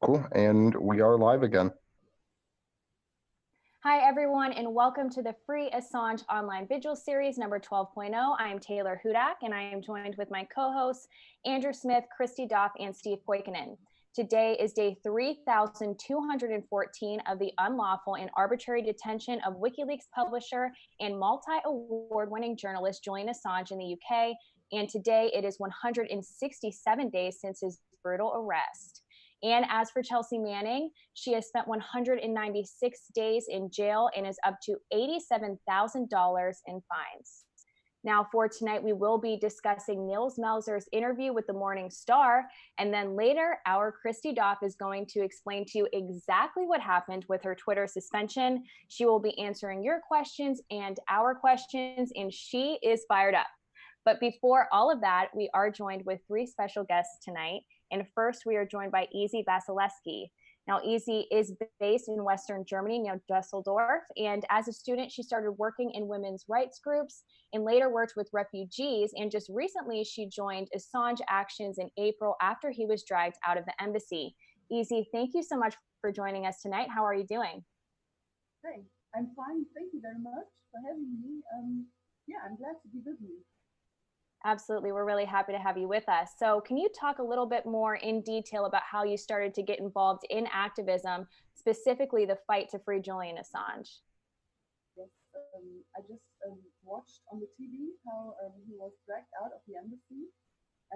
Cool, and we are live again. Hi, everyone, and welcome to the free Assange online vigil series number 12.0. I am Taylor Hudak, and I am joined with my co-hosts, Andrew Smith, Christy Doff, and Steve Poikinen. Today is day 3,214 of the unlawful and arbitrary detention of WikiLeaks publisher and multi-award-winning journalist Julian Assange in the UK, and today it is 167 days since his brutal arrest. And as for Chelsea Manning, she has spent 196 days in jail and is up to $87,000 in fines. Now, for tonight, we will be discussing Nils Melzer's interview with the Morning Star. And then later, our Christy Doff is going to explain to you exactly what happened with her Twitter suspension. She will be answering your questions and our questions, and she is fired up. But before all of that, we are joined with three special guests tonight. And first, we are joined by Easy Vasilevsky. Now, Easy is based in Western Germany near Dusseldorf. And as a student, she started working in women's rights groups and later worked with refugees. And just recently, she joined Assange Actions in April after he was dragged out of the embassy. Easy, thank you so much for joining us tonight. How are you doing? Hey, I'm fine. Thank you very much for having me. I'm glad to be with you. Absolutely. We're really happy to have you with us. So can you talk a little bit more in detail about how you started to get involved in activism, specifically the fight to free Julian Assange? Yes, I just watched on the TV how he was dragged out of the embassy.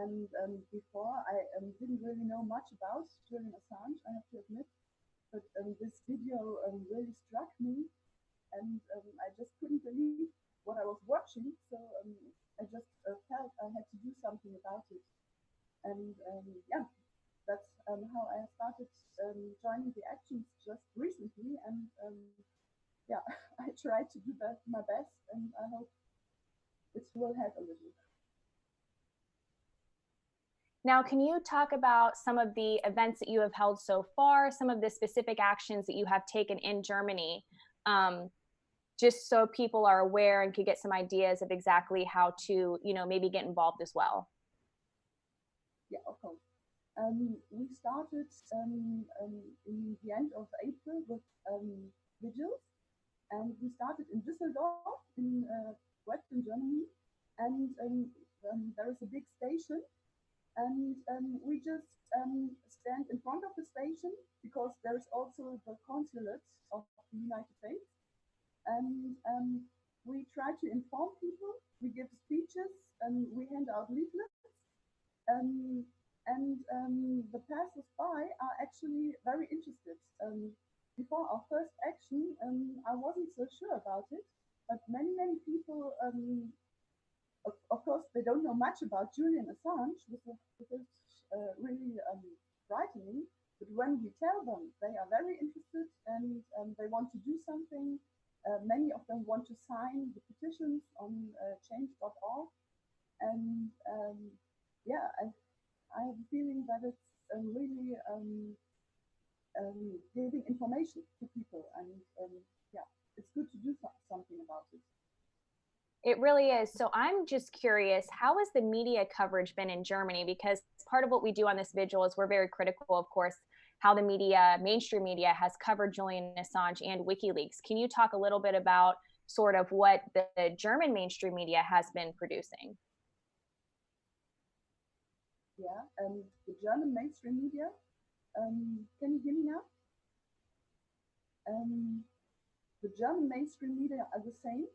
And before, I didn't really know much about Julian Assange, I have to admit. But this video really struck me. And I just couldn't believe what I was watching. So I just felt I had to do something about it. And that's how I started joining the actions just recently. And I tried to do my best, and I hope it will help a little. Now, can you talk about some of the events that you have held so far, some of the specific actions that you have taken in Germany? Just so people are aware and could get some ideas of exactly how to, maybe get involved as well. Yeah, of course. We started in the end of April with vigils, and we started in Düsseldorf in Western Germany, and there is a big station, and we just stand in front of the station because there is also the consulate of the United States. And we try to inform people, we give speeches, and we hand out leaflets. The passers-by are actually very interested. Before our first action, I wasn't so sure about it, but many people, of course, they don't know much about Julian Assange, which is really frightening. But when we tell them, they are very interested and they want to do something. Many of them want to sign the petitions on change.org. And I have a feeling that it's really giving information to people. And it's good to do something about it. It really is. So I'm just curious, how has the media coverage been in Germany? Because part of what we do on this vigil is we're very critical, of course, how the media, mainstream media, has covered Julian Assange and WikiLeaks. Can you talk a little bit about sort of what the German mainstream media has been producing? Yeah, the German mainstream media, can you hear me now? The German mainstream media are the same.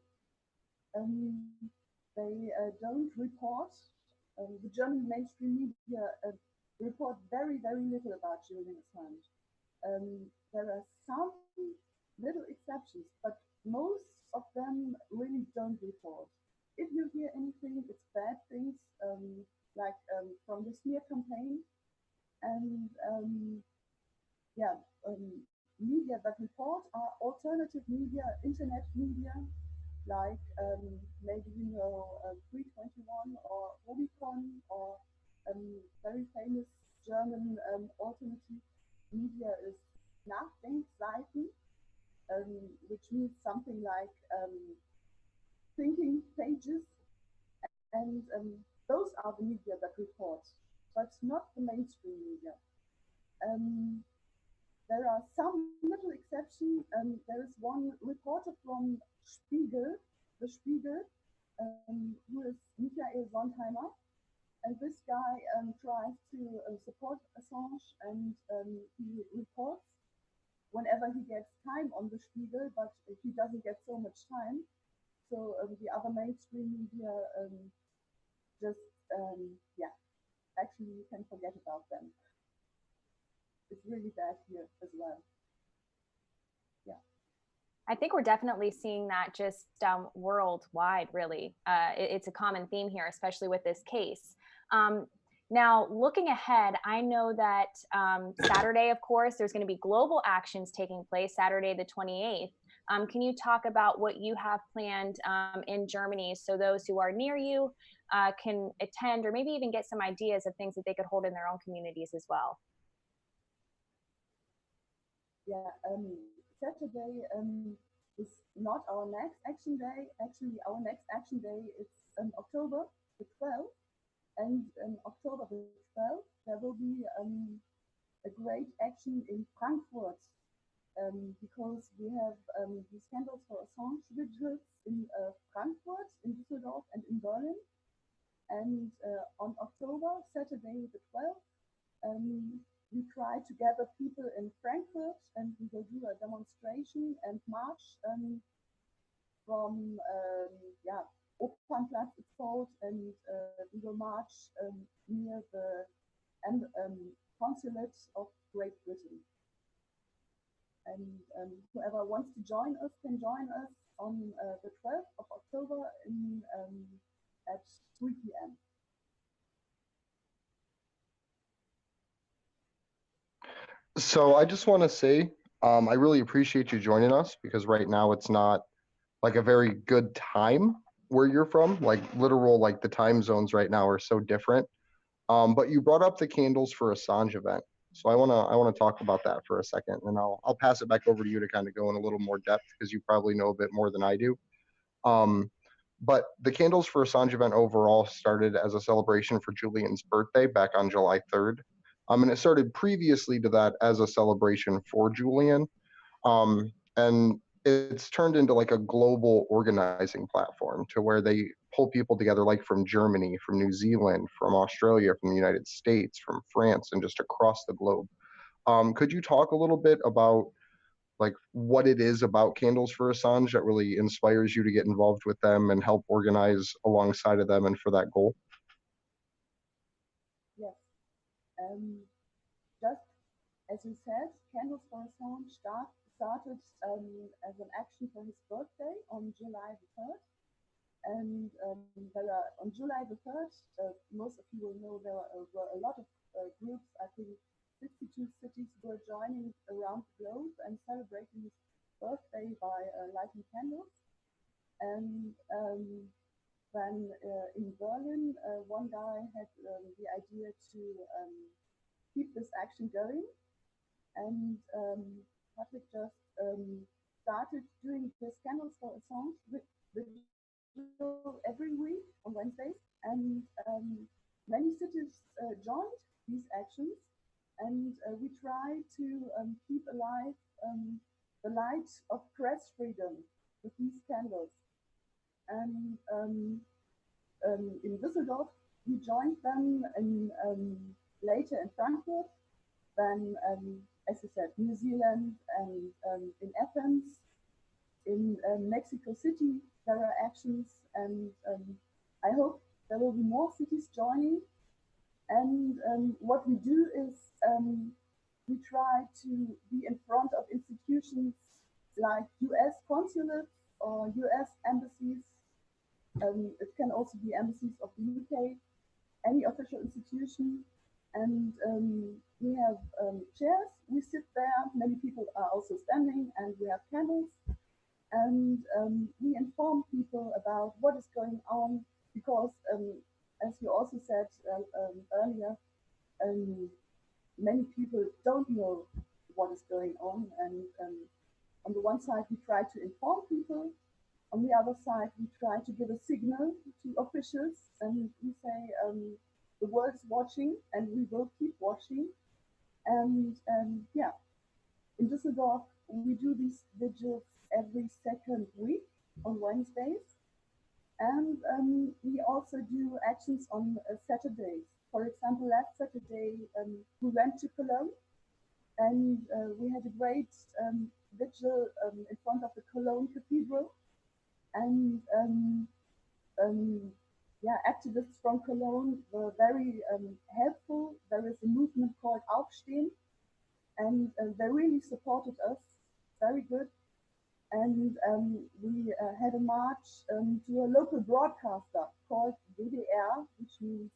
They don't report, the German mainstream media report very little about Julian Assange. There are some little exceptions, but most of them really don't report. If you hear anything, it's bad things, like from the smear campaign. And media that report are alternative media, internet media, like maybe 321 or Rubicon, or very famous German alternative media is Nachdenkseiten, which means something like thinking pages. And those are the media that report, but not the mainstream media. there are some little exceptions. There is one reporter from Spiegel, the Spiegel, who is Michael Sondheimer, and this guy tries to support Assange, and he reports whenever he gets time on the Spiegel, but he doesn't get so much time. So the other mainstream media just, yeah, actually you can forget about them. It's really bad here as well. Yeah. I think we're definitely seeing that just worldwide, really. It's a common theme here, especially with this case. Now, looking ahead, I know that Saturday, of course, there's going to be global actions taking place, Saturday the 28th. Can you talk about what you have planned in Germany so those who are near you can attend, or maybe even get some ideas of things that they could hold in their own communities as well? Yeah, Saturday is not our next action day. Actually, our next action day is October the 12th. And October the 12th, there will be a great action in Frankfurt because we have the scandals for Assange vigils in Frankfurt, in Düsseldorf, and in Berlin. And on October, Saturday the 12th, we try to gather people in Frankfurt, and we will do a demonstration and march from Opernplatz it's called, and we will march near the consulate of Great Britain. And whoever wants to join us can join us on the 12th of October at 3 p.m. So I just want to say, I really appreciate you joining us because right now it's not like a very good time where you're from. Like literal, like the time zones right now are so different. But you brought up the Candles for Assange event. So I wanna talk about that for a second, and I'll pass it back over to you to kind of go in a little more depth because you probably know a bit more than I do. Um, but the Candles for Assange event overall started as a celebration for Julian's birthday back on July 3rd. And it started previously to that as a celebration for Julian. And it's turned into like a global organizing platform to where they pull people together, like from Germany, from New Zealand, from Australia, from the United States, from France, and just across the globe. Could you talk a little bit about like what it is about Candles for Assange that really inspires you to get involved with them and help organize alongside of them and for that goal? Yes. Just as you said, Candles for Assange started as an action for his birthday on July the 3rd. And on July the 3rd, most of you will know there were a lot of groups. I think 62 cities were joining around the globe and celebrating his birthday by lighting candles. And then in Berlin, one guy had the idea to keep this action going. And Patrick just started doing this Candles for Assange every week on Wednesdays, and many cities joined these actions, and we try to keep alive the light of press freedom with these candles. And in Düsseldorf, we joined them, and later in Frankfurt, then, as I said, New Zealand, and in Athens, in Mexico City, there are actions, and I hope there will be more cities joining. And what we do is we try to be in front of institutions like US consulates or US embassies. It can also be embassies of the UK, any official institution. And we have chairs, we sit there, many people are also standing, and we have candles. And we inform people about what is going on, because as you also said earlier, many people don't know what is going on. And on the one side, we try to inform people. On the other side, we try to give a signal to officials, and we say the world is watching, and we will keep watching. And yeah, in Düsseldorf, we do these vigils every second week on Wednesdays. And we also do actions on Saturdays. For example, last Saturday, we went to Cologne and we had a great vigil in front of the Cologne Cathedral. And yeah, activists from Cologne were very helpful. There is a movement called Aufstehen, and they really supported us very good. And we had a march to a local broadcaster called WDR, which means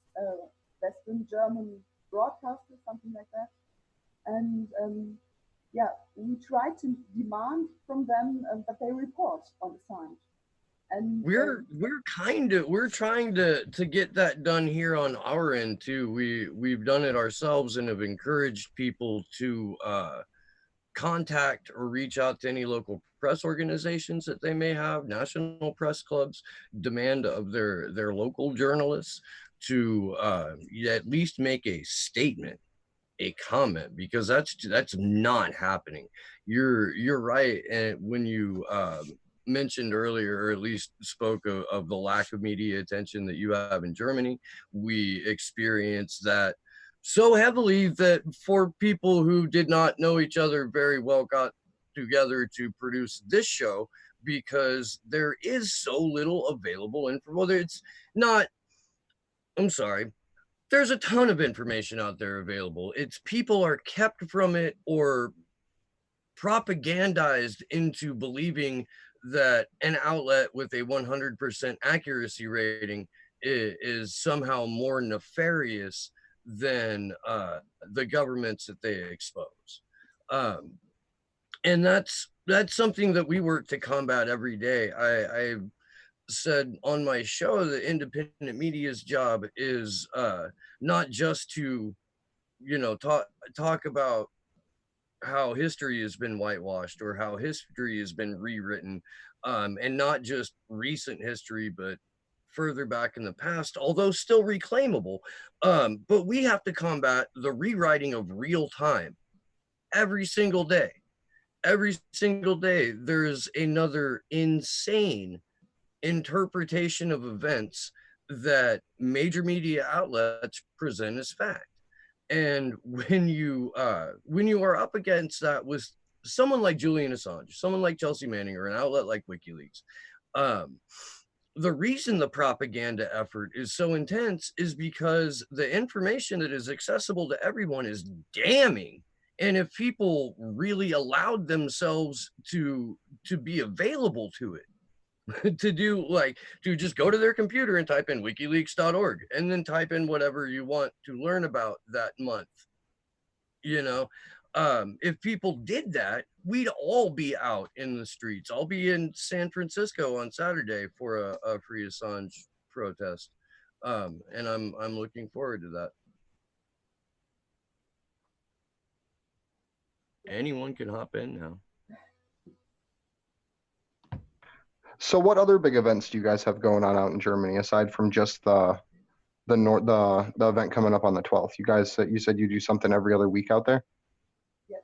Western German broadcaster, something like that. And yeah, we tried to demand from them that they report on Assange. And we're trying to get that done here on our end too. We've done it ourselves and have encouraged people to contact or reach out to any local press organizations that they may have, national press clubs, demand of their local journalists to at least make a statement, a comment, because that's not happening. You're right. And when you mentioned earlier, or at least spoke of the lack of media attention that you have in Germany, we experienced that so heavily that for people who did not know each other very well got together to produce this show, because there is so little available information. Whether it's not, I'm sorry, there's a ton of information out there available. It's people are kept from it or propagandized into believing that an outlet with a 100% accuracy rating is somehow more nefarious than the governments that they expose. And that's something that we work to combat every day. I said on my show that independent media's job is not just to, you know, talk about how history has been whitewashed or how history has been rewritten, and not just recent history, but further back in the past, although still reclaimable. But we have to combat the rewriting of real time every single day. Every single day, there's another insane interpretation of events that major media outlets present as fact. And when you are up against that with someone like Julian Assange, someone like Chelsea Manning, or an outlet like WikiLeaks, the reason the propaganda effort is so intense is because the information that is accessible to everyone is damning. And if people really allowed themselves to be available to it, to just go to their computer and type in wikileaks.org and then type in whatever you want to learn about that month, you know, if people did that, we'd all be out in the streets. I'll be in San Francisco on Saturday for a free Assange protest, and I'm looking forward to that. Anyone can hop in now. So what other big events do you guys have going on out in Germany aside from just the event coming up on the 12th? You guys you said you do something every other week out there? yes,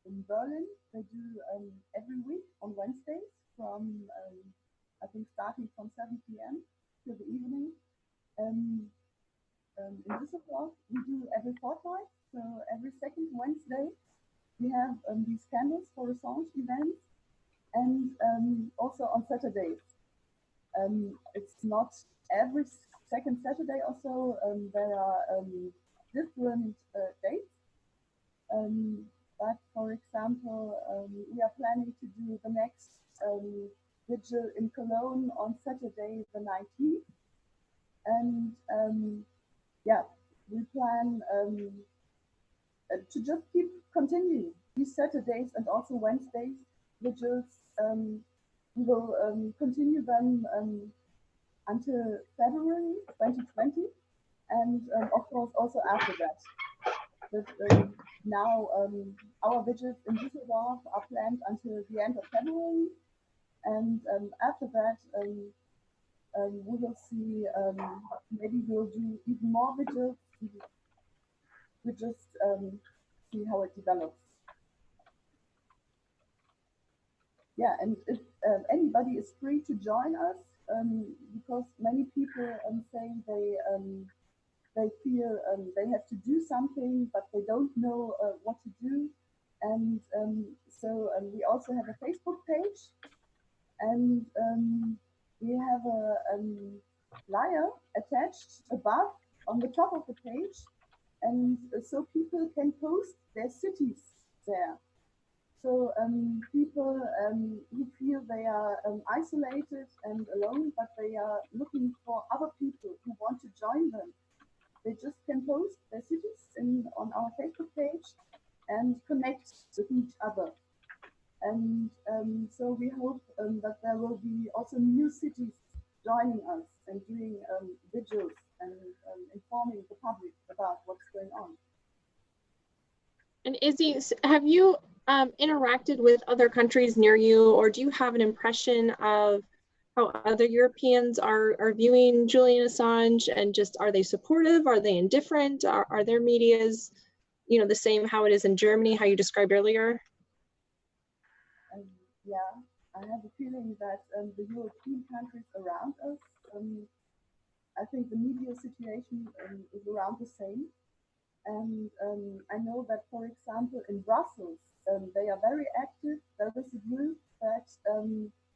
in Berlin, they do every week on Wednesdays from, I think, starting from 7 p.m. to the evening. In Düsseldorf, we do every fortnight, so every second Wednesday, we have these candles for Assange events, and also on Saturdays. It's not every second Saturday or so, there are different dates. But for example, we are planning to do the next vigil in Cologne on Saturday the 19th. And yeah, we plan to just keep continuing these Saturdays and also Wednesdays vigils. We will continue them until February 2020, and of course also after that. But now our vigils in Düsseldorf are planned until the end of February, and after that we will see, maybe we'll do even more vigils. We just see how it develops. yeah, and if anybody is free to join us, because many people say they feel they have to do something, but they don't know what to do. And so we also have a Facebook page, and we have a flyer attached above on the top of the page, and so people can post their cities there. So people who feel they are isolated and alone, but they are looking for other people who want to join them, they just can post their cities on our Facebook page and connect with each other. And so we hope that there will be also new cities joining us and doing vigils and informing the public about what's going on. And Izzy, have you interacted with other countries near you, or do you have an impression of how other Europeans are viewing Julian Assange, and just are they supportive? Are they indifferent? Are their medias, you know, the same how it is in Germany, how you described earlier? Yeah, I have a feeling that the European countries around us, I think the media situation is around the same. And I know that, for example, in Brussels, they are very active. There is a group that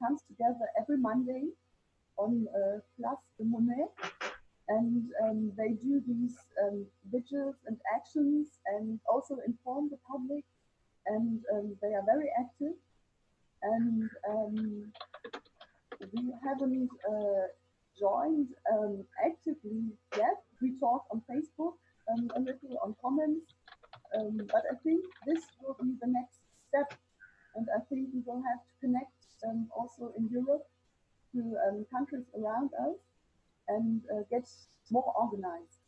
comes together every Monday on Place de Monnaie, and they do these vigils and actions and also inform the public, and they are very active. And we haven't joined actively yet. We talk on Facebook a little on comments, but I think this will be the next step, and I think we will have to connect also in Europe to countries around us and get more organized.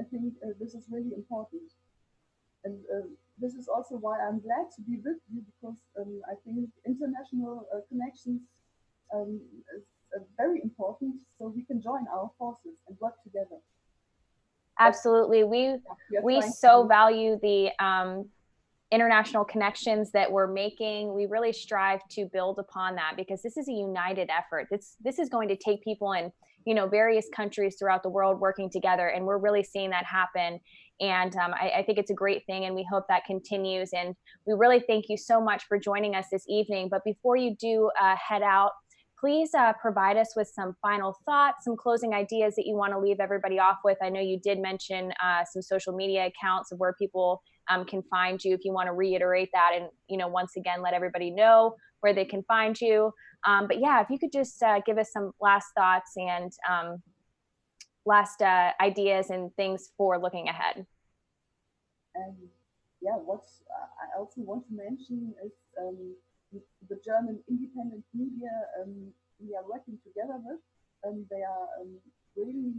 I think this is really important, and this is also why I'm glad to be with you, because I think international connections is very important, so we can join our forces and work together. Absolutely. We so value the international connections that we're making. We really strive to build upon that, because this is a united effort. This is going to take people in, you know, various countries throughout the world working together, and we're really seeing that happen. And I think it's a great thing, and we hope that continues. And we really thank you so much for joining us this evening. But before you do head out, please provide us with some final thoughts, some closing ideas that you want to leave everybody off with. I know you did mention some social media accounts of where people can find you. If you want to reiterate that, and, you know, once again, let everybody know where they can find you. But yeah, if you could just give us some last thoughts and last ideas and things for looking ahead. Yeah, what I also want to mention is the German independent media we are working together with. They are really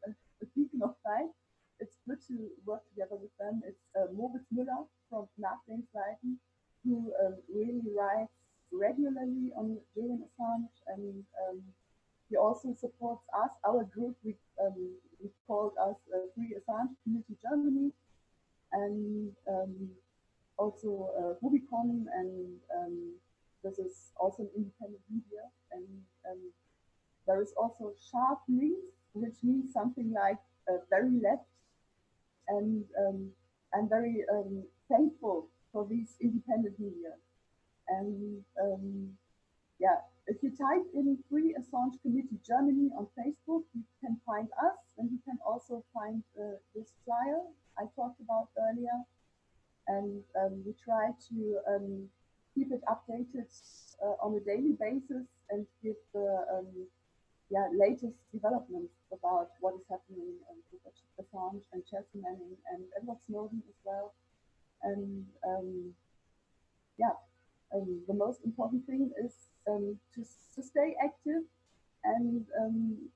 a beacon of light. It's good to work together with them. It's Moritz Müller from Nachdenkseiten, who really writes regularly on Julian Assange, and he also supports us, our group. We called us Free Assange Community Germany, and also Rubicon, and this is also an independent media. And there is also Sharp Links, which means something like very left, and I'm very thankful for these independent media. And yeah, if you type in Free Assange Committee Germany on Facebook, you can find us, and you can also find this flyer I talked about earlier. And we try to keep it updated on a daily basis and give the latest developments about what is happening with Assange and Chelsea Manning and Edward Snowden as well. And the most important thing is to stay active and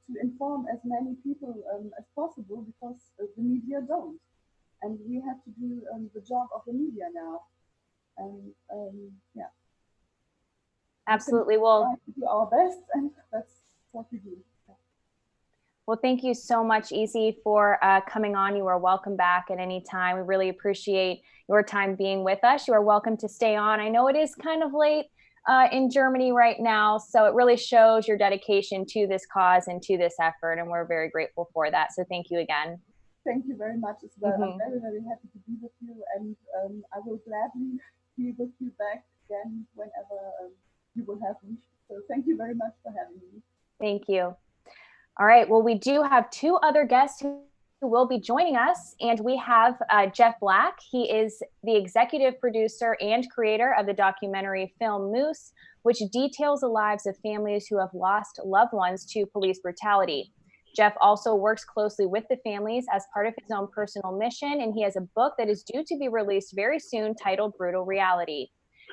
to inform as many people as possible, because the media don't. And we have to do the job of the media now. And yeah. Absolutely. Well, we do our best, and that's what we do. Well, thank you so much, Izzy, for coming on. You are welcome back at any time. We really appreciate your time being with us. You are welcome to stay on. I know it is kind of late in Germany right now. So it really shows your dedication to this cause and to this effort, and we're very grateful for that. So thank you again. Thank you very much as well. I'm very, very happy to be with you, and I will gladly be with you back again whenever you will have me. So thank you very much for having me. Thank you. All right. Well, we do have two other guests who will be joining us, and we have Jeff Black. He is the executive producer and creator of the documentary film Moose, which details the lives of families who have lost loved ones to police brutality. Jeff also works closely with the families as part of his own personal mission, and he has a book that is due to be released very soon titled Brutal Reality.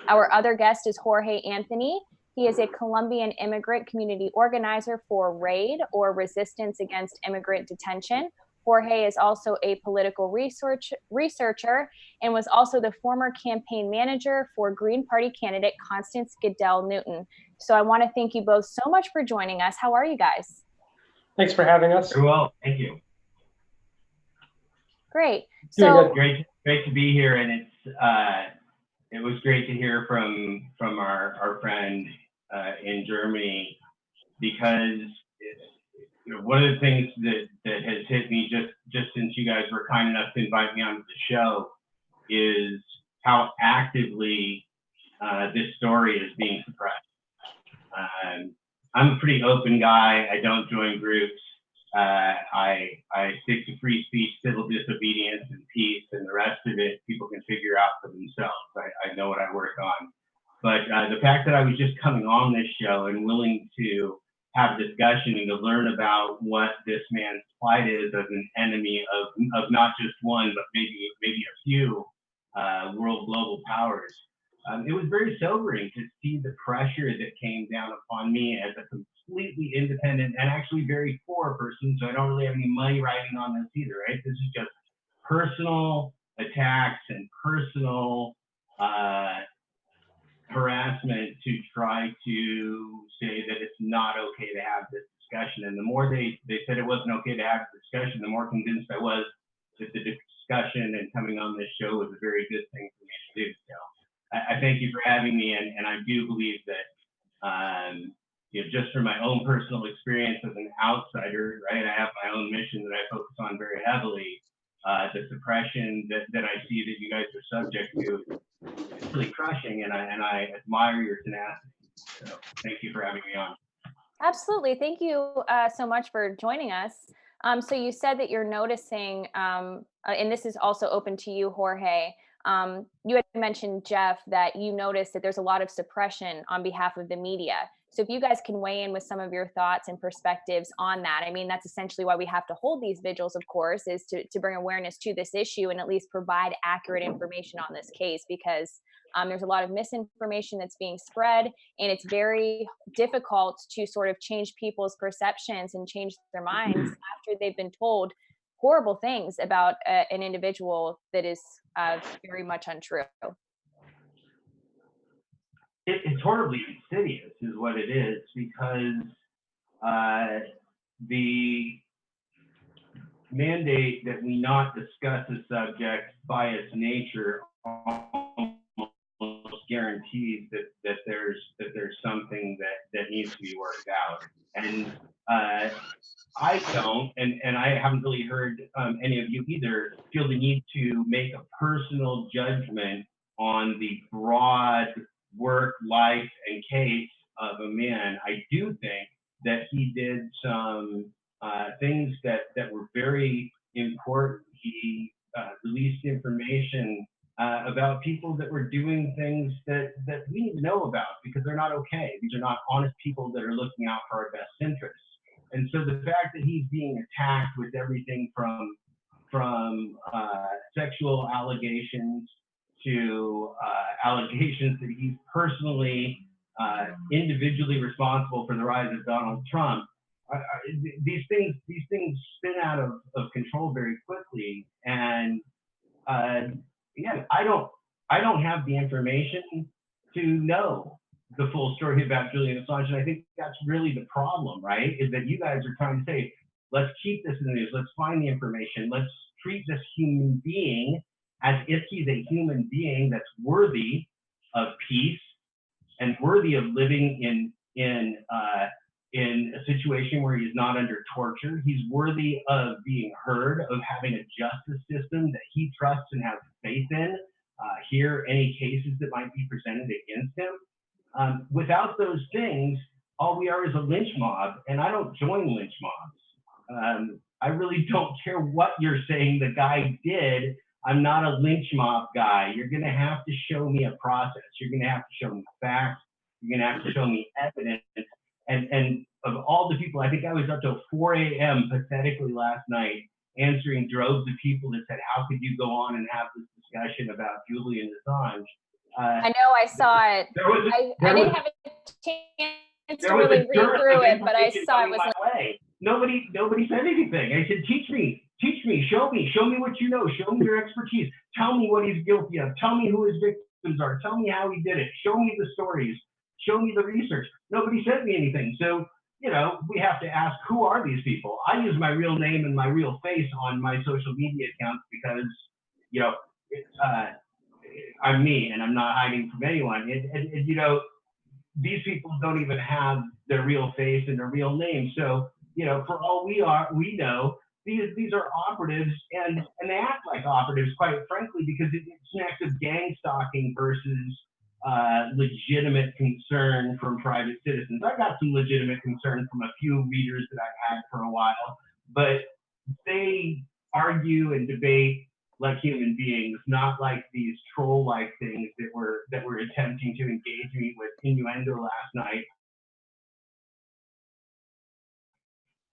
Our other guest is Jorge Anthony. He is a Colombian immigrant community organizer for RAID, or Resistance Against Immigrant Detention. Jorge is also a political researcher and was also the former campaign manager for Green Party candidate Constance Goodell Newton. So I want to thank you both so much for joining us. How are you guys? Thanks for having us. Very well, thank you. Great. So great to be here, and it was great to hear from our friend in Germany, because one of the things that has hit me just since you guys were kind enough to invite me onto the show is how actively this story is being suppressed. I'm a pretty open guy. I don't join groups. I stick to free speech, civil disobedience, and peace, and the rest of it people can figure out for themselves. I know what I work on. But the fact that I was just coming on this show and willing to have a discussion and to learn about what this man's plight is as an enemy of not just one, but maybe a few world global powers. It was very sobering to see the pressure that came down upon me as a completely independent and actually very poor person, so I don't really have any money riding on this either, right? This is just personal attacks and personal harassment to try to say that it's not okay to have this discussion. And the more they said it wasn't okay to have the discussion, the more convinced I was that the discussion and coming on this show was a very good thing for me to do. So I thank you for having me, and I do believe that just from my own personal experience as an outsider, right, I have my own mission that I focus on very heavily. The suppression that I see that you guys are subject to is really crushing, and I admire your tenacity. So thank you for having me on. Absolutely. Thank you so much for joining us. So you said that you're noticing, and this is also open to you, Jorge. You had mentioned, Jeff, that you noticed that there's a lot of suppression on behalf of the media. So if you guys can weigh in with some of your thoughts and perspectives on that. I mean, that's essentially why we have to hold these vigils, of course, is to bring awareness to this issue and at least provide accurate information on this case, because there's a lot of misinformation that's being spread, and it's very difficult to sort of change people's perceptions and change their minds after they've been told horrible things about an individual that is very much untrue. It's horribly insidious is what it is, because the mandate that we not discuss a subject by its nature almost guarantees that there's something that needs to be worked out. And I don't, and I haven't really heard any of you either, feel the need to make a personal judgment on the broad work, life, and case of a man. I do think that he did some things that were very important. He released information about people that were doing things that we need to know about, because they're not okay. These are not honest people that are looking out for our best interests. And so the fact that he's being attacked with everything from sexual allegations to allegations that he's personally, individually responsible for the rise of Donald Trump, these things spin out of control very quickly. And again, I don't have the information to know the full story about Julian Assange, and I think that's really the problem, right? Is that you guys are trying to say, let's keep this in the news, let's find the information, let's treat this human being as if he's a human being that's worthy of peace, and worthy of living in a situation where he's not under torture. He's worthy of being heard, of having a justice system that he trusts and has faith in, hear any cases that might be presented against him. Without those things, all we are is a lynch mob, and I don't join lynch mobs. I really don't care what you're saying the guy did. I'm not a lynch mob guy. You're going to have to show me a process. You're going to have to show me facts. You're going to have to show me evidence. And of all the people, I think I was up till 4 a.m. pathetically last night answering droves of people that said, how could you go on and have this discussion about Julian Assange? I know, I saw it. I didn't have a chance to really read through it, but I saw it was like, nobody said anything. I said, teach me, show me what you know, show me your expertise, tell me what he's guilty of, tell me who his victims are, tell me how he did it, show me the stories, show me the research. Nobody sent me anything. So, you know, we have to ask, who are these people? I use my real name and my real face on my social media accounts because, you know, I'm me and I'm not hiding from anyone. And you know, these people don't even have their real face and their real name. So, you know, for all we know, these are operatives, and they act like operatives, quite frankly, because it's an act of gang stalking versus legitimate concern from private citizens. I got some legitimate concern from a few readers that I've had for a while, but they argue and debate like human beings, not like these troll-like things that were attempting to engage me with innuendo last night.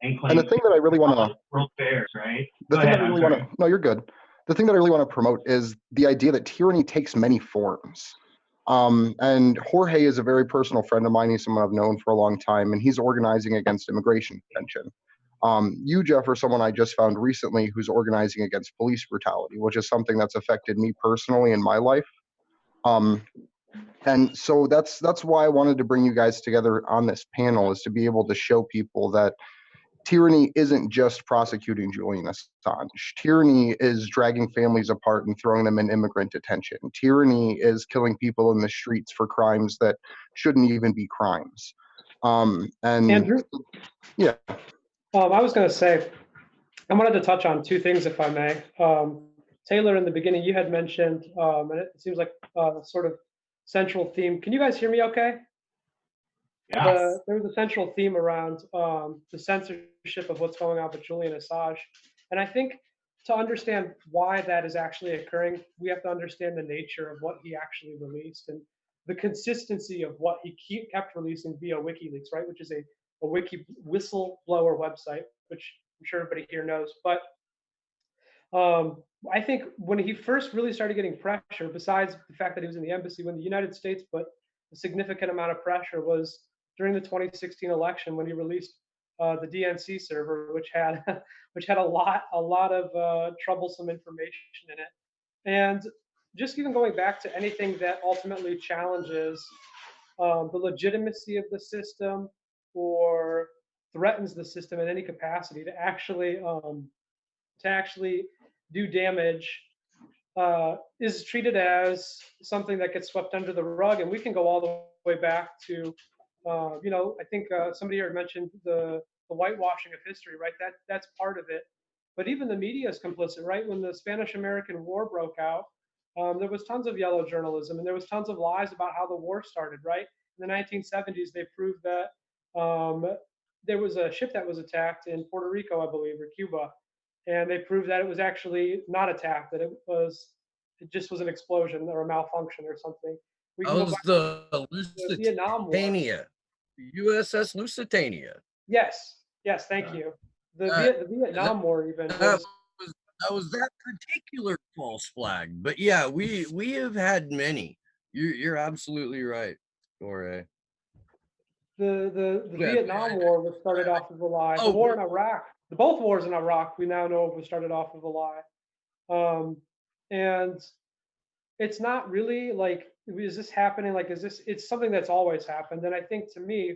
And the thing that I really want to world fairs, right? The thing that I really want to no, you're good. The thing that I really want to promote is the idea that tyranny takes many forms. And Jorge is a very personal friend of mine. He's someone I've known for a long time, and he's organizing against immigration detention. You, Jeff, are someone I just found recently who's organizing against police brutality, which is something that's affected me personally in my life. And so that's why I wanted to bring you guys together on this panel, is to be able to show people that tyranny isn't just prosecuting Julian Assange. Tyranny is dragging families apart and throwing them in immigrant detention. Tyranny is killing people in the streets for crimes that shouldn't even be crimes. And Andrew? Yeah. I was going to say, I wanted to touch on two things, if I may. Taylor, in the beginning, you had mentioned, and it seems like a sort of central theme. Can you guys hear me okay? Yes. There was a central theme around the censorship of what's going on with Julian Assange. And I think to understand why that is actually occurring, we have to understand the nature of what he actually released and the consistency of what he kept releasing via WikiLeaks, right? Which is a wiki whistleblower website, which I'm sure everybody here knows. But I think when he first really started getting pressure, besides the fact that he was in the embassy, when the United States put a significant amount of pressure was during the 2016 election when he released the DNC server, which had a lot of troublesome information in it. And just even going back to anything that ultimately challenges the legitimacy of the system or threatens the system in any capacity to actually do damage is treated as something that gets swept under the rug. And we can go all the way back to, I think somebody here mentioned the whitewashing of history, right? That's part of it. But even the media is complicit, right? When the Spanish-American War broke out, there was tons of yellow journalism, and there was tons of lies about how the war started, right? In the 1970s, they proved that there was a ship that was attacked in Puerto Rico, I believe, or Cuba, and they proved that it was actually not attacked, that it just was an explosion or a malfunction or something. We That can was go back the to the Vietnam War. Lusitania, USS Lusitania. Yes, thank you. The Vietnam War even that was that particular false flag. But yeah, we have had many. You're absolutely right, Jorge. The Vietnam War was started off of a lie. The war in Iraq, both wars in Iraq, we now know was started off of a lie. And it's not really like, is this happening? Like, it's something that's always happened. And I think, to me,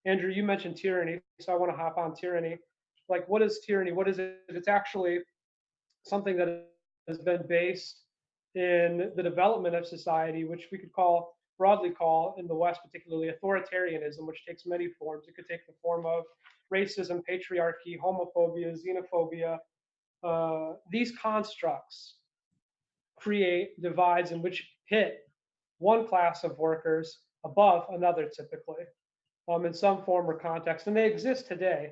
Andrew, you mentioned tyranny, so I want to hop on tyranny. Like, what is tyranny? What is it? It's actually something that has been based in the development of society, which we could call broadly call in the West, particularly authoritarianism, which takes many forms. It could take the form of racism, patriarchy, homophobia, xenophobia. These constructs create divides in which pit one class of workers above another, typically, in some form or context, and they exist today.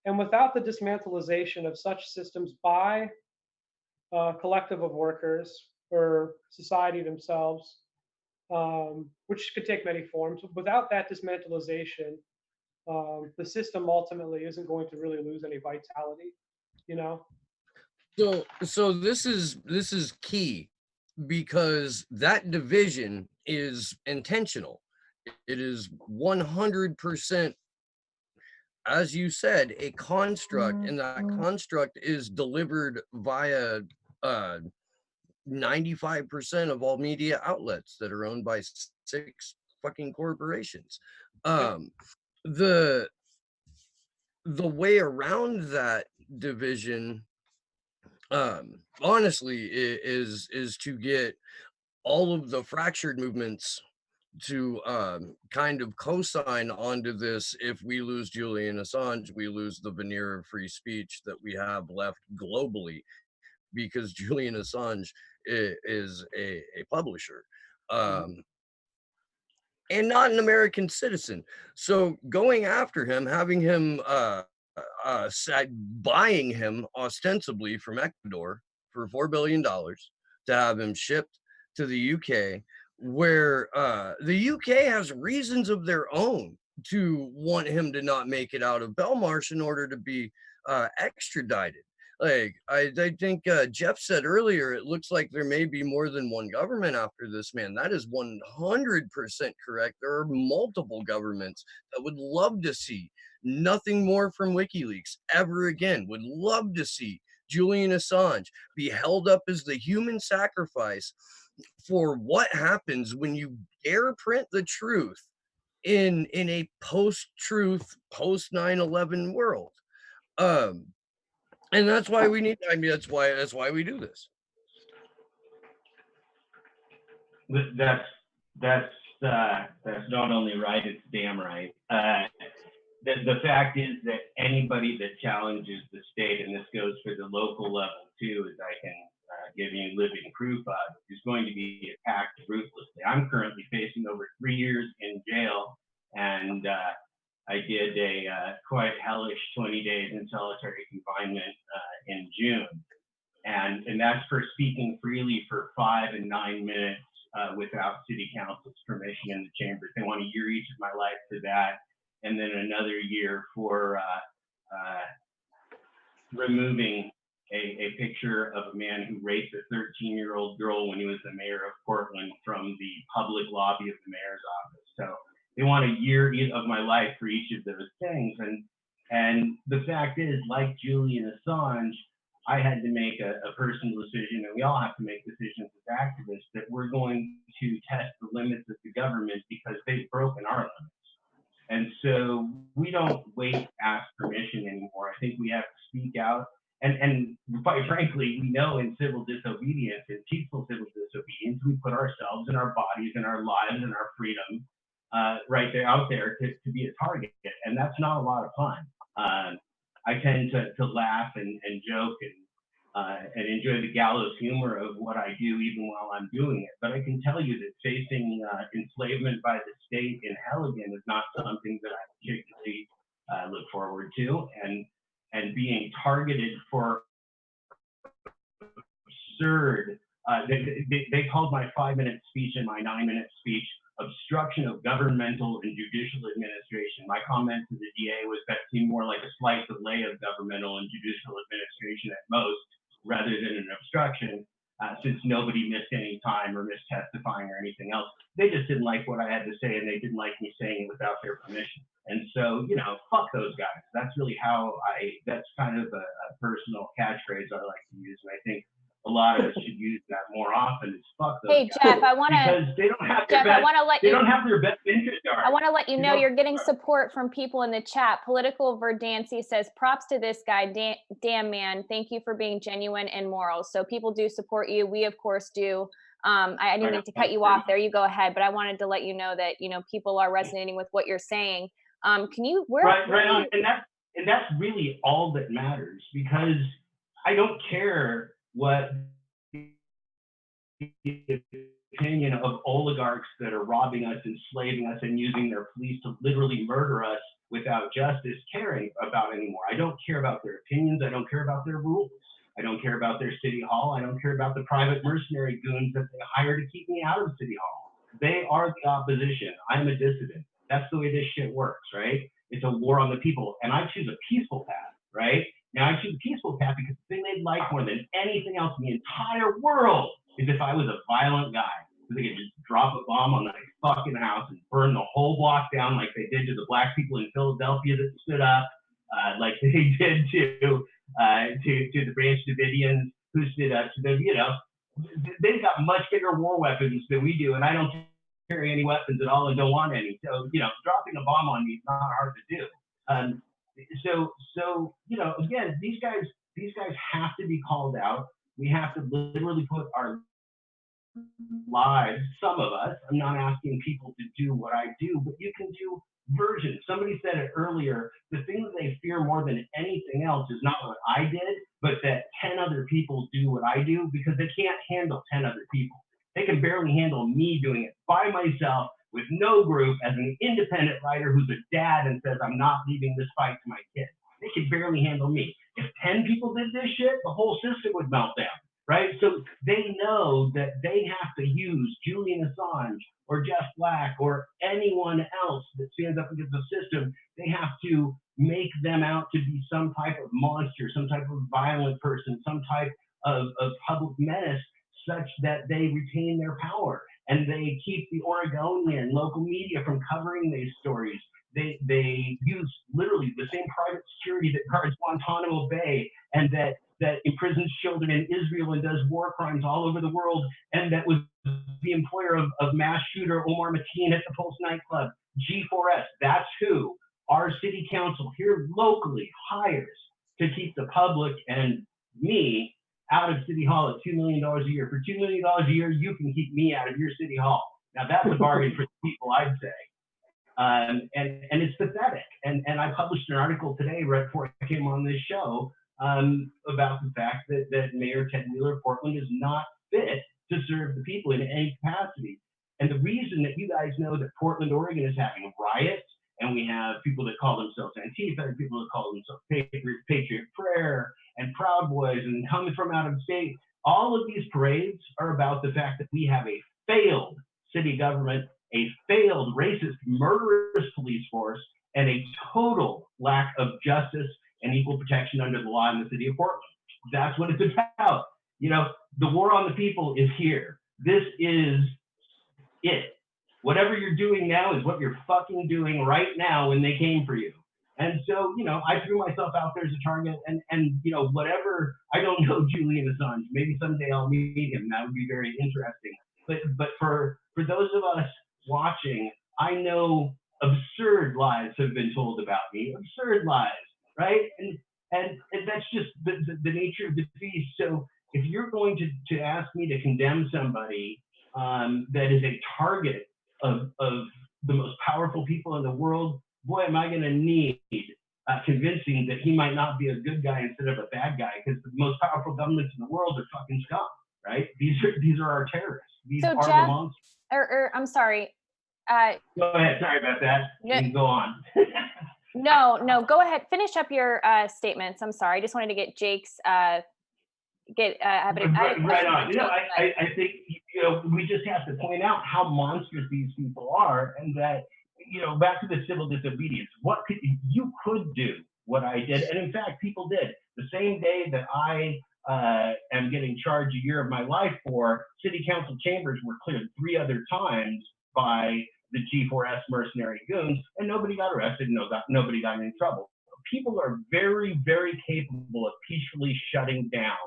And without the dismantleization of such systems by a collective of workers or society themselves, which could take many forms, without that dismantleization, the system ultimately isn't going to really lose any vitality, you know? So this is key, because that division is intentional. It is 100%, as you said, a construct, and that construct is delivered via 95% of all media outlets that are owned by 6 fucking corporations. The way around that division, honestly, is to get all of the fractured movements to kind of co-sign onto this. If we lose Julian Assange, we lose the veneer of free speech that we have left globally, because Julian Assange is a publisher, and not an American citizen. So going after him, having him buying him ostensibly from Ecuador for $4 billion to have him shipped to the UK, where the UK has reasons of their own to want him to not make it out of Belmarsh in order to be extradited. Like I think Jeff said earlier, it looks like there may be more than one government after this man. That is 100% correct. There are multiple governments that would love to see nothing more from WikiLeaks ever again, would love to see Julian Assange be held up as the human sacrifice for what happens when you dare print the truth in a post-truth, post-9/11 world. And that's why we need, I mean, that's why we do this. That's not only right, it's damn right. The fact is that anybody that challenges the state, and this goes for the local level too, as I can give you living proof of, is going to be attacked ruthlessly. I'm currently facing over 3 years in jail, and I did a quite hellish 20 days in solitary confinement in June. And that's for speaking freely for 5 and 9 minutes without city council's permission in the chambers. They want a year each of my life for that, and then another year for removing a picture of a man who raped a 13-year-old girl when he was the mayor of Portland from the public lobby of the mayor's office. So they want a year of my life for each of those things. And the fact is, like Julian Assange, I had to make a personal decision, and we all have to make decisions as activists, that we're going to test the limits of the government because they've broken our limits. And so we don't wait to ask permission anymore. I think we have to speak out. And quite frankly, we know in civil disobedience, in peaceful civil disobedience, we put ourselves and our bodies and our lives and our freedom right there out there to be a target. And that's not a lot of fun. I tend to laugh and joke and enjoy the gallows humor of what I do, even while I'm doing it. But I can tell you that facing enslavement by the state in hell again is not something that I particularly look forward to. And being targeted for absurd, they called my 5-minute speech and my 9-minute speech obstruction of governmental and judicial administration. My comment to the DA was that seemed more like a slight delay of governmental and judicial administration at most, rather than an obstruction, since nobody missed any time or missed testifying or anything else. They just didn't like what I had to say, and they didn't like me saying it without their permission. And so, you know, fuck those guys. That's really how that's kind of a personal catchphrase I like to use. And I think a lot of us should use that more often, is fuck those guys. Hey, Jeff, I want to, because they don't have Jeff, their best, I want to let they you, don't have their best interest. I want to let you know you're getting support from people in the chat. Political Verdancy says, props to this guy, damn man. Thank you for being genuine and moral. So people do support you. We, of course, do. I didn't mean to cut you off there. You go ahead, but I wanted to let you know that, people are resonating with what you're saying. Can you, right on. And that's really all that matters, because I don't care what the opinion of oligarchs that are robbing us, enslaving us, and using their police to literally murder us without justice caring about anymore. I don't care about their opinions. I don't care about their rules. I don't care about their city hall. I don't care about the private mercenary goons that they hire to keep me out of city hall. They are the opposition. I'm a dissident. That's the way this shit works, right? It's a war on the people, and I choose a peaceful path, right? Now, I choose a peaceful path because the thing they'd like more than anything else in the entire world is if I was a violent guy. So they could just drop a bomb on that fucking house and burn the whole block down like they did to the black people in Philadelphia that stood up, like they did to the Branch Davidians who stood up to them. They've got much bigger war weapons than we do, and I don't carry any weapons at all and don't want any. So, dropping a bomb on me is not hard to do. So again, these guys have to be called out. We have to literally put our lives, some of us, I'm not asking people to do what I do, but you can do versions. Somebody said it earlier, the thing that they fear more than anything else is not what I did, but that 10 other people do what I do, because they can't handle 10 other people. They can barely handle me doing it by myself with no group as an independent writer who's a dad and says, I'm not leaving this fight to my kids. They can barely handle me. If 10 people did this shit, the whole system would melt down. Right? So they know that they have to use Julian Assange or Jeff Black or anyone else that stands up against the system. They have to make them out to be some type of monster, some type of violent person, some type of public menace, such that they retain their power. And they keep the Oregonian local media from covering these stories. They use literally the same private security that guards Guantanamo Bay and that imprisons children in Israel and does war crimes all over the world, and that was the employer of mass shooter Omar Mateen at the Pulse nightclub. G4S, that's who our city council here locally hires to keep the public and me out of City Hall at $2 million a year. For $2 million a year, you can keep me out of your City Hall. Now that's a bargain for the people, I'd say. And it's pathetic. And I published an article today right before I came on this show about the fact that Mayor Ted Wheeler of Portland is not fit to serve the people in any capacity. And the reason that you guys know that Portland, Oregon is having riots, and we have people that call themselves Antifa, and people that call themselves Patriot Prayer and Proud Boys and coming from out of state, all of these parades are about the fact that we have a failed city government, a failed racist, murderous police force, and a total lack of justice and equal protection under the law in the city of Portland. That's what it's about. The war on the people is here. This is it. Whatever you're doing now is what you're fucking doing right now when they came for you. And so, I threw myself out there as a target, and whatever, I don't know Julian Assange. Maybe someday I'll meet him. That would be very interesting. But for those of us watching, I know absurd lies have been told about me, absurd lies, right? And that's just the nature of the beast. So if you're going to ask me to condemn somebody that is a target of the most powerful people in the world, boy, am I going to need convincing that he might not be a good guy instead of a bad guy, because the most powerful governments in the world are fucking scum, right? These are our terrorists. These are Jeff, the monsters. I'm sorry. Go ahead. Sorry about that. You can go on. No, go ahead. Finish up your statements. I'm sorry. I just wanted to get Jake's right on. I think we just have to point out how monstrous these people are, and that back to the civil disobedience. You could do what I did, and in fact, people did. The same day that I am getting charged a year of my life for, city council chambers were cleared 3 other times by the G4S mercenary goons, and nobody got arrested, nobody got in trouble. People are very, very capable of peacefully shutting down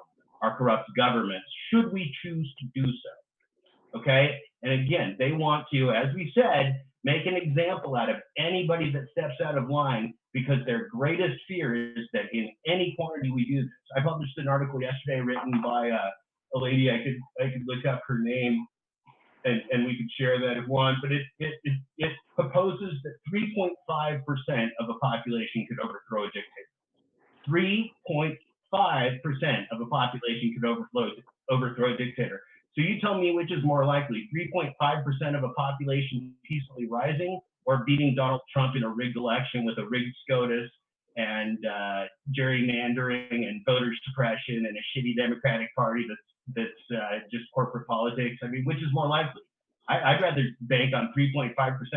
our corrupt governments, should we choose to do so, okay? And again, they want to, as we said, make an example out of anybody that steps out of line, because their greatest fear is that in any quantity we do this. I published an article yesterday written by a lady. I could look up her name, and we could share that if one. But it proposes that 3.5% of a population could overthrow a dictator. 3.5% of a population could overthrow a dictator. So you tell me which is more likely: 3.5% of a population peacefully rising, or beating Donald Trump in a rigged election with a rigged SCOTUS and gerrymandering and voter suppression and a shitty Democratic Party that's just corporate politics. I mean, which is more likely? I'd rather bank on 3.5%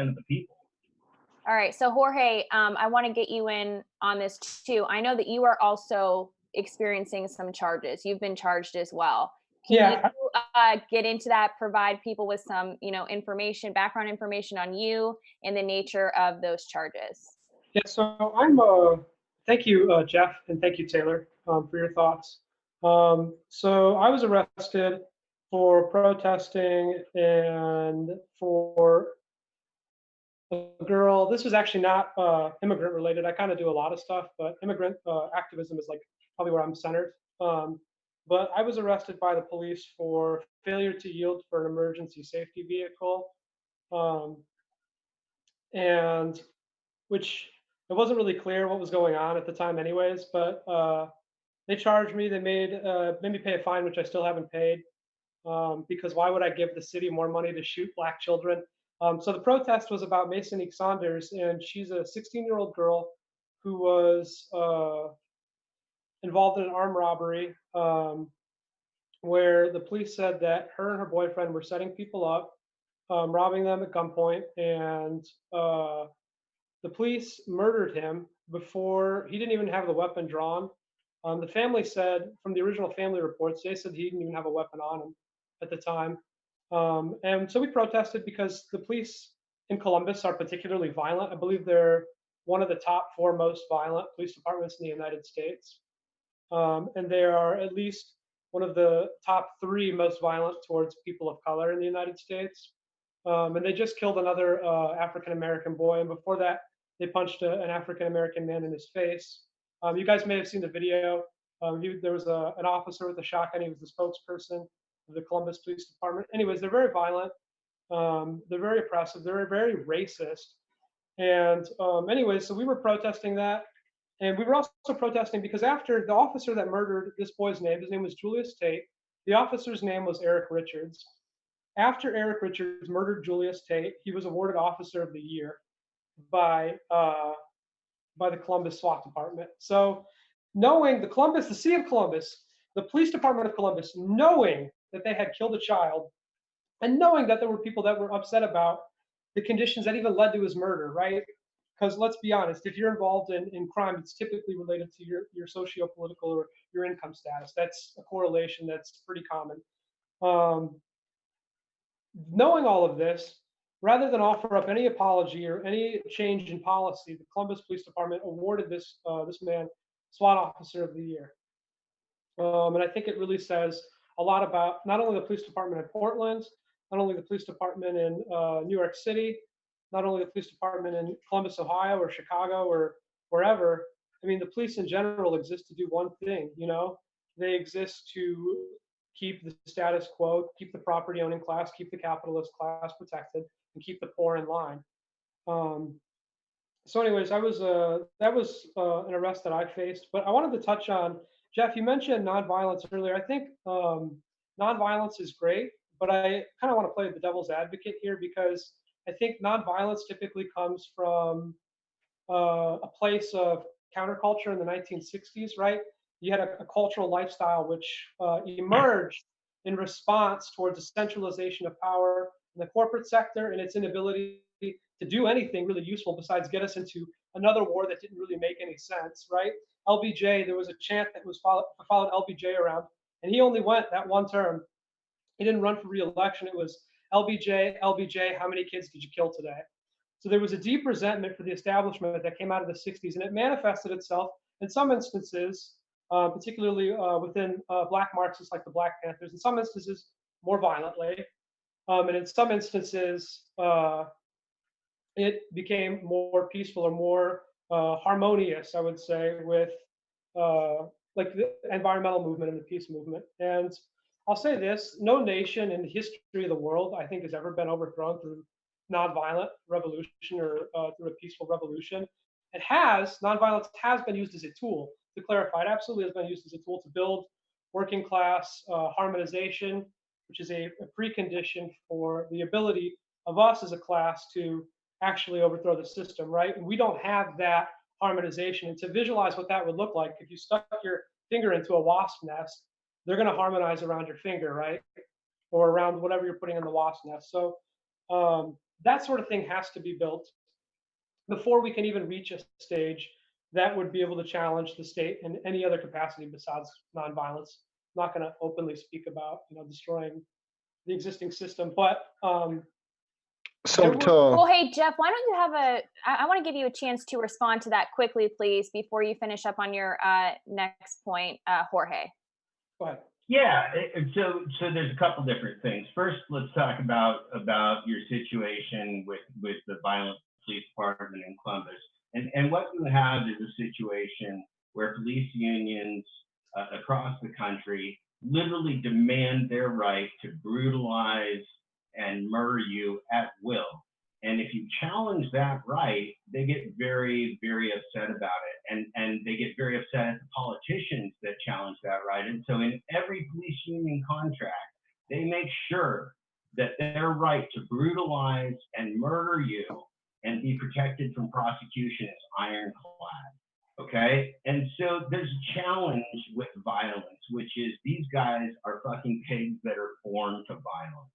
of the people. All right. So Jorge, I want to get you in on this too. I know that you are also experiencing some charges. You've been charged as well. Can you get into that, provide people with some, information, background information on you and the nature of those charges? Yeah, so I'm, thank you, Jeff, and thank you, Taylor, for your thoughts. So I was arrested for protesting and for a girl. This was actually not immigrant related. I kind of do a lot of stuff, but immigrant activism is like probably where I'm centered. But I was arrested by the police for failure to yield for an emergency safety vehicle, and which it wasn't really clear what was going on at the time anyways, but they charged me. They made me pay a fine, which I still haven't paid, because why would I give the city more money to shoot Black children? So the protest was about Mason Saunders, and she's a 16-year-old girl who was involved in an armed robbery, where the police said that her and her boyfriend were setting people up, robbing them at gunpoint, and the police murdered him before he didn't even have the weapon drawn. The family said, from the original family reports, they said he didn't even have a weapon on him at the time. And so we protested because the police in Columbus are particularly violent. I believe they're one of the top 4 most violent police departments in the United States. And they are at least one of the top 3 most violent towards people of color in the United States. And they just killed another African-American boy. And before that, they punched an African-American man in his face. You guys may have seen the video. There was an officer with a shotgun. He was the spokesperson of the Columbus Police Department. Anyways, they're very violent. They're very oppressive. They're very racist. And anyways, so we were protesting that. And we were also protesting because after the officer that murdered this boy's name, his name was Julius Tate. The officer's name was Eric Richards. After Eric Richards murdered Julius Tate, he was awarded Officer of the Year by the Columbus SWAT Department. So knowing the city of Columbus, the police department of Columbus, knowing that they had killed a child, and knowing that there were people that were upset about the conditions that even led to his murder, right? Because let's be honest, if you're involved in crime, it's typically related to your socio-political or your income status. That's a correlation that's pretty common. Knowing all of this, rather than offer up any apology or any change in policy, the Columbus Police Department awarded this man SWAT Officer of the Year. And I think it really says a lot about not only the police department in Portland, not only the police department in New York City, not only the police department in Columbus, Ohio, or Chicago, or wherever. I mean, the police in general exist to do one thing, They exist to keep the status quo, keep the property owning class, keep the capitalist class protected, and keep the poor in line. So anyways, that was an arrest that I faced. But I wanted to touch on, Jeff, you mentioned nonviolence earlier. I think nonviolence is great, but I kind of want to play the devil's advocate here because I think nonviolence typically comes from a place of counterculture in the 1960s, right? You had a cultural lifestyle which emerged in response towards the centralization of power in the corporate sector and its inability to do anything really useful besides get us into another war that didn't really make any sense, right? LBJ, there was a chant that was followed LBJ around, and he only went that one term. He didn't run for re-election. It was LBJ, LBJ, how many kids did you kill today? So there was a deep resentment for the establishment that came out of the 60s, and it manifested itself in some instances, particularly within Black Marxists like the Black Panthers, in some instances more violently, and in some instances it became more peaceful or more harmonious, I would say, with like the environmental movement and the peace movement. And I'll say this: no nation in the history of the world, I think, has ever been overthrown through nonviolent revolution or through a peaceful revolution. Nonviolence has been used as a tool. To clarify, it absolutely has been used as a tool to build working class harmonization, which is a precondition for the ability of us as a class to actually overthrow the system, right? And we don't have that harmonization. And to visualize what that would look like, if you stuck your finger into a wasp nest, they're going to harmonize around your finger, right? Or around whatever you're putting in the wasp nest. So that sort of thing has to be built before we can even reach a stage that would be able to challenge the state in any other capacity besides nonviolence. I'm not going to openly speak about destroying the existing system, but well, hey Jeff, why don't you have I want to give you a chance to respond to that quickly, please, before you finish up on your next point, Jorge. Go ahead. Yeah, so there's a couple different things. First, let's talk about your situation with the violent police department in Columbus. And what you have is a situation where police unions across the country literally demand their right to brutalize and murder you at will. And if you challenge that right, they get very, very upset about it. And they get very upset at the politicians that challenge that right. And so in every police union contract, they make sure that their right to brutalize and murder you and be protected from prosecution is ironclad. Okay? And so there's a challenge with violence, which is these guys are fucking pigs that are born to violence.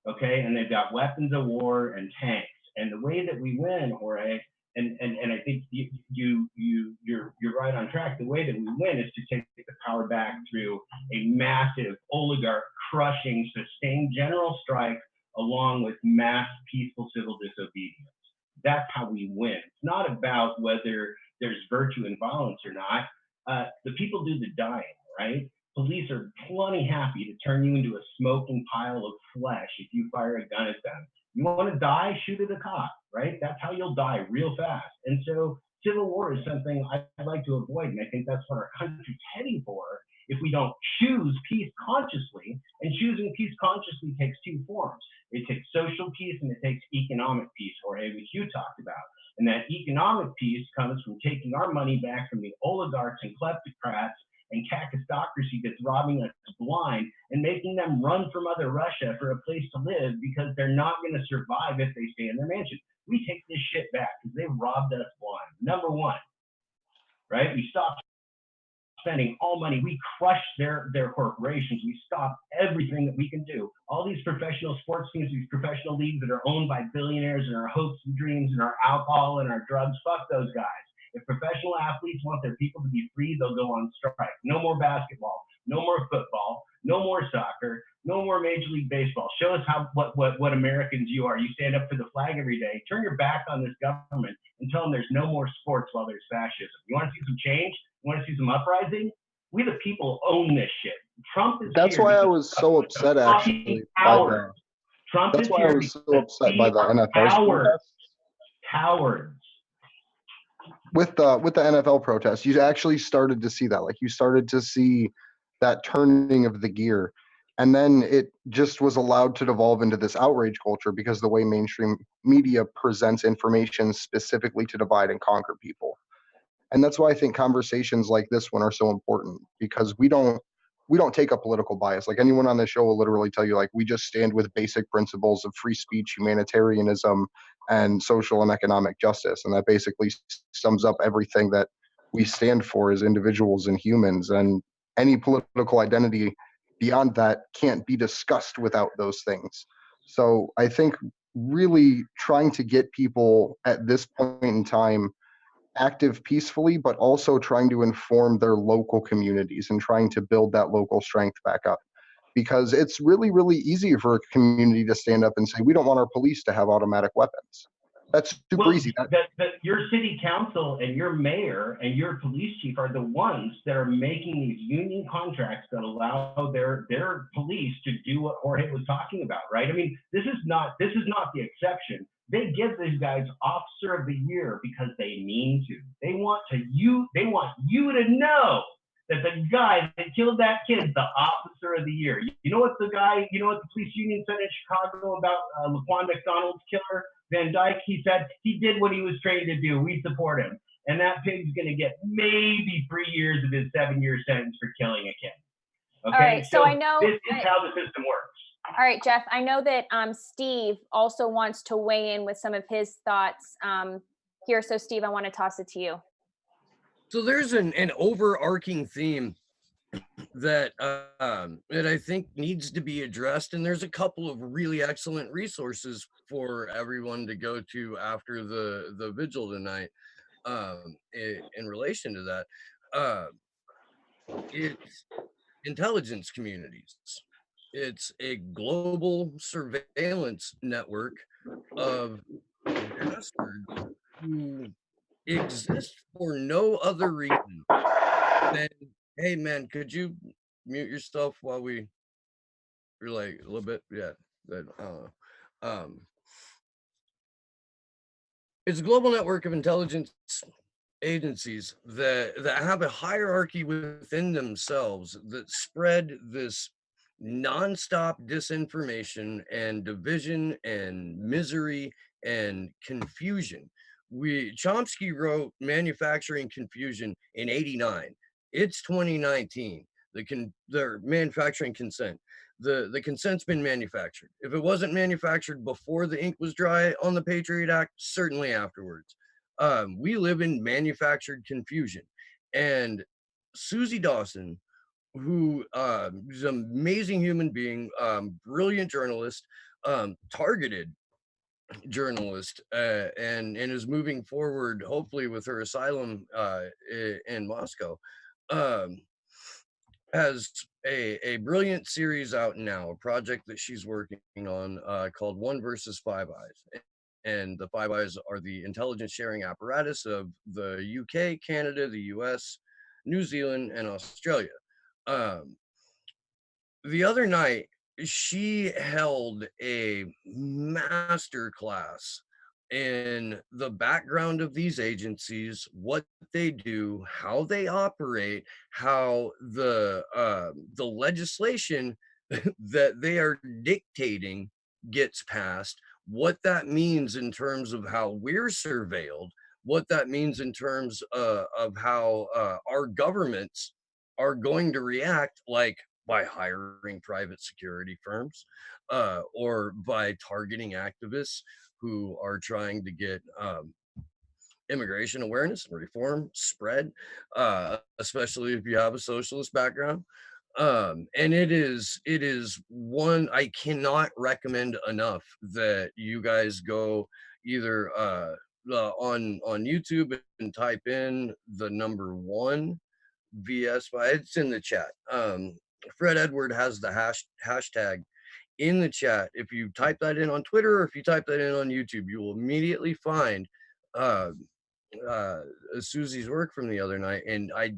Okay, and they've got weapons of war and tanks. And the way that we win, Jorge, and I think you're right on track. The way that we win is to take the power back through a massive oligarch crushing, sustained general strike, along with mass peaceful civil disobedience. That's how we win. It's not about whether there's virtue in violence or not. The people do the dying, right? Police are plenty happy to turn you into a smoking pile of flesh if you fire a gun at them. You want to die, shoot at a cop, right? That's how you'll die real fast. And so civil war is something I'd like to avoid. And I think that's what our country's heading for if we don't choose peace consciously. And choosing peace consciously takes two forms. It takes social peace and it takes economic peace, or which you talked about. And that economic peace comes from taking our money back from the oligarchs and kleptocrats and kakistocracy that's robbing us blind and making them run from Mother Russia for a place to live because they're not going to survive if they stay in their mansion. We take this shit back because they robbed us blind. Number one, right? We stopped spending all money. We crushed their corporations. We stopped everything that we can do. All these professional sports teams, these professional leagues that are owned by billionaires and our hopes and dreams and our alcohol and our drugs, fuck those guys. If professional athletes want their people to be free, they'll go on strike. No more basketball, no more football, no more soccer, no more Major League Baseball. Show us what Americans you are. You stand up for the flag every day. Turn your back on this government and tell them there's no more sports while there's fascism. You want to see some change? You want to see some uprising? We the people own this shit. Trump is That's here why I was so upset, actually. Trump That's is why here I was so upset by the NFL cowards. With the NFL protests, you actually started to see that. Like, you started to see that turning of the gear, and then it just was allowed to devolve into this outrage culture because the way mainstream media presents information specifically to divide and conquer people. And that's why I think conversations like this one are so important, because we don't take a political bias. Like, anyone on this show will literally tell you, like, we just stand with basic principles of free speech, humanitarianism, and social and economic justice. And that basically sums up everything that we stand for as individuals and humans. And any political identity beyond that can't be discussed without those things. So I think really trying to get people at this point in time active peacefully, but also trying to inform their local communities and trying to build that local strength back up. Because it's really, really easy for a community to stand up and say, we don't want our police to have automatic weapons. That's super easy. Your city council and your mayor and your police chief are the ones that are making these union contracts that allow their police to do what Jorge was talking about, right? I mean, this is not the exception. They give these guys Officer of the Year because they mean to. They want you to know that the guy that killed that kid is the officer of the year. You know what the police union said in Chicago about Laquan McDonald's killer, Van Dyke? He said he did what he was trained to do. We support him. And that pig's going to get maybe 3 years of his 7-year sentence for killing a kid. Okay, all right, so I know this is how the system works. All right, Jeff, I know that Steve also wants to weigh in with some of his thoughts here. So Steve, I want to toss it to you. So there's an overarching theme that that I think needs to be addressed, and there's a couple of really excellent resources for everyone to go to after the vigil tonight in relation to that. It's intelligence communities. It's a global surveillance network of bastards who exist for no other reason than, hey man, could you mute yourself while we're like a little bit? Yeah, but I don't know. It's a global network of intelligence agencies that have a hierarchy within themselves that spread this nonstop disinformation and division and misery and confusion. Chomsky wrote Manufacturing Confusion in '89. It's 2019. Their manufacturing consent. The consent's been manufactured. If it wasn't manufactured before the ink was dry on the Patriot Act, certainly afterwards. We live in manufactured confusion. And Susie Dawson, who is an amazing human being, brilliant journalist, targeted journalist, and is moving forward, hopefully, with her asylum in Moscow, has a brilliant series out now, a project that she's working on called One versus Five Eyes. And the Five Eyes are the intelligence sharing apparatus of the UK, Canada, the US, New Zealand, and Australia. The other night, she held a master class in the background of these agencies, what they do, how they operate, how the legislation that they are dictating gets passed, what that means in terms of how we're surveilled, what that means in terms of how our governments are going to react, like by hiring private security firms or by targeting activists who are trying to get immigration awareness and reform spread, especially if you have a socialist background. And it is one I cannot recommend enough that you guys go either on YouTube and type in the number 1 VS. It's in the chat. Fred Edward has the hashtag in the chat. If you type that in on Twitter or if you type that in on YouTube, you will immediately find Susie's work from the other night. And I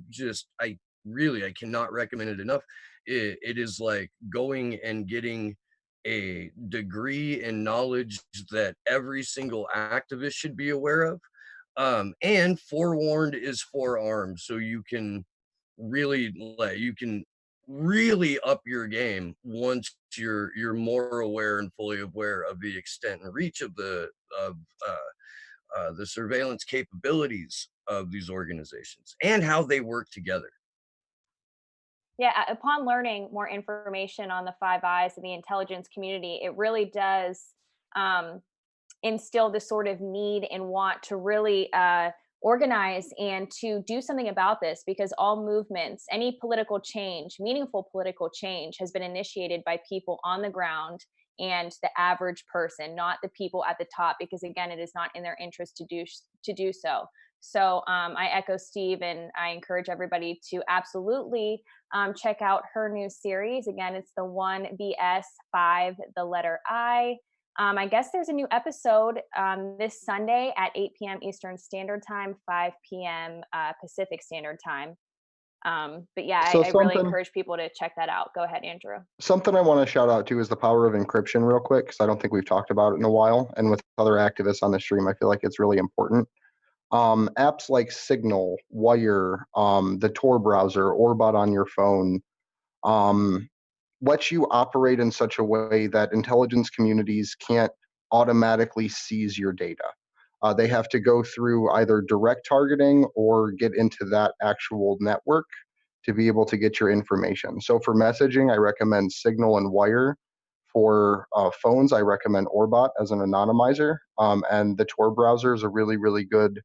cannot recommend it enough. It is like going and getting a degree in knowledge that every single activist should be aware of. And forewarned is forearmed. So you can really up your game once you're more aware and fully aware of the extent and reach of the surveillance capabilities of these organizations and how they work together. Yeah, upon learning more information on the Five Eyes and the intelligence community, it really does instill this sort of need and want to really organize and to do something about this, because all movements, any political change, meaningful political change, has been initiated by people on the ground and the average person, not the people at the top, because again, it is not in their interest to do so. So I echo Steve, and I encourage everybody to absolutely check out her new series. Again, it's the 1BS5, the letter I. I guess there's a new episode this Sunday at 8 p.m. Eastern Standard Time, 5 p.m. Pacific Standard Time. But yeah, I really encourage people to check that out. Go ahead, Andrew. Something I want to shout out to is the power of encryption real quick, because I don't think we've talked about it in a while. And with other activists on the stream, I feel like it's really important. apps like Signal, Wire, the Tor browser, Orbot on your phone, um, lets you operate in such a way that intelligence communities can't automatically seize your data. They have to go through either direct targeting or get into that actual network to be able to get your information. So for messaging, I recommend Signal and Wire. For phones, I recommend Orbot as an anonymizer. And the Tor browser is a really, really good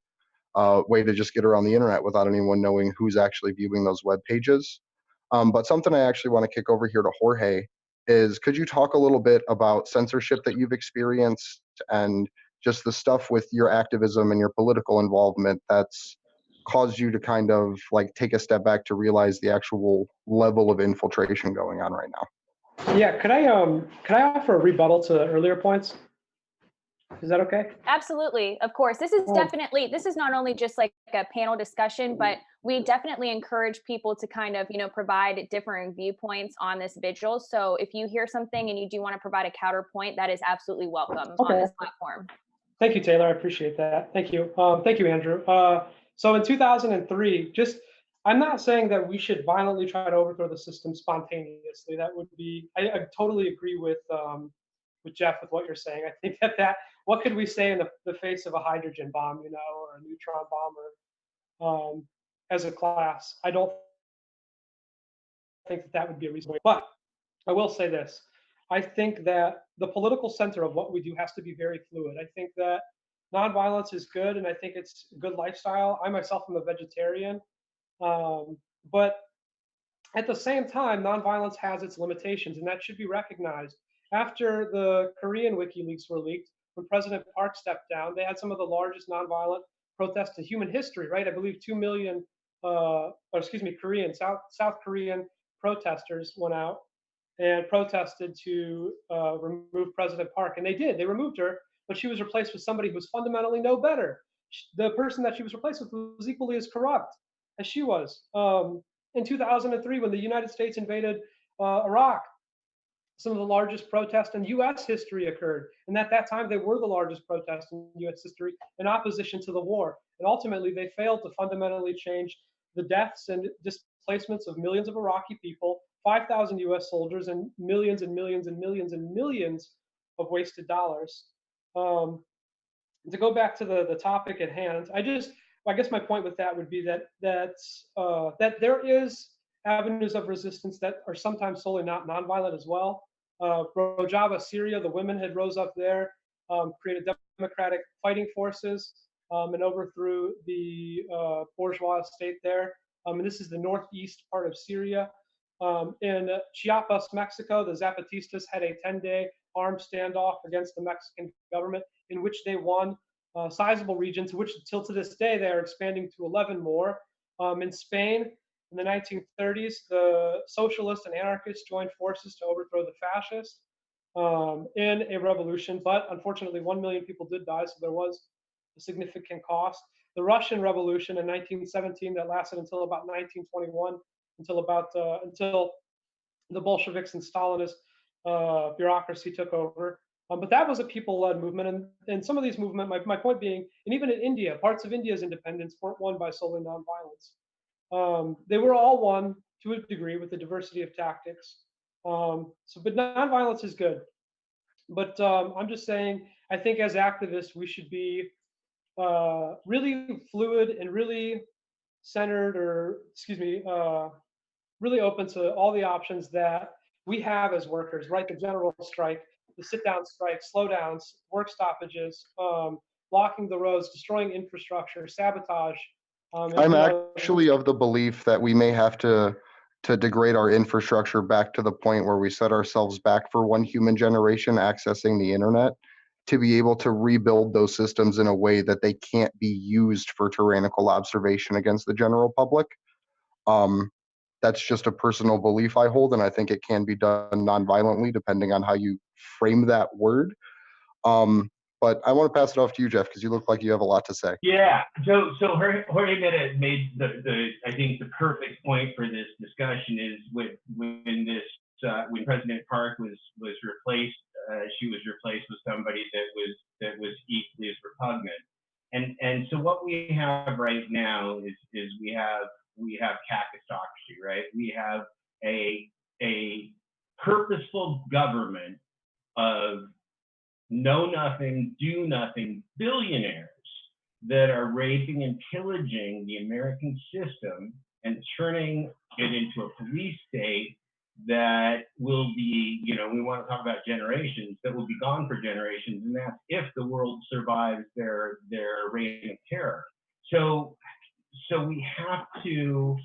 way to just get around the internet without anyone knowing who's actually viewing those web pages. But something I actually want to kick over here to Jorge is, could you talk a little bit about censorship that you've experienced and just the stuff with your activism and your political involvement that's caused you to kind of like take a step back to realize the actual level of infiltration going on right now? Yeah, could I offer a rebuttal to the earlier points? Is that okay? Absolutely. Of course. This is definitely, this is not only just like a panel discussion, but we definitely encourage people to kind of, provide differing viewpoints on this vigil. So if you hear something and you do want to provide a counterpoint, that is absolutely welcome on this platform. Thank you, Taylor. I appreciate that. Thank you. Thank you, Andrew. So in 2003, I'm not saying that we should violently try to overthrow the system spontaneously. That would be, I totally agree with Jeff with what you're saying. I think that what could we say in the face of a hydrogen bomb, or a neutron bomb, or as a class? I don't think that would be a reasonable way. But I will say this. I think that the political center of what we do has to be very fluid. I think that nonviolence is good, and I think it's a good lifestyle. I myself am a vegetarian, but at the same time, nonviolence has its limitations, and that should be recognized. After the Korean WikiLeaks were leaked, when President Park stepped down, they had some of the largest nonviolent protests in human history, right? I believe 2 million, South Korean protesters went out and protested to remove President Park. And they did. They removed her, but she was replaced with somebody who's fundamentally no better. The person that she was replaced with was equally as corrupt as she was. In 2003, when the United States invaded Iraq, some of the largest protests in U.S. history occurred. And at that time, they were the largest protests in U.S. history in opposition to the war. And ultimately, they failed to fundamentally change the deaths and displacements of millions of Iraqi people, 5,000 U.S. soldiers, and millions and millions and millions and millions of wasted dollars. To go back to the topic at hand, I guess my point with that would be that there is avenues of resistance that are sometimes solely not nonviolent as well. Rojava, Syria, the women had rose up there, created democratic fighting forces, and overthrew the bourgeois state there. And this is the northeast part of Syria. In Chiapas, Mexico, the Zapatistas had a 10-day armed standoff against the Mexican government, in which they won sizable regions, which till to this day they are expanding to 11 more. In Spain, in the 1930s, the socialists and anarchists joined forces to overthrow the fascists in a revolution, but unfortunately 1 million people did die, so there was a significant cost. The Russian Revolution in 1917 that lasted until about 1921, until the Bolsheviks and Stalinist bureaucracy took over. But that was a people-led movement, and some of these movements, my point being, and even in India, parts of India's independence weren't won by solely nonviolence. They were all won to a degree with the diversity of tactics. But nonviolence is good. But I'm just saying, I think as activists, we should be really fluid and really centered, really open to all the options that we have as workers, right? The general strike, the sit-down strike, slowdowns, work stoppages, blocking the roads, destroying infrastructure, sabotage. I'm actually of the belief that we may have to degrade our infrastructure back to the point where we set ourselves back for one human generation accessing the internet to be able to rebuild those systems in a way that they can't be used for tyrannical observation against the general public. That's just a personal belief I hold, and I think it can be done nonviolently depending on how you frame that word. But I want to pass it off to you, Jeff, because you look like you have a lot to say. Yeah. So Jorge made I think the perfect point for this discussion is when President Park was replaced, she was replaced with somebody that was equally as repugnant. And so what we have right now is we have cacistocracy, right? We have a purposeful government of know nothing, do nothing billionaires that are raping and pillaging the American system and turning it into a police state that will be, you know, we want to talk about generations, that will be gone for generations, and that's if the world survives their reign of terror. So we have to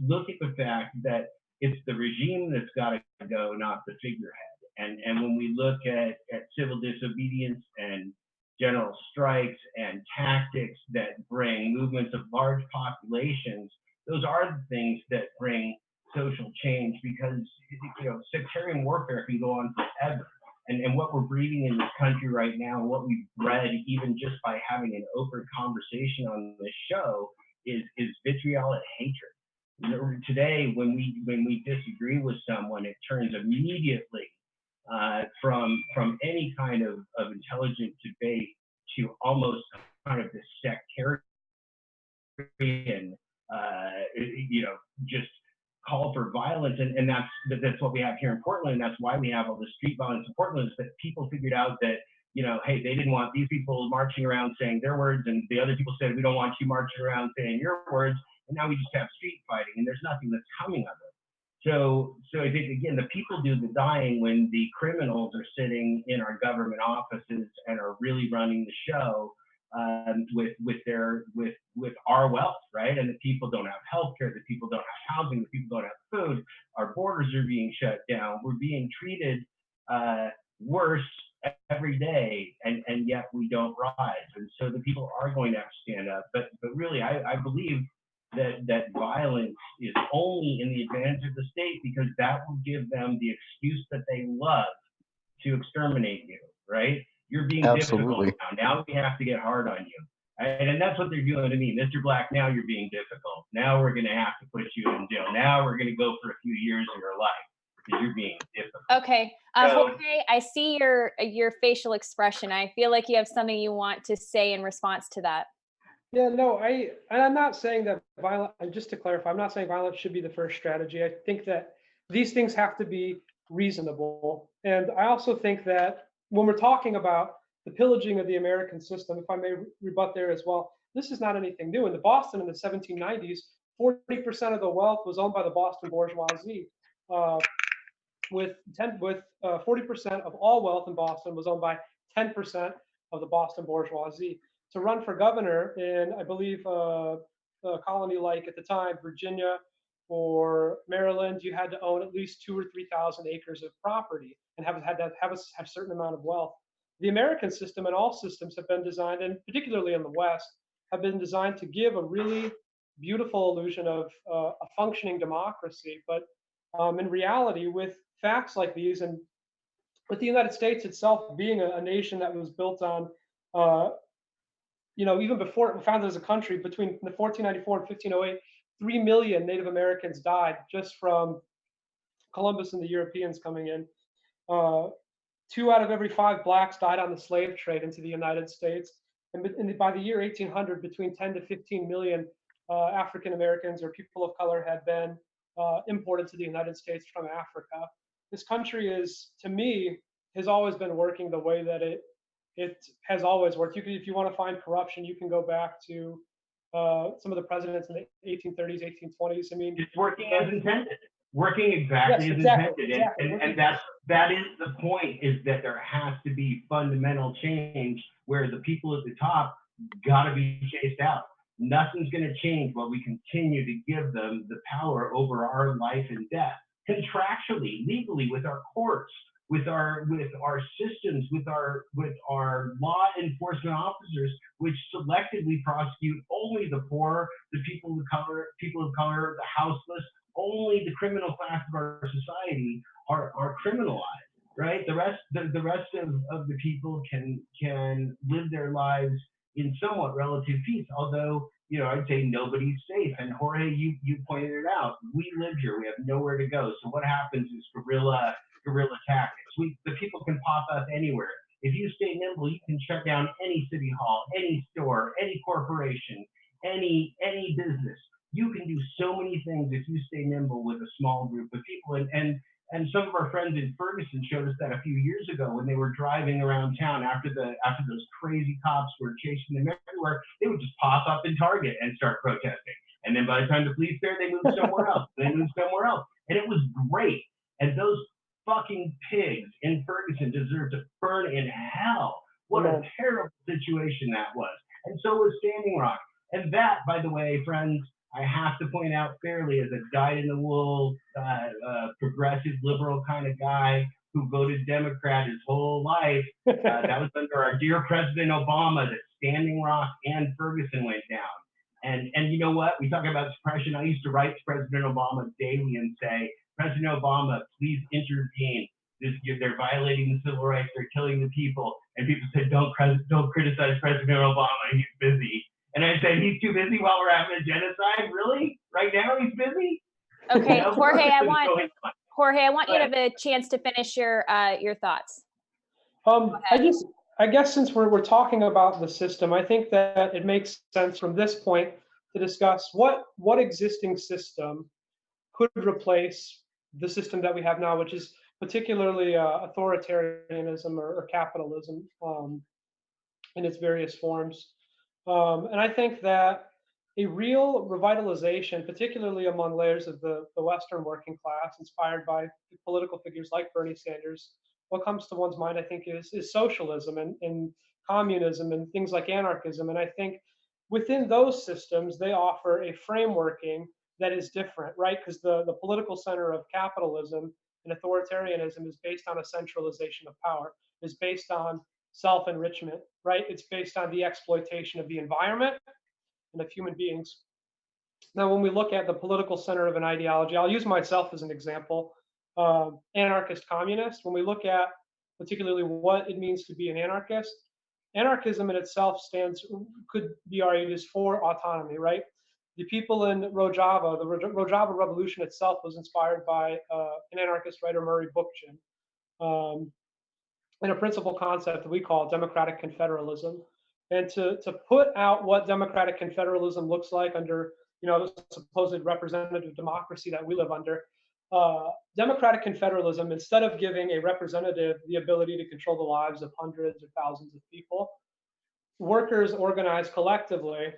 look at the fact that it's the regime that's got to go, not the figurehead. And when we look at civil disobedience and general strikes and tactics that bring movements of large populations, those are the things that bring social change, because, you know, sectarian warfare can go on forever. And what we're breeding in this country right now, what we've bred even just by having an open conversation on this show, is vitriolic hatred. You know, today, when we disagree with someone, it turns immediately from any kind of intelligent debate to almost kind of this sectarian, you know, just call for violence. And that's what we have here in Portland. And that's why we have all the street violence in Portland, is that people figured out that, you know, hey, they didn't want these people marching around saying their words, and the other people said, we don't want you marching around saying your words. And now we just have street fighting, and there's nothing that's coming of it. So I think, again, the people do the dying when the criminals are sitting in our government offices and are really running the show with our wealth, right? And the people don't have healthcare, the people don't have housing, the people don't have food. Our borders are being shut down. We're being treated worse every day, and yet we don't rise. And so the people are going to have to stand up. But really, I believe that violence is only in the advantage of the state, because that will give them the excuse that they love to exterminate you, right? You're being difficult now. Now we have to get hard on you. And that's what they're doing to me. Mr. Black, now you're being difficult. Now we're going to have to put you in jail. Now we're going to go for a few years of your life because you're being difficult. Okay. Jorge, I see your facial expression. I feel like you have something you want to say in response to that. Yeah, no, I'm not saying that violence, and just to clarify, I'm not saying violence should be the first strategy. I think that these things have to be reasonable. And I also think that when we're talking about the pillaging of the American system, if I may rebut there as well, this is not anything new. In the Boston in the 1790s, 40% of the wealth was owned by the Boston bourgeoisie. With 40% of all wealth in Boston was owned by 10% of the Boston bourgeoisie. To run for governor in, I believe, a colony like at the time, Virginia or Maryland, you had to own at least 2,000 or 3,000 acres of property and have a certain amount of wealth. The American system and all systems have been designed, and particularly in the West, have been designed to give a really beautiful illusion of a functioning democracy. But in reality, with facts like these, and with the United States itself being a nation that was built on you know, even before it was founded as a country, between 1494 and 1508, 3 million Native Americans died just from Columbus and the Europeans coming in. 2 out of every 5 blacks died on the slave trade into the United States. And by the year 1800, between 10 to 15 million African Americans or people of color had been imported to the United States from Africa. This country is, to me, has always been working the way that it has always worked. If you want to find corruption, you can go back to some of the presidents in the 1830s, 1820s. I mean, it's working as intended. Working exactly as intended. Exactly. And that is the point, is that there has to be fundamental change where the people at the top got to be chased out. Nothing's going to change while we continue to give them the power over our life and death, contractually, legally, with our courts, with our systems, with our law enforcement officers, which selectively prosecute only the poor, the people of color, the houseless. Only the criminal class of our society are criminalized, right? The rest of the people can live their lives in somewhat relative peace. Although, you know, I'd say nobody's safe. And Jorge, you pointed it out. We live here. We have nowhere to go. So what happens is guerrilla tactics. The people can pop up anywhere. If you stay nimble, you can shut down any city hall, any store, any corporation, any business. You can do so many things if you stay nimble with a small group of people. And some of our friends in Ferguson showed us that a few years ago when they were driving around town after those crazy cops were chasing them everywhere. They would just pop up in Target and start protesting. And then by the time the police there, they moved somewhere else. They moved somewhere else, and it was great. And those fucking pigs in Ferguson deserve to burn in hell. What a terrible situation that was. And so was Standing Rock. And that, by the way, friends, I have to point out fairly, as a dyed-in-the-wool, progressive liberal kind of guy who voted Democrat his whole life, that was under our dear President Obama that Standing Rock and Ferguson went down. And you know what? We talk about suppression. I used to write to President Obama daily and say, President Obama, please intervene. They're violating the civil rights. They're killing the people. And people said, don't criticize President Obama. He's busy. And I said, he's too busy while we're having a genocide? Really? Right now he's busy? Okay, Jorge, I want you to have a chance to finish your thoughts. I guess since we're talking about the system, I think that it makes sense from this point to discuss what existing system could replace the system that we have now, which is particularly authoritarianism or capitalism in its various forms. And I think that a real revitalization, particularly among layers of the Western working class, inspired by political figures like Bernie Sanders, what comes to one's mind, I think, is socialism and communism and things like anarchism. And I think within those systems, they offer a frameworking that is different, right? Because the political center of capitalism and authoritarianism is based on a centralization of power, is based on self-enrichment, right? It's based on the exploitation of the environment and of human beings. Now, when we look at the political center of an ideology, I'll use myself as an example, anarchist communist. When we look at particularly what it means to be an anarchist, anarchism in itself could be argued as for autonomy, right? The people in Rojava, the Rojava Revolution itself was inspired by an anarchist writer, Murray Bookchin, and a principal concept that we call democratic confederalism. And to put out what democratic confederalism looks like under, the supposed representative democracy that we live under, democratic confederalism, instead of giving a representative the ability to control the lives of hundreds or thousands of people, workers organize collectively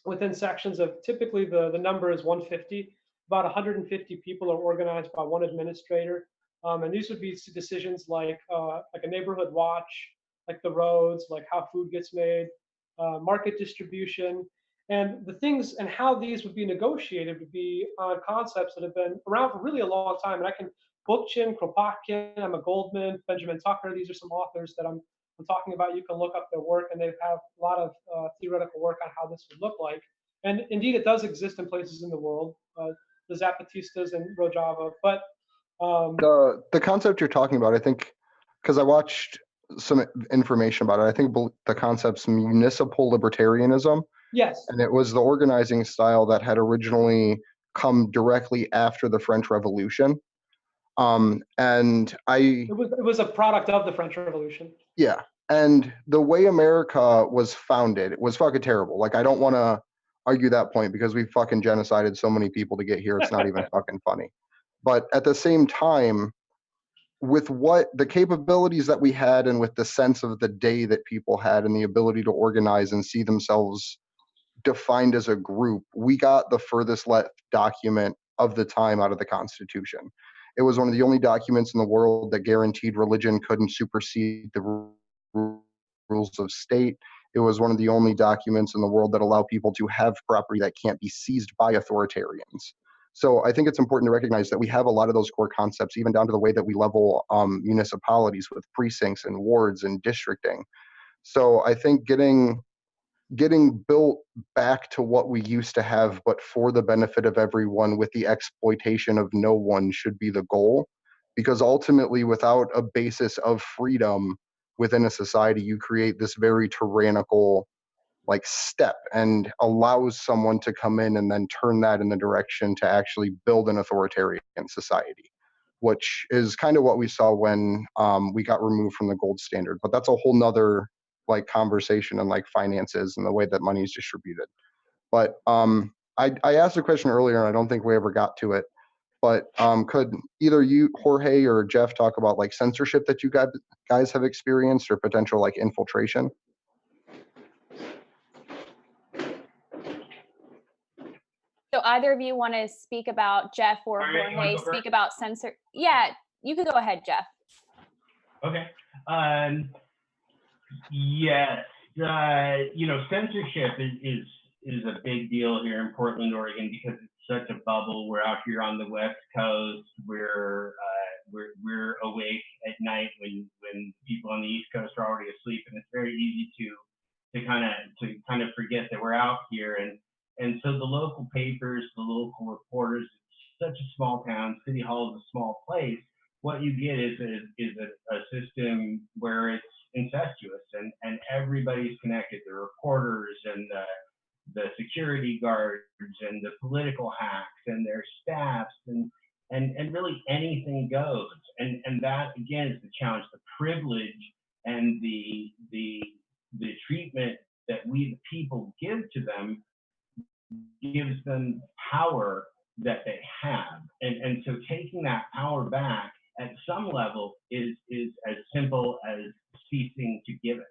within sections of, typically the number is 150, about 150 people are organized by one administrator. And these would be decisions like a neighborhood watch, like the roads, like how food gets made, market distribution, and the things and how these would be negotiated would be on concepts that have been around for really a long time. And I can Bookchin, Kropotkin, Emma Goldman, Benjamin Tucker. These are some authors that I'm talking about. You can look up their work, and they have a lot of theoretical work on how this would look like. And indeed, it does exist in places in the world, the Zapatistas and Rojava. But the concept you're talking about, I think, because I watched some information about it, I think the concept's municipal libertarianism. Yes. And it was the organizing style that had originally come directly after the French Revolution. And it was a product of the French Revolution. Yeah. And the way America was founded, it was fucking terrible. Like, I don't want to argue that point because we fucking genocided so many people to get here. It's not even fucking funny. But at the same time, with what the capabilities that we had and with the sense of the day that people had and the ability to organize and see themselves defined as a group, we got the furthest left document of the time out of the Constitution. It was one of the only documents in the world that guaranteed religion couldn't supersede the rules of state. It was one of the only documents in the world that allow people to have property that can't be seized by authoritarians. So I think it's important to recognize that we have a lot of those core concepts, even down to the way that we level municipalities with precincts and wards and districting. So I think getting built back to what we used to have, but for the benefit of everyone with the exploitation of no one, should be the goal. Because ultimately, without a basis of freedom within a society, you create this very tyrannical step and allows someone to come in and then turn that in the direction to actually build an authoritarian society. which is kind of what we saw when we got removed from the gold standard. But that's a whole nother like conversation on like finances and the way that money is distributed. But I asked a question earlier, and I don't think we ever got to it. But could either you, Jorge, or Jeff talk about like censorship that you guys have experienced or potential like infiltration? So either of you want to speak about, Jeff or Jorge, speak about censor? Yeah, you can go ahead, Jeff. Okay. Yes. Censorship is a big deal here in Portland, Oregon, because it's such a bubble. We're out here on the West Coast. We're awake at night when people on the East Coast are already asleep, and it's very easy to kind of forget that we're out here. And so the local papers, the local reporters, it's such a small town. City Hall is a small place. What you get is a system where it's incestuous and everybody's connected. The reporters and the security guards and the political hacks and their staffs and really anything goes. And that again is the challenge, the privilege and the treatment that we the people give to them gives them power that they have. And so taking that power back at some level is as simple as ceasing to give it.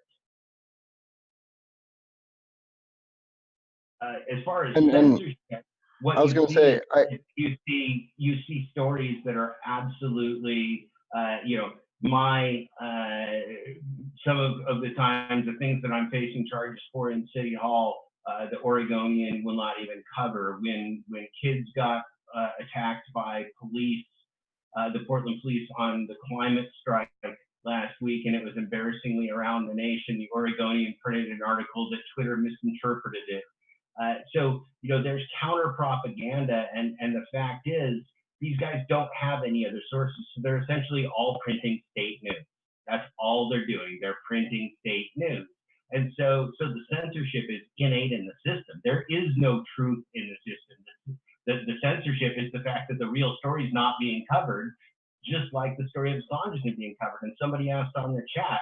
As far as censorship, what I was going to say, you see stories that are absolutely, some of the times the things that I'm facing charges for in City Hall, the Oregonian will not even cover. When kids got attacked by police, the Portland police on the climate strike last week, and it was embarrassingly around the nation, the Oregonian printed an article that Twitter misinterpreted it. So there's counter propaganda, and the fact is these guys don't have any other sources, so they're essentially all printing state news. That's all they're doing. They're printing state news. And so the censorship is innate in the system. There is no truth in the system. The censorship is the fact that the real story is not being covered, just like the story of Assange isn't being covered. And somebody asked on the chat,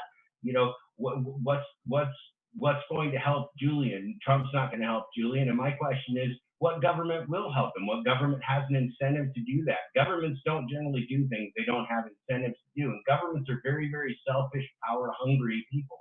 what's going to help Julian? Trump's not going to help Julian. And my question is, what government will help him? What government has an incentive to do that? Governments don't generally do things they don't have incentives to do. And governments are very, very selfish, power-hungry people.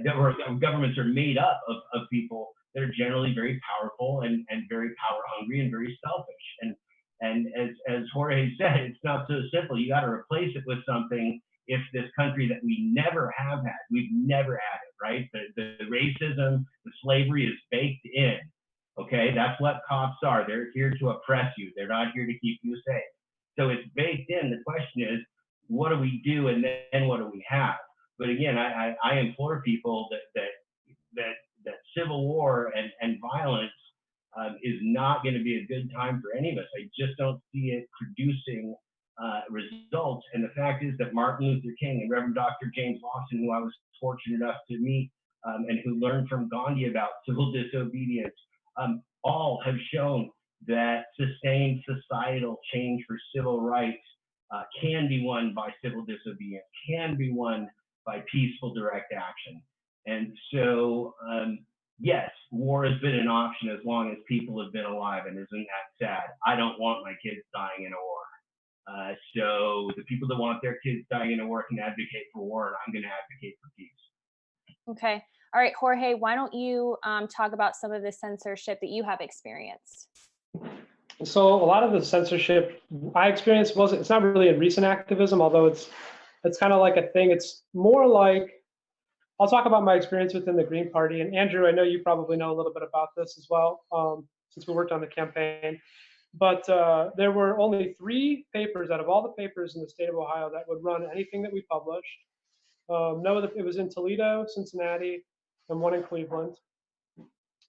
Governments are made up of people that are generally very powerful and very power-hungry and very selfish. And as Jorge said, it's not so simple. You got to replace it with something. If this country that we never have had, we've never had it, right? The racism, the slavery is baked in. Okay, that's what cops are. They're here to oppress you. They're not here to keep you safe. So it's baked in. The question is, what do we do, and then what do we have? But again, I implore people that civil war and violence is not going to be a good time for any of us. I just don't see it producing results. And the fact is that Martin Luther King and Reverend Dr. James Lawson, who I was fortunate enough to meet and who learned from Gandhi about civil disobedience, all have shown that sustained societal change for civil rights can be won by civil disobedience, can be won by peaceful direct action. And so, yes, war has been an option as long as people have been alive, and isn't that sad? I don't want my kids dying in a war. So the people that want their kids dying in a war can advocate for war, and I'm going to advocate for peace. Okay. All right, Jorge, why don't you talk about some of the censorship that you have experienced? So a lot of the censorship I experienced it's not really in recent activism, although it's kind of like a thing. It's more like, I'll talk about my experience within the Green Party. And Andrew, I know you probably know a little bit about this as well, since we worked on the campaign. But there were only 3 papers out of all the papers in the state of Ohio that would run anything that we published. It was in Toledo, Cincinnati, and 1 in Cleveland.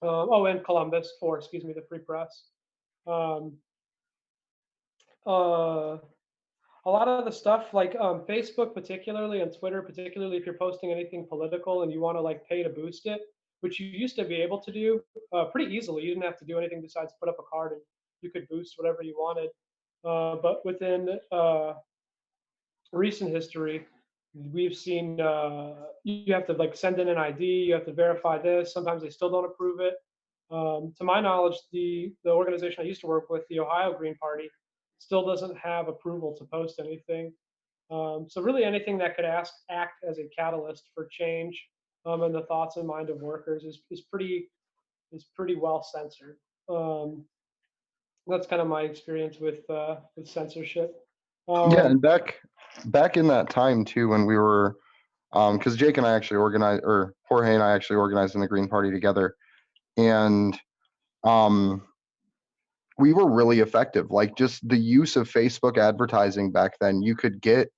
And Columbus, 4, the Free Press. A lot of the stuff like Facebook particularly and Twitter particularly, if you're posting anything political and you want to like pay to boost it, which you used to be able to do pretty easily. You didn't have to do anything besides put up a card and you could boost whatever you wanted. But within recent history, we've seen you have to like send in an ID, you have to verify this. Sometimes they still don't approve it. To my knowledge, the organization I used to work with, the Ohio Green Party, still doesn't have approval to post anything. So really anything that could act as a catalyst for change in the thoughts and mind of workers is pretty well censored. That's kind of my experience with censorship. Yeah, and back in that time too, when we were, because Jake and I actually organized, or Jorge and I actually organized in the Green Party together, and um, we were really effective. Like just the use of Facebook advertising back then, you could get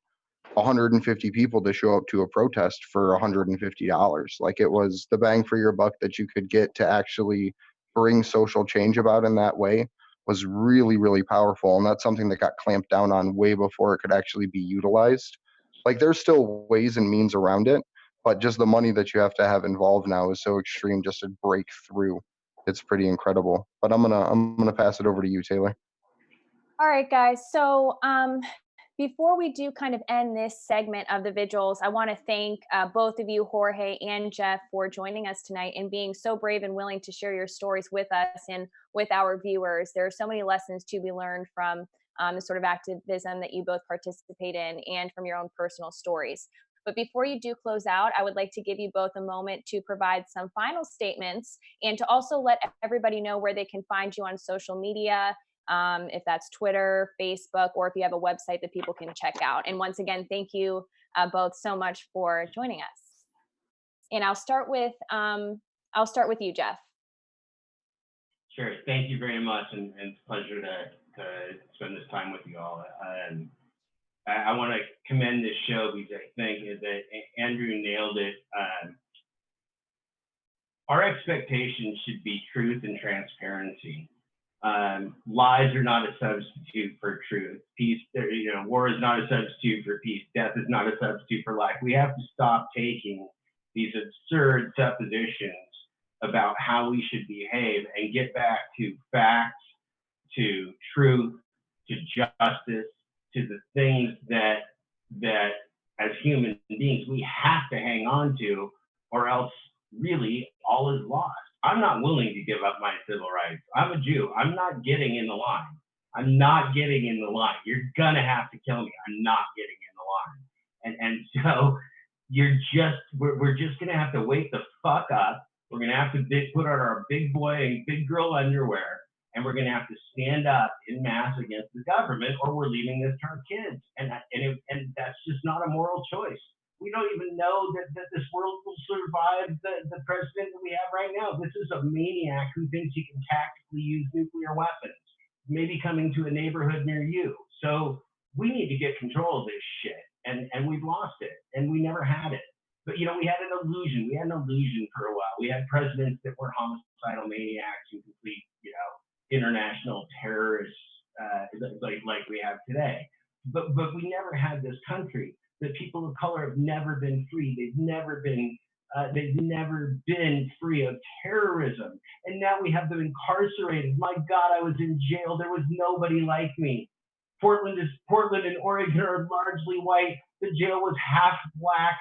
150 people to show up to a protest for $150. Like it was the bang for your buck that you could get to actually bring social change about in that way was really, really powerful. And that's something that got clamped down on way before it could actually be utilized. Like there's still ways and means around it, but just the money that you have to have involved now is so extreme just to break through. It's pretty incredible. But I'm gonna pass it over to you, Taylor. All right, guys. So before we do kind of end this segment of the vigils, I want to thank both of you, Jorge and Jeff, for joining us tonight and being so brave and willing to share your stories with us and with our viewers. There are so many lessons to be learned from the sort of activism that you both participate in and from your own personal stories. But before you do close out, I would like to give you both a moment to provide some final statements and to also let everybody know where they can find you on social media, if that's Twitter, Facebook, or if you have a website that people can check out. And once again, thank you both so much for joining us. And I'll start with you, Jeff. Sure. Thank you very much, and it's a pleasure to spend this time with you all. I want to commend this show because I think that Andrew nailed it. Our expectations should be truth and transparency. Lies are not a substitute for truth. Peace, war is not a substitute for peace. Death is not a substitute for life. We have to stop taking these absurd suppositions about how we should behave and get back to facts, to truth, to justice, to the things that as human beings we have to hang on to, or else really all is lost. I'm not willing to give up my civil rights. I'm a Jew. I'm not getting in the line. I'm not getting in the line. You're gonna have to kill me. I'm not getting in the line. And so we're just gonna have to wake the fuck up. We're gonna have to put on our big boy and big girl underwear, and we're gonna have to stand up in mass against the government, or we're leaving this to our kids. And that's just not a moral choice. We don't even know that this world will survive the president that we have right now. This is a maniac who thinks he can tactically use nuclear weapons, maybe coming to a neighborhood near you. So we need to get control of this shit, and we've lost it, and we never had it. But we had an illusion. We had an illusion for a while. We had presidents that were homicidal maniacs and complete, international terrorists, like we have today. But we never had this country. That people of color have never been free. They've never been free of terrorism. And now we have them incarcerated. My God, I was in jail. There was nobody like me. Portland and Oregon are largely white. The jail was half black,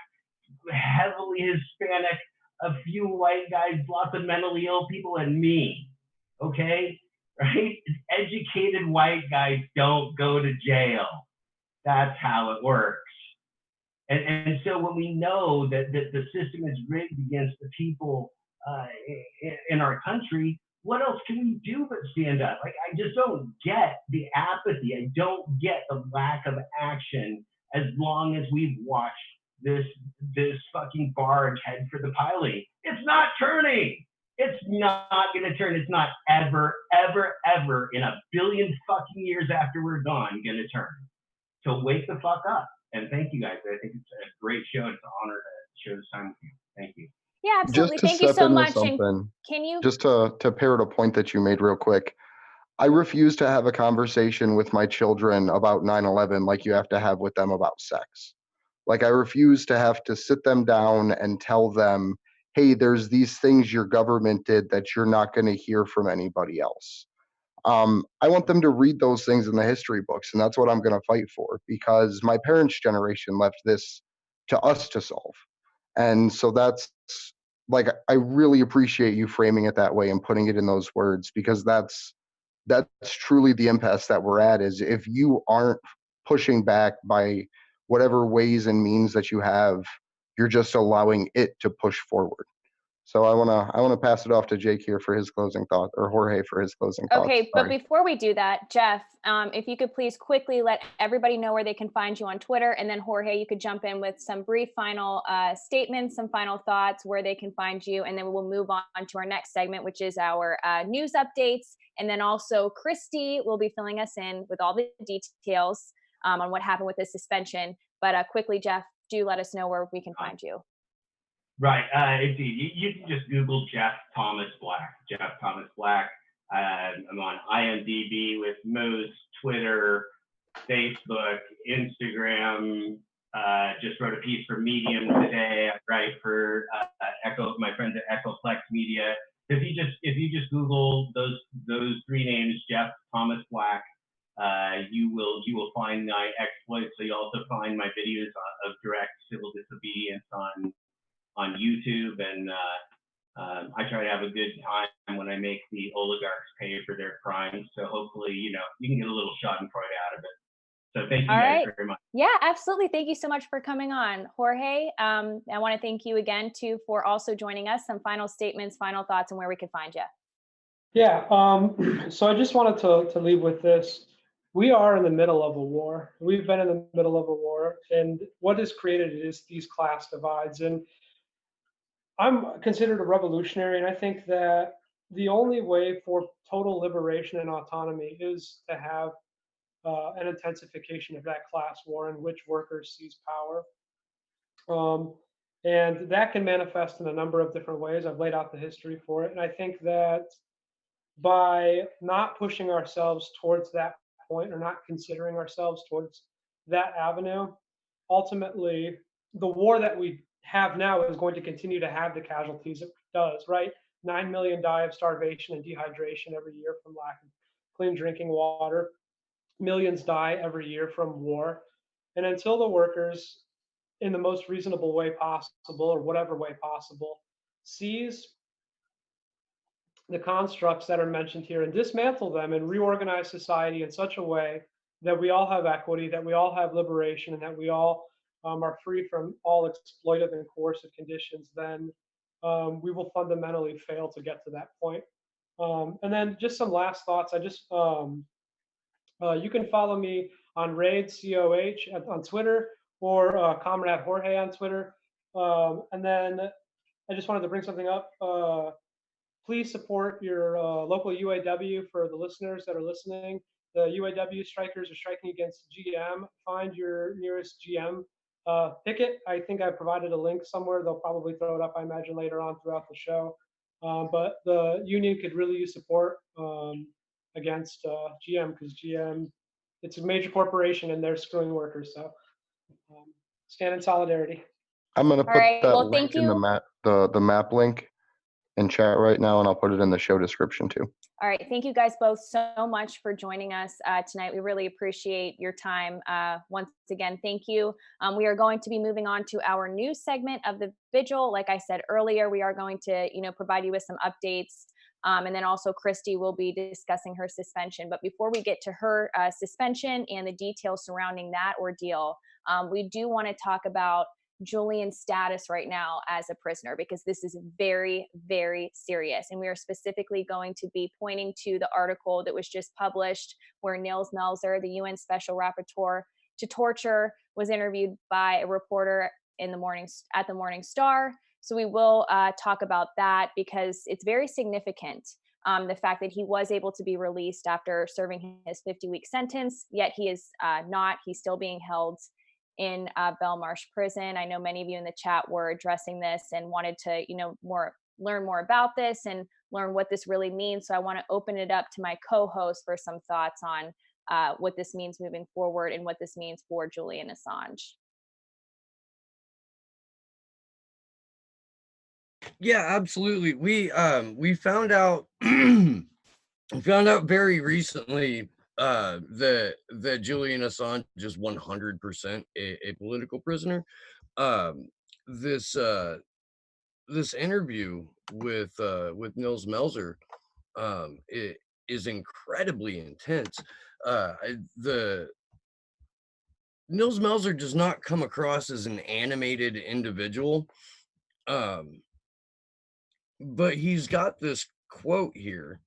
heavily Hispanic, a few white guys, lots of mentally ill people, and me. Okay? Right? Educated white guys don't go to jail. That's how it works. And so when we know that the system is rigged against the people in our country, what else can we do but stand up? Like, I just don't get the apathy. I don't get the lack of action as long as we've watched this fucking barge head for the piling. It's not turning. It's not going to turn. It's not ever, ever, ever in a billion fucking years after we're gone going to turn. So wake the fuck up. And thank you guys. I think it's a great show. It's an honor to share this time with you. Thank you. Yeah, absolutely. Thank you so much. And can you just to parrot a point that you made real quick? I refuse to have a conversation with my children about 9/11 like you have to have with them about sex. Like I refuse to have to sit them down and tell them, hey, there's these things your government did that you're not going to hear from anybody else. I want them to read those things in the history books, and that's what I'm going to fight for, because my parents' generation left this to us to solve. And so that's like, I really appreciate you framing it that way and putting it in those words, because that's truly the impasse that we're at. Is if you aren't pushing back by whatever ways and means that you have, you're just allowing it to push forward. So I wanna pass it off to Jake here for his closing thought, or Jorge for his closing thoughts. Okay, but Sorry. before we do that, Jeff, if you could please quickly let everybody know where they can find you on Twitter, and then Jorge, you could jump in with some brief final statements, some final thoughts, where they can find you, and then we'll move on to our next segment, which is our news updates, and then also Christy will be filling us in with all the details on what happened with the suspension. But quickly, Jeff, do let us know where we can find you. Right. It's easy. You can just Google Jeff Thomas Black. Jeff Thomas Black. I'm on IMDb with Moose, Twitter, Facebook, Instagram. Just wrote a piece for Medium today. I write for my friends at Echoplex Media. If you just Google those three names, Jeff Thomas Black, you will find my exploits. So you also find my videos of direct civil disobedience on YouTube, and I try to have a good time when I make the oligarchs pay for their crimes. So hopefully, you can get a little schadenfreude out of it. So thank you guys very much. Yeah, absolutely. Thank you so much for coming on, Jorge. I want to thank you again too for also joining us. Some final statements, final thoughts, and where we can find you. Yeah. So I just wanted to leave with this. We are in the middle of a war. We've been in the middle of a war, and what is created is these class divides. And I'm considered a revolutionary, and I think that the only way for total liberation and autonomy is to have an intensification of that class war in which workers seize power. And that can manifest in a number of different ways. I've laid out the history for it. And I think that by not pushing ourselves towards that point, or not considering ourselves towards that avenue, ultimately, the war that we have now is going to continue to have the casualties it does, right? 9 million die of starvation and dehydration every year from lack of clean drinking water. Millions die every year from war. And until the workers, in the most reasonable way possible, or whatever way possible, seize the constructs that are mentioned here and dismantle them and reorganize society in such a way that we all have equity, that we all have liberation, and that we all are free from all exploitive and coercive conditions, then we will fundamentally fail to get to that point. And then just some last thoughts. You can follow me on Raid COH on Twitter, or Comrade Jorge on Twitter. And then I just wanted to bring something up. Please support your local UAW. For the listeners that are listening, the UAW strikers are striking against GM. Find your nearest GM picket. I think I provided a link somewhere. They'll probably throw it up, I imagine, later on throughout the show. But the union could really use support against GM, because GM, it's a major corporation and they're screwing workers. So stand in solidarity. I'm gonna put right. that Well, link thank in you. the map link in chat right now, and I'll put it in the show description too. All right. Thank you guys both so much for joining us tonight. We really appreciate your time. Once again, thank you. We are going to be moving on to our news segment of the vigil. Like I said earlier, we are going to, provide you with some updates. And then also Christy will be discussing her suspension. But before we get to her suspension and the details surrounding that ordeal, we do want to talk about Julian's status right now as a prisoner, because this is very, very serious. And we are specifically going to be pointing to the article that was just published where Nils Melzer, the UN Special Rapporteur to Torture, was interviewed by a reporter at the Morning Star. So we will talk about that, because it's very significant. The fact that he was able to be released after serving his 50-week sentence, yet he is not. He's still being held in Belmarsh prison. I know many of you in the chat were addressing this and wanted to, learn more about this and learn what this really means. So I want to open it up to my co-host for some thoughts on what this means moving forward and what this means for Julian Assange. Yeah, absolutely. We found out I found out very recently that Julian Assange is 100% a political prisoner. Um, this this interview with Nils Melzer it is incredibly intense. The Nils Melzer does not come across as an animated individual, um, but he's got this quote here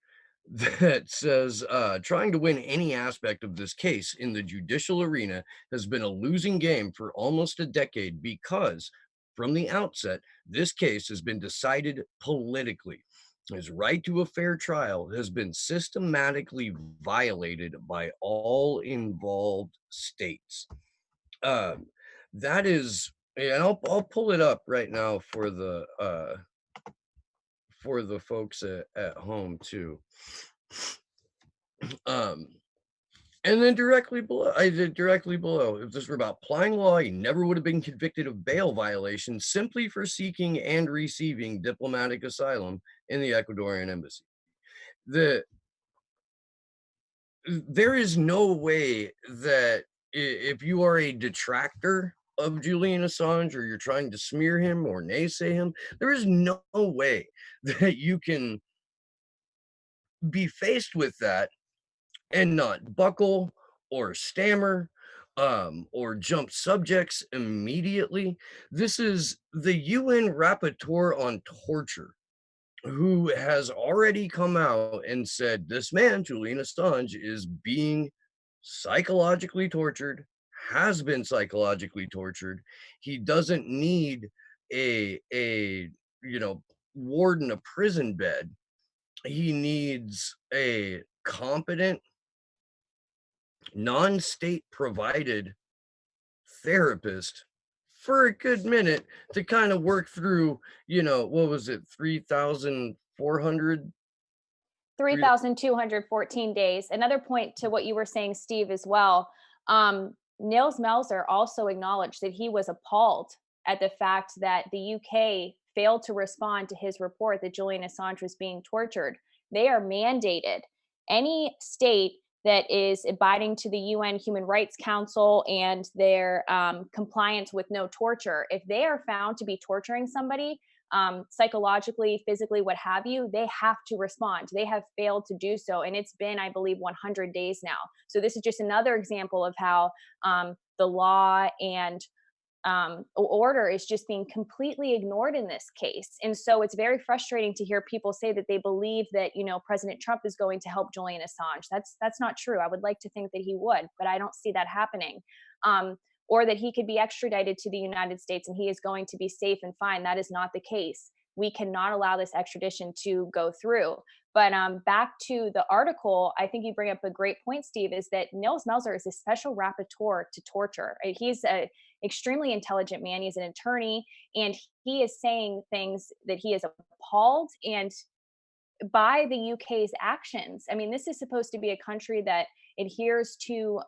that says, trying to win any aspect of this case in the judicial arena has been a losing game for almost a decade because, from the outset, this case has been decided politically. His right to a fair trial has been systematically violated by all involved states. Um, that is, and I'll pull it up right now for the folks at home too. Um, and then directly below, if this were about applying law, he never would have been convicted of bail violation simply for seeking and receiving diplomatic asylum in the Ecuadorian embassy. There is no way that if you are a detractor of Julian Assange or you're trying to smear him or naysay him, there is no way that you can be faced with that and not buckle or stammer or jump subjects immediately. This is the UN rapporteur on torture who has already come out and said this man, Julian Assange, is being psychologically tortured, has been psychologically tortured. He doesn't need a ward in a prison bed. He needs a competent non-state provided therapist for a good minute to kind of work through, what was it, 3,400? 3,214 days. Another point to what you were saying, Steve, as well. Nils Melzer also acknowledged that he was appalled at the fact that the UK failed to respond to his report that Julian Assange was being tortured. They are mandated. Any state that is abiding to the UN Human Rights Council and their compliance with no torture, if they are found to be torturing somebody, psychologically, physically, what have you, they have to respond. They have failed to do so. And it's been, I believe, 100 days now. So this is just another example of how the law and order is just being completely ignored in this case. And so it's very frustrating to hear people say that they believe that, President Trump is going to help Julian Assange. That's not true. I would like to think that he would, but I don't see that happening. Or that he could be extradited to the United States and he is going to be safe and fine. That is not the case. We cannot allow this extradition to go through. But back to the article, I think you bring up a great point, Steve, is that Nils Melzer is a special rapporteur to torture. He's an extremely intelligent man. He's an attorney, and he is saying things that he is appalled and by the UK's actions. I mean, this is supposed to be a country that adheres to,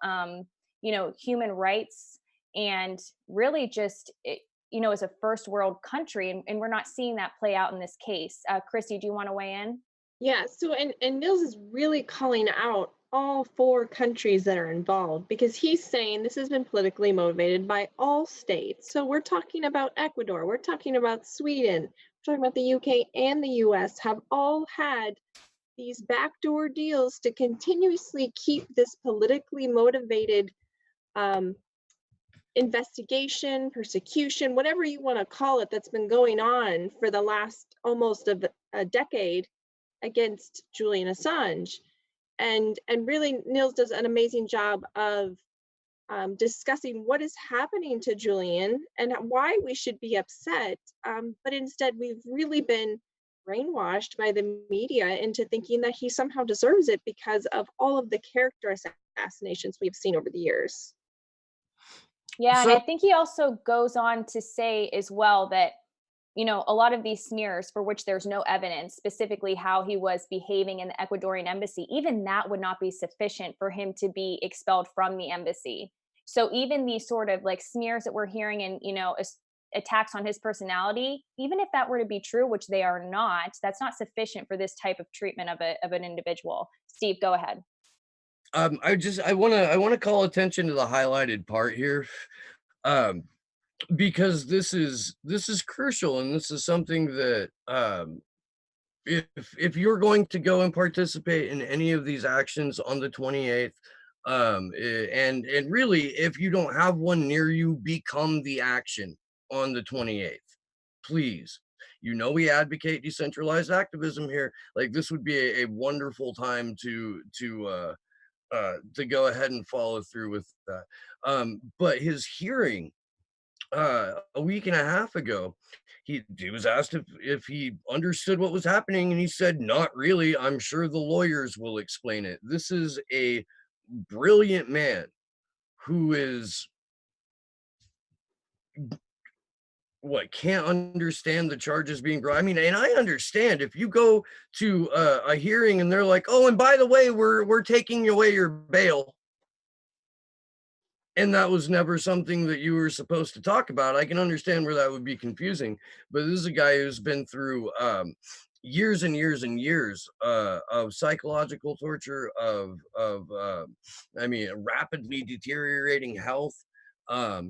human rights and really just, as a first world country. And we're not seeing that play out in this case. Christy, do you want to weigh in? Yeah, so and Nils is really calling out all four countries that are involved because he's saying this has been politically motivated by all states. So we're talking about Ecuador, we're talking about Sweden, we're talking about the UK and the US have all had these backdoor deals to continuously keep this politically motivated investigation, persecution, whatever you want to call it, that's been going on for the last almost a decade against Julian Assange. And really, Nils does an amazing job of discussing what is happening to Julian and why we should be upset. But instead, we've really been brainwashed by the media into thinking that he somehow deserves it because of all of the character assassinations we've seen over the years. Yeah, and I think he also goes on to say as well that, a lot of these smears for which there's no evidence, specifically how he was behaving in the Ecuadorian embassy, even that would not be sufficient for him to be expelled from the embassy. So even these sort of like smears that we're hearing in, attacks on his personality, even if that were to be true, which they are not, that's not sufficient for this type of treatment of an individual. Steve, go ahead. I wanna call attention to the highlighted part here, um, because this is crucial, and this is something that, if you're going to go and participate in any of these actions on the 28th, and really, if you don't have one near you, become the action on the 28th, please. You know, we advocate decentralized activism here. Like, this would be a wonderful time to go ahead and follow through with that. But his hearing a week and a half ago, he was asked if he understood what was happening, and he said, "Not really. I'm sure the lawyers will explain it." This is a brilliant man who is what can't understand the charges being brought. I mean, and I understand if you go to a hearing and they're like, "Oh, and by the way, we're taking away your bail," and that was never something that you were supposed to talk about. I can understand where that would be confusing, but this is a guy who's been through years and years and years of psychological torture, I mean, rapidly deteriorating health.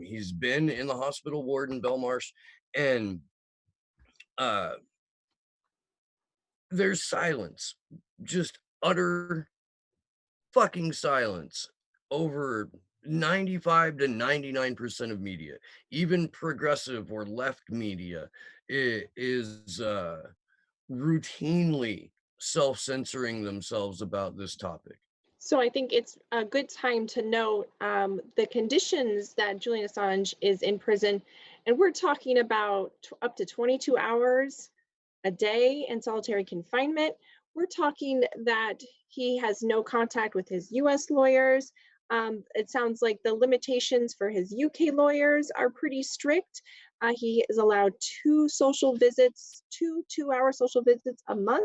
He's been in the hospital ward in Belmarsh, and uh, there's silence, just utter fucking silence over 95 to 99% of media, even progressive or left media, is routinely self-censoring themselves about this topic. So I think it's a good time to note the conditions that Julian Assange is in prison. And we're talking about up to 22 hours a day in solitary confinement. We're talking that he has no contact with his US lawyers. It sounds like the limitations for his UK lawyers are pretty strict. He is allowed two two-hour social visits a month.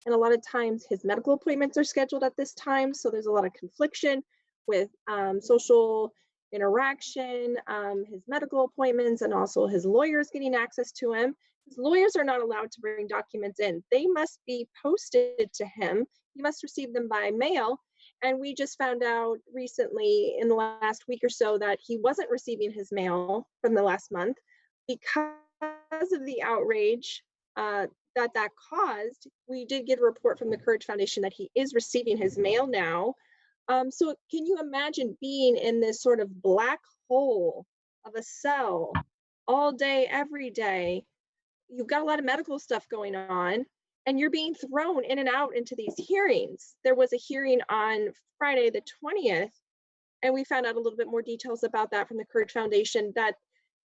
And a lot of times his medical appointments are scheduled at this time. So there's a lot of confliction with social interaction, his medical appointments, and also his lawyers getting access to him. His lawyers are not allowed to bring documents in. They must be posted to him. He must receive them by mail. And we just found out recently in the last week or so that he wasn't receiving his mail from the last month because of the outrage that caused. We did get a report from the Courage Foundation that he is receiving his mail now. So can you imagine being in this sort of black hole of a cell all day, every day? You've got a lot of medical stuff going on, and you're being thrown in and out into these hearings. There was a hearing on Friday the 20th, and we found out a little bit more details about that from the Courage Foundation, that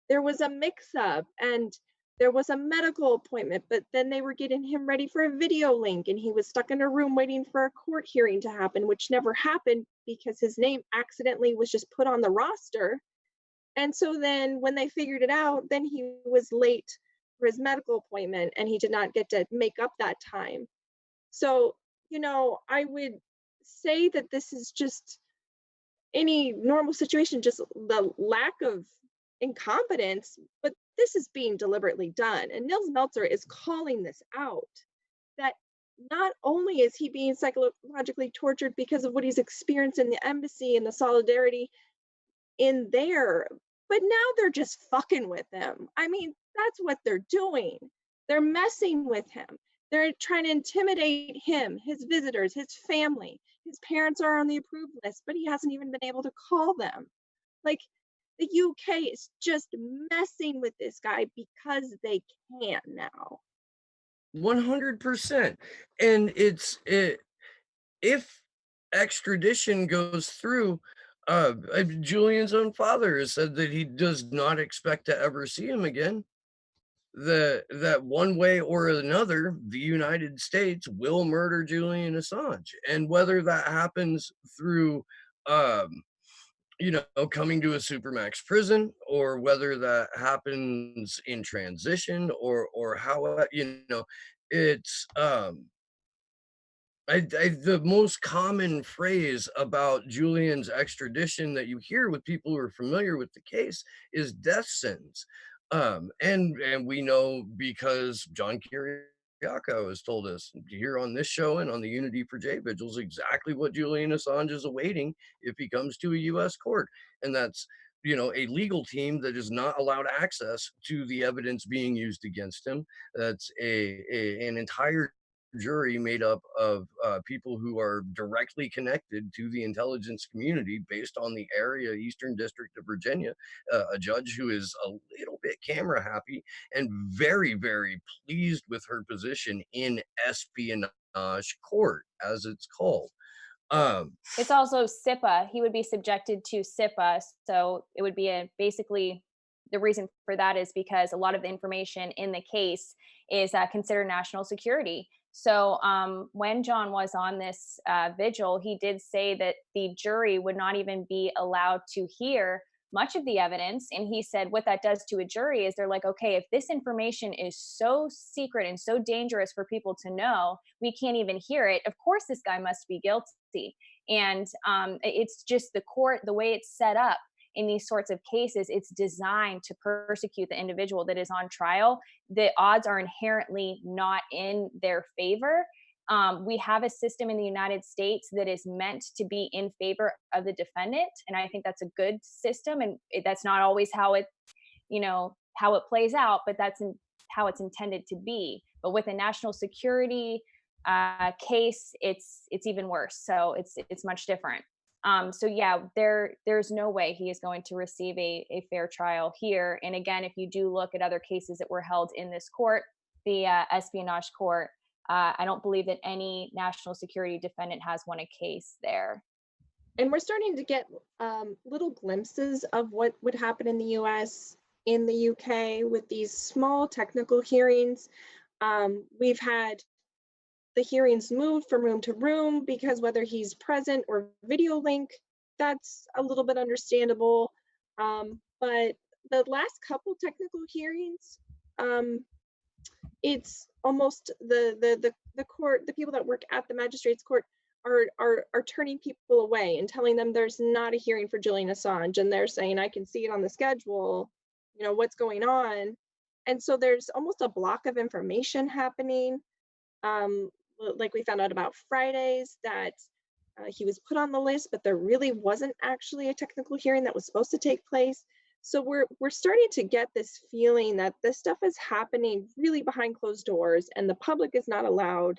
there was a mix-up and there was a medical appointment, but then they were getting him ready for a video link, and he was stuck in a room waiting for a court hearing to happen, which never happened because his name accidentally was just put on the roster. And so then when they figured it out, then he was late for his medical appointment and he did not get to make up that time. So, I would say that this is just any normal situation, just the lack of incompetence, but this is being deliberately done. And Nils Meltzer is calling this out, that not only is he being psychologically tortured because of what he's experienced in the embassy and the solidarity in there, but now they're just fucking with him. I mean, that's what they're doing. They're messing with him. They're trying to intimidate him, his visitors, his family. His parents are on the approved list, but he hasn't even been able to call them. Like, the UK is just messing with this guy because they can now. 100%. And if extradition goes through, Julian's own father has said that he does not expect to ever see him again. That one way or another, the United States will murder Julian Assange. And whether that happens through coming to a supermax prison, or whether that happens in transition, or how, it's the most common phrase about Julian's extradition that you hear with people who are familiar with the case is death sentence. And we know because John Kiriakou has told us here on this show and on the Unity for J Vigils exactly what Julian Assange is awaiting if he comes to a U.S. court, and that's a legal team that is not allowed access to the evidence being used against him. That's an entire jury made up of people who are directly connected to the intelligence community based on the area, Eastern District of Virginia, a judge who is a little bit camera happy and very, very pleased with her position in espionage court, as it's called. It's also SIPA. He would be subjected to SIPA. So it would be basically the reason for that is because a lot of the information in the case is considered national security. So when John was on this vigil, he did say that the jury would not even be allowed to hear much of the evidence. And he said what that does to a jury is they're like, okay, if this information is so secret and so dangerous for people to know, we can't even hear it. Of course, this guy must be guilty. And it's just the court, the way it's set up in these sorts of cases, it's designed to persecute the individual that is on trial. The odds are inherently not in their favor. We have a system in the United States that is meant to be in favor of the defendant, and I think that's a good system. And that's not always how it, how it plays out, but that's how it's intended to be. But with a national security case, it's even worse. So it's much different. So yeah, there's no way he is going to receive a fair trial here. And again, if you do look at other cases that were held in this court, the espionage court, I don't believe that any national security defendant has won a case there. And we're starting to get little glimpses of what would happen in the US, in the UK with these small technical hearings. We've had the hearings moved from room to room because whether he's present or video link, that's a little bit understandable. But the last couple technical hearings, it's almost the court, the people that work at the magistrate's court are turning people away and telling them there's not a hearing for Julian Assange, and they're saying, I can see it on the schedule, what's going on. And so there's almost a block of information happening. Like we found out about Fridays that he was put on the list, but there really wasn't actually a technical hearing that was supposed to take place. So we're starting to get this feeling that this stuff is happening really behind closed doors and the public is not allowed.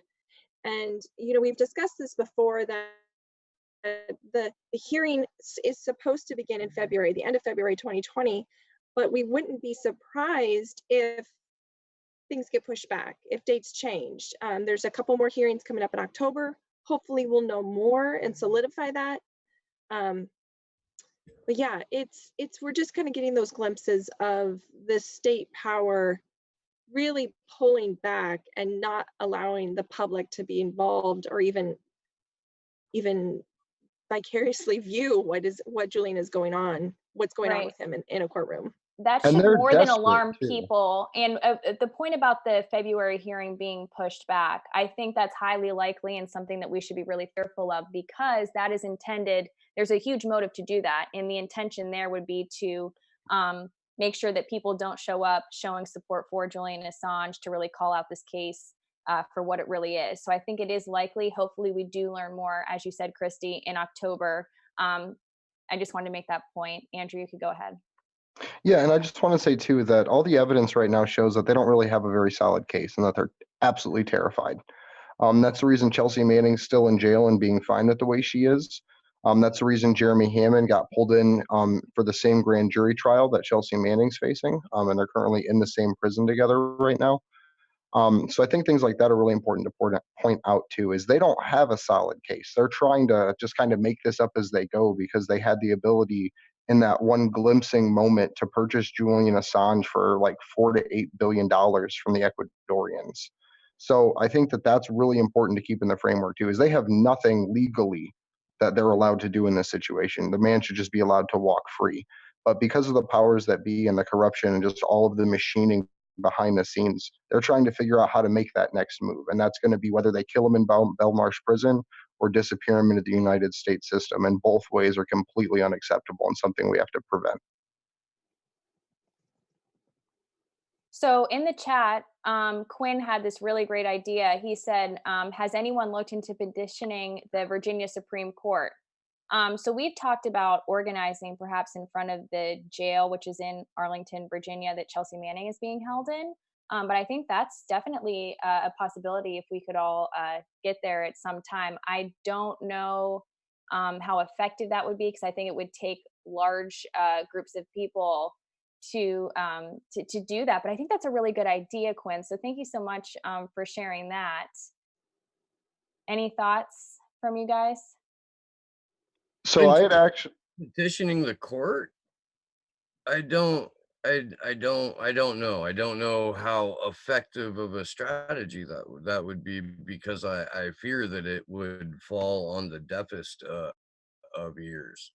And we've discussed this before, that the hearing is supposed to begin in February, the end of February 2020, but we wouldn't be surprised if things get pushed back, if dates change. There's a couple more hearings coming up in October. Hopefully we'll know more and solidify that. But yeah, we're just kind of getting those glimpses of the state power really pulling back and not allowing the public to be involved or even vicariously view what Julian is going on, what's going on with him in a courtroom. That should more than alarm people. And the point about the February hearing being pushed back, I think that's highly likely and something that we should be really fearful of, because that is intended. There's a huge motive to do that. And the intention there would be to make sure that people don't show up showing support for Julian Assange, to really call out this case for what it really is. So I think it is likely. Hopefully we do learn more, as you said, Christy, in October. I just wanted to make that point. Andrew, you could go ahead. Yeah, and I just want to say too that all the evidence right now shows that they don't really have a very solid case and that they're absolutely terrified. That's the reason Chelsea Manning's still in jail and being fined the way she is. That's the reason Jeremy Hammond got pulled in for the same grand jury trial that Chelsea Manning's facing, and they're currently in the same prison together right now. So I think things like that are really important to point out too, is they don't have a solid case. They're trying to just kind of make this up as they go because they had the ability in that one glimpsing moment to purchase Julian Assange for like $4 to $8 billion from the Ecuadorians. So I think that that's really important to keep in the framework too, is they have nothing legally that they're allowed to do in this situation. The man should just be allowed to walk free. But because of the powers that be and the corruption and just all of the machining behind the scenes, they're trying to figure out how to make that next move. And that's going to be whether they kill him in Belmarsh prison or disappear him into the United States system. And both ways are completely unacceptable and something we have to prevent. So in the chat, Quinn had this really great idea. He said, has anyone looked into petitioning the Virginia Supreme Court? So we've talked about organizing perhaps in front of the jail, which is in Arlington, Virginia, that Chelsea Manning is being held in. But I think that's definitely a possibility if we could all get there at some time. I don't know how effective that would be, because I think it would take large groups of people to do that. But I think that's a really good idea, Quinn. So thank you so much for sharing that. Any thoughts from you guys? So I had actually, Petitioning the court? I don't I don't know. I don't know how effective of a strategy that would be, because I fear that it would fall on the deafest of ears.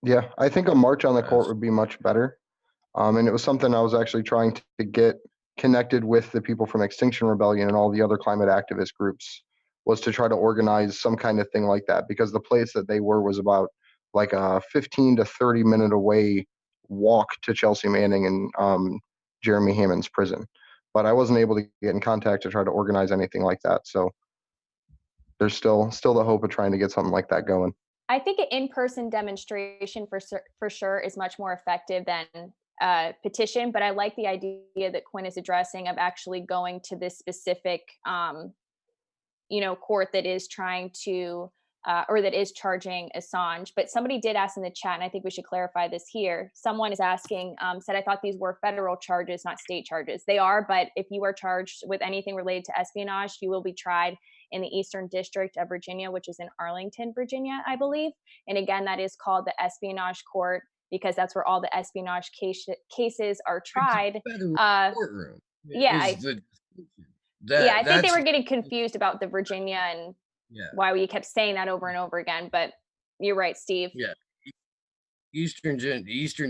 yeah, I think a march on the court As would be much better. And it was something I was actually trying to get connected with the people from Extinction Rebellion and all the other climate activist groups, was to try to organize some kind of thing like that, because the place that they were was about like a 15 to 30 minute away walk to Chelsea Manning and Jeremy Hammond's prison. But I wasn't able to get in contact to try to organize anything like that. So there's still the hope of trying to get something like that going. I think an in-person demonstration for sure is much more effective than petition. But I like the idea that Quinn is addressing of actually going to this specific, court that is trying to or that is charging Assange. But somebody did ask in the chat, and I think we should clarify this here. Someone is asking, said, I thought these were federal charges, not state charges. They are, but if you are charged with anything related to espionage, you will be tried in the Eastern District of Virginia, which is in Arlington, Virginia, I believe. And again, that is called the Espionage Court, because that's where all the espionage cases are tried. federal courtroom Yeah, is the yeah, I think they that's were getting confused about the Virginia and yeah. why we kept saying that over and over again. But you're right, Steve. Yeah. Eastern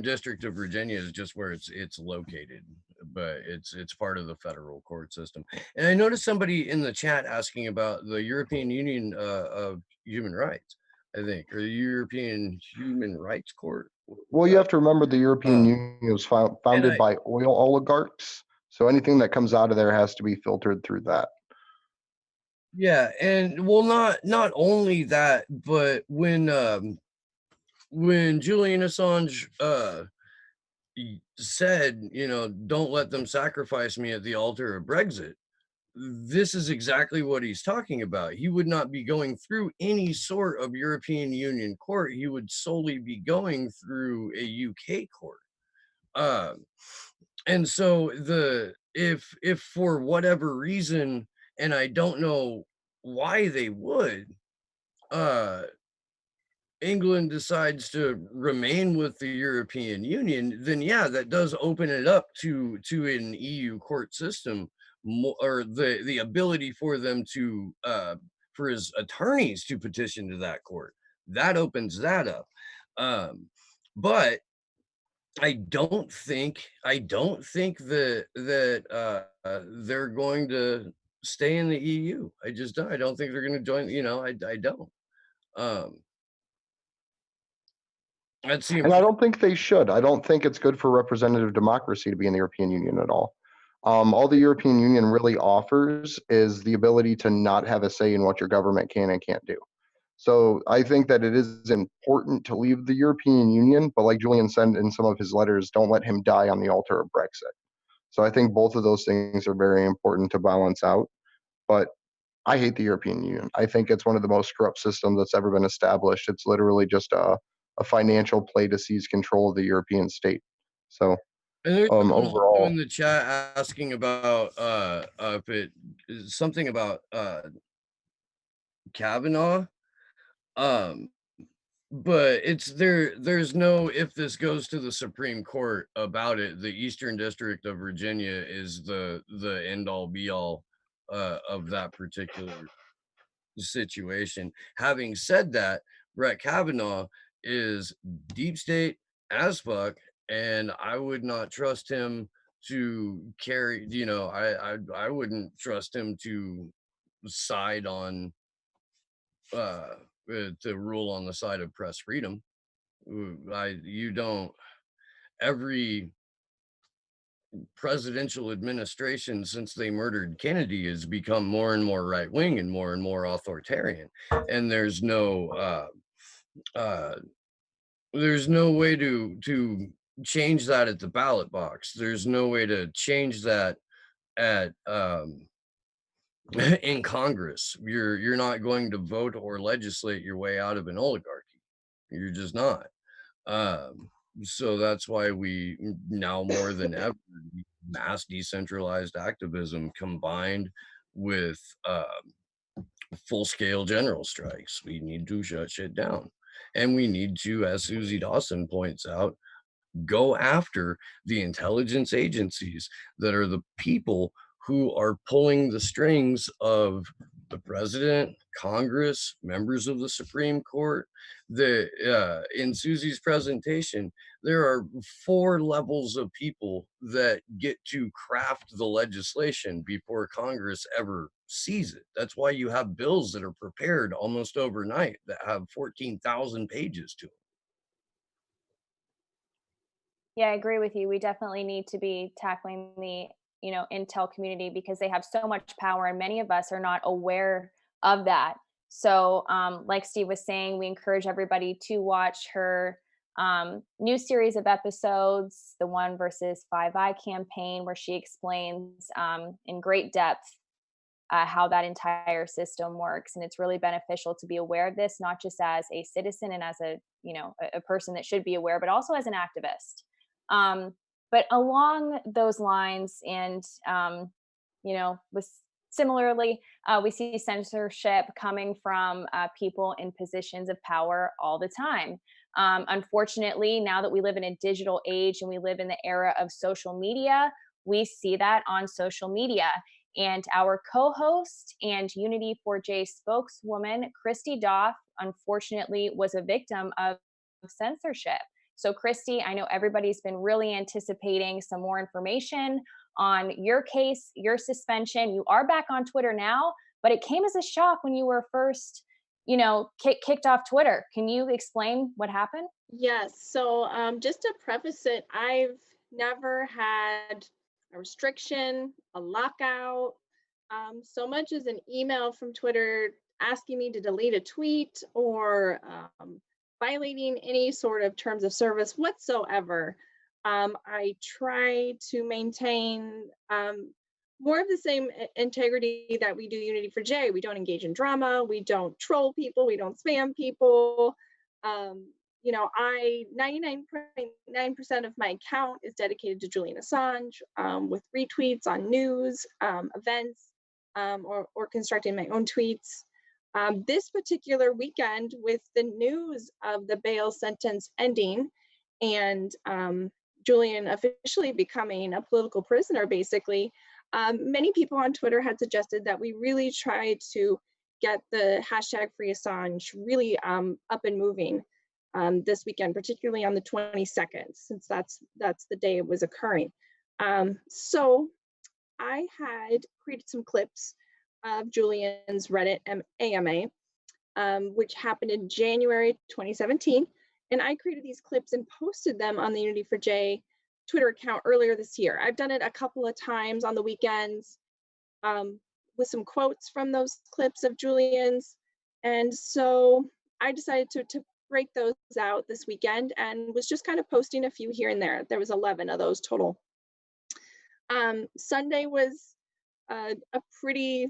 District of Virginia is just where it's located, but it's part of the federal court system. And I noticed somebody in the chat asking about the European Union of Human Rights, I think, or the European Human Rights Court. Well, you have to remember the European Uh, Union was founded by oil oligarchs. So anything that comes out of there has to be filtered through that. Yeah, and well, not only that, but when Julian Assange said, don't let them sacrifice me at the altar of Brexit, this is exactly what he's talking about. He would not be going through any sort of European Union court. He would solely be going through a UK court. And so if for whatever reason, and I don't know why they would, England decides to remain with the European Union, then yeah, that does open it up to an EU court system, or the ability for them to for his attorneys to petition to that court. That opens that up. But I don't think that they're going to stay in the EU. I just don't. I don't think they're going to join. I don't. That seems. And I don't think they should. I don't think it's good for representative democracy to be in the European Union at all. All the European Union really offers is the ability to not have a say in what your government can and can't do. So I think that it is important to leave the European Union, but like Julian said in some of his letters, don't let him die on the altar of Brexit. So I think both of those things are very important to balance out. But I hate the European Union. I think it's one of the most corrupt systems that's ever been established. It's literally just a financial play to seize control of the European state. So And there's someone also overall, in the chat asking about if it is something about Kavanaugh. But there's no, if this goes to the Supreme Court about it, the Eastern District of Virginia is the end all be all of that particular situation. Having said that, Brett Kavanaugh is deep state as fuck, and I would not trust him to carry. I wouldn't trust him to side on to rule on the side of press freedom. You don't. Every presidential administration since they murdered Kennedy has become more and more right-wing and more authoritarian. And there's no way to change that at the ballot box. There's no way to change that at in Congress. You're not going to vote or legislate your way out of an oligarchy. You're just not. So that's why we now more than ever need mass decentralized activism combined with full-scale general strikes. We need to shut shit down. And we need to, as Susie Dawson points out, go after the intelligence agencies that are the people who are pulling the strings of the president, Congress, members of the Supreme Court. In Susie's presentation, there are 4 levels of people that get to craft the legislation before Congress ever sees it. That's why you have bills that are prepared almost overnight that have 14,000 pages to them. Yeah, I agree with you. We definitely need to be tackling the, intel community because they have so much power and many of us are not aware of that. So, like Steve was saying, we encourage everybody to watch her new series of episodes, the One versus 5i campaign, where she explains in great depth how that entire system works. And it's really beneficial to be aware of this, not just as a citizen and as a person that should be aware, but also as an activist. But along those lines, and with similarly, we see censorship coming from people in positions of power all the time. Unfortunately, now that we live in a digital age and we live in the era of social media, we see that on social media. And our co-host and Unity4J spokeswoman, Christy Doff, unfortunately was a victim of censorship. So Christy, I know everybody's been really anticipating some more information on your case, your suspension. You are back on Twitter now, but it came as a shock when you were first, kicked off Twitter. Can you explain what happened? Yes. So just to preface it, I've never had a restriction, a lockout, so much as an email from Twitter asking me to delete a tweet or violating any sort of terms of service whatsoever. I try to maintain more of the same integrity that we do Unity4J. We don't engage in drama. We don't troll people. We don't spam people. I 99.9% of my account is dedicated to Julian Assange with retweets on news, events, or constructing my own tweets. This particular weekend, with the news of the bail sentence ending and Julian officially becoming a political prisoner, basically, many people on Twitter had suggested that we really try to get the hashtag Free Assange really up and moving this weekend, particularly on the 22nd, since that's the day it was occurring. So I had created some clips of Julian's Reddit AMA, which happened in January 2017. And I created these clips and posted them on the Unity4J Twitter account earlier this year. I've done it a couple of times on the weekends with some quotes from those clips of Julian's. And so I decided to break those out this weekend and was just kind of posting a few here and there. There was 11 of those total. Sunday was a pretty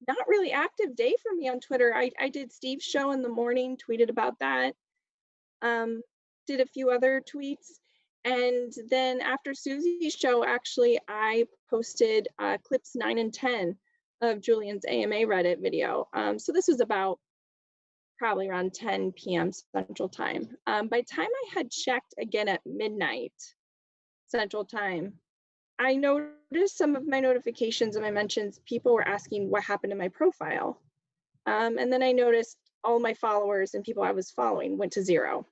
not really active day for me on Twitter. I did Steve's show in the morning, tweeted about that, did a few other tweets. And then after Susie's show, actually, I posted clips 9 and 10 of Julian's AMA Reddit video. So this was about probably around 10 p.m. Central Time. By the time I had checked again at midnight Central Time, I noticed some of my notifications and my mentions, people were asking what happened to my profile. And then I noticed all my followers and people I was following went to 0.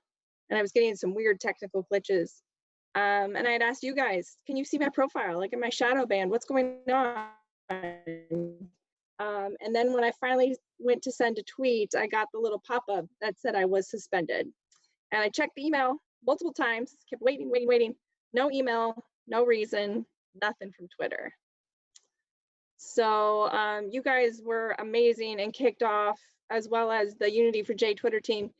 And I was getting some weird technical glitches. And I had asked you guys, can you see my profile? Like, am I shadow banned? What's going on? And then when I finally went to send a tweet, I got the little pop-up that said I was suspended. And I checked the email multiple times, kept waiting. No email, no reason. nothing from Twitter. So you guys were amazing and kicked off, as well as the Unity for J Twitter team,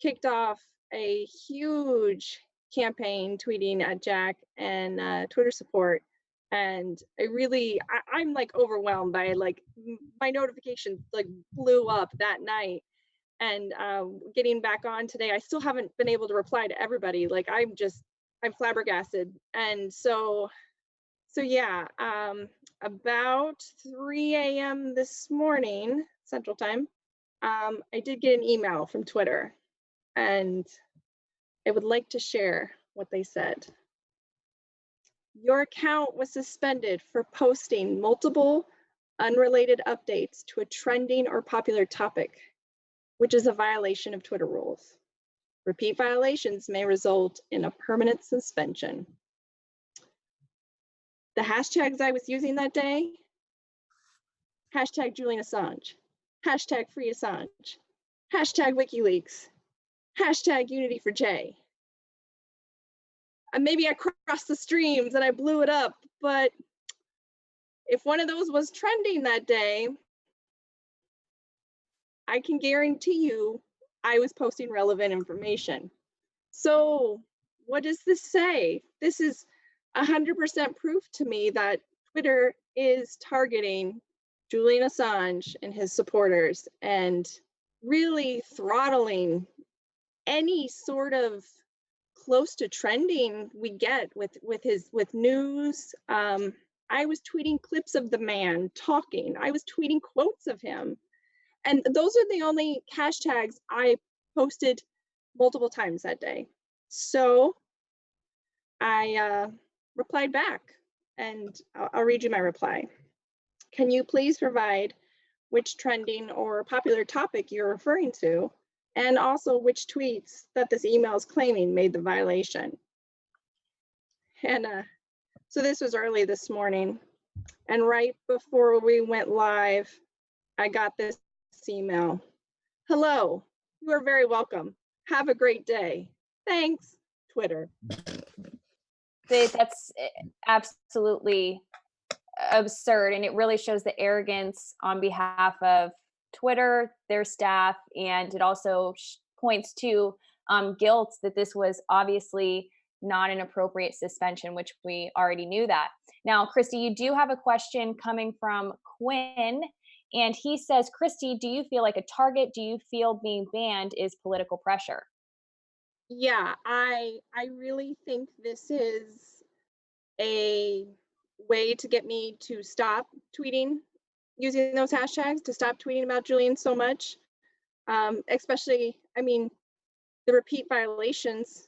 kicked off a huge campaign tweeting at Jack and Twitter support. And I'm like overwhelmed by like my notifications like blew up that night. And getting back on today, I still haven't been able to reply to everybody. Like I'm flabbergasted. And so yeah, about 3 a.m. this morning, Central Time, I did get an email from Twitter, and I would like to share what they said. Your account was suspended for posting multiple unrelated updates to a trending or popular topic, which is a violation of Twitter rules. Repeat violations may result in a permanent suspension. The hashtags I was using that day, hashtag Julian Assange, hashtag free Assange, hashtag WikiLeaks, hashtag Unity for J. And maybe I crossed the streams and I blew it up, but if one of those was trending that day, I can guarantee you I was posting relevant information. So what does this say? This is 100% proof to me that Twitter is targeting Julian Assange and his supporters and really throttling any sort of close to trending we get with news. I was tweeting clips of the man talking. I was tweeting quotes of him. And those are the only hashtags I posted multiple times that day. So I replied back, and I'll read you my reply. Can you please provide which trending or popular topic you're referring to, and also which tweets that this email is claiming made the violation? And so this was early this morning, and right before we went live, I got this email. Hello, you are very welcome. Have a great day. Thanks, Twitter. That's absolutely absurd, and it really shows the arrogance on behalf of Twitter, their staff, and it also points to guilt that this was obviously not an appropriate suspension, which we already knew that. Now, Christy, you do have a question coming from Quinn, and he says, Christy, do you feel like a target? Do you feel being banned is political pressure? Yeah, I really think this is a way to get me to stop tweeting using those hashtags, to stop tweeting about Julian so much. Especially, I mean, the repeat violations,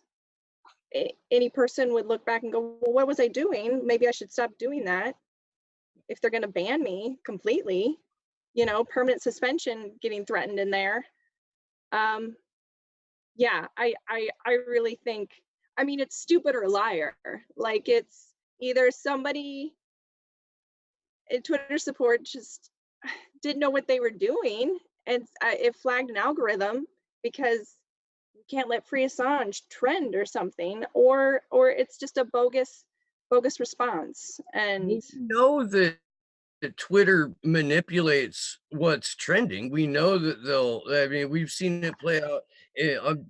any person would look back and go, well, what was I doing? Maybe I should stop doing that. If they're going to ban me completely, you know, permanent suspension getting threatened in there. Yeah, I really think, I mean, it's stupid or liar. Like, it's either somebody in Twitter support just didn't know what they were doing, and it flagged an algorithm because you can't let free Assange trend or something, or it's just a bogus response. And we know that Twitter manipulates what's trending. We know that I mean, we've seen it play out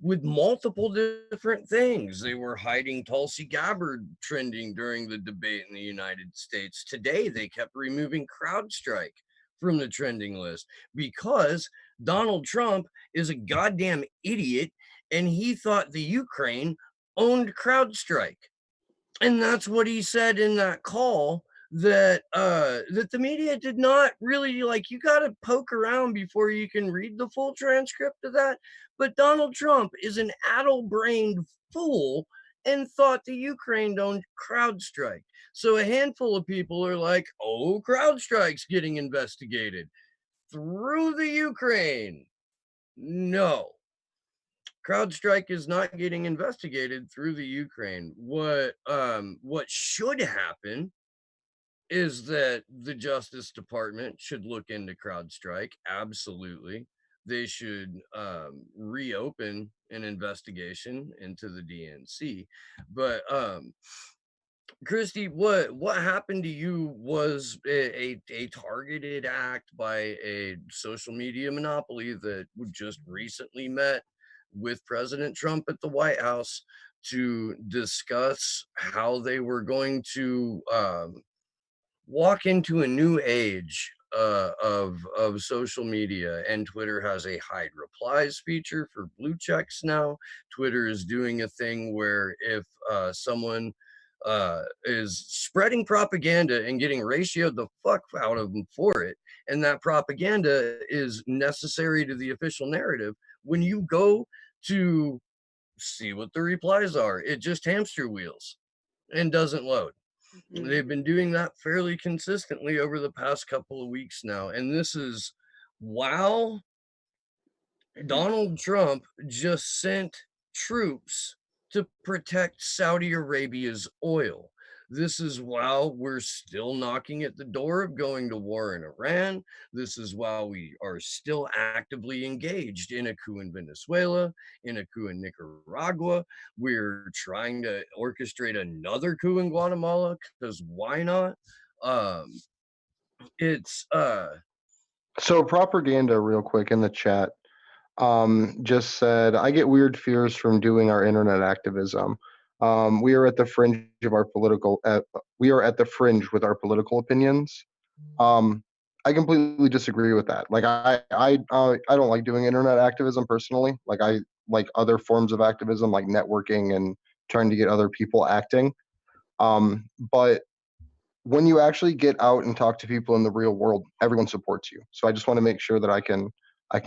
with multiple different things. They were hiding Tulsi Gabbard trending during the debate in the United States. Today, they kept removing CrowdStrike from the trending list because Donald Trump is a goddamn idiot and he thought the Ukraine owned CrowdStrike. And that's what he said in that call, that that the media did not really, like, you got to poke around before you can read the full transcript of that. But Donald Trump is an addle-brained fool and thought the Ukraine owned CrowdStrike. So a handful of people are like, oh, CrowdStrike's getting investigated through the Ukraine. No, CrowdStrike is not getting investigated through the Ukraine. What should happen is that the Justice Department should look into CrowdStrike. Absolutely. They should reopen an investigation into the DNC. But Christy, what happened to you was a targeted act by a social media monopoly that just recently met with President Trump at the White House to discuss how they were going to walk into a new age of social media, and Twitter has a hide replies feature for blue checks now. Twitter is doing a thing where if someone is spreading propaganda and getting ratioed the fuck out of them for it, and that propaganda is necessary to the official narrative, when you go to see what the replies are, it just hamster wheels and doesn't load. They've been doing that fairly consistently over the past couple of weeks now. And this is while Donald Trump just sent troops to protect Saudi Arabia's oil. This is while we're still knocking at the door of going to war in Iran. This is while we are still actively engaged in a coup in Venezuela, in a coup in Nicaragua. We're trying to orchestrate another coup in Guatemala because why not? Um, it's So propaganda, real quick in the chat, just said, I get weird fears from doing our internet activism. We are at the fringe of our political. We are at the fringe with our political opinions. Um, I completely disagree with that. Like I don't like doing internet activism personally. Like I like other forms of activism, like networking and trying to get other people acting. But when you actually get out and talk to people in the real world, everyone supports you. So I just want to make sure that I can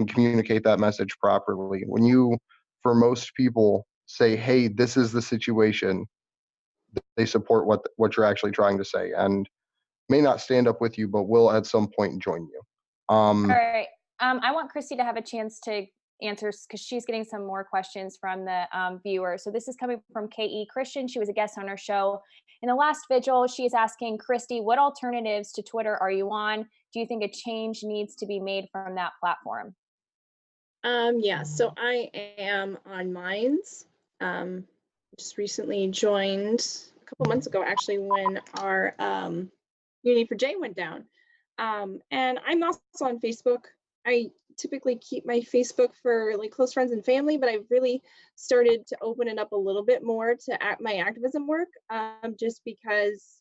communicate that message properly. When you, for most people, say, "Hey, this is the situation," they support what you're actually trying to say, and may not stand up with you, but will at some point join you. All right. I want Christy to have a chance to answer because she's getting some more questions from the viewer. So this is coming from K.E. Christian. She was a guest on our show. In the last vigil, she is asking Christy, what alternatives to Twitter are you on? Do you think a change needs to be made from that platform? Yeah, so I am on Minds. Just recently joined a couple months ago, actually, when our Unity for J went down. And I'm also on Facebook. I typically keep my Facebook for like close friends and family, but I've really started to open it up a little bit more to my activism work, just because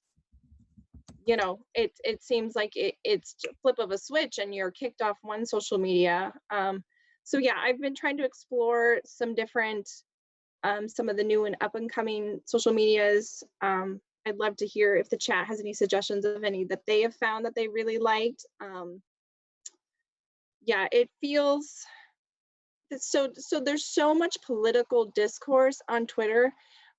it seems like it's a flip of a switch and you're kicked off one social media. So yeah, I've been trying to explore some different some of the new and up and coming social medias. I'd love to hear if the chat has any suggestions of any that they have found that they really liked. Yeah, it feels so there's so much political discourse on Twitter.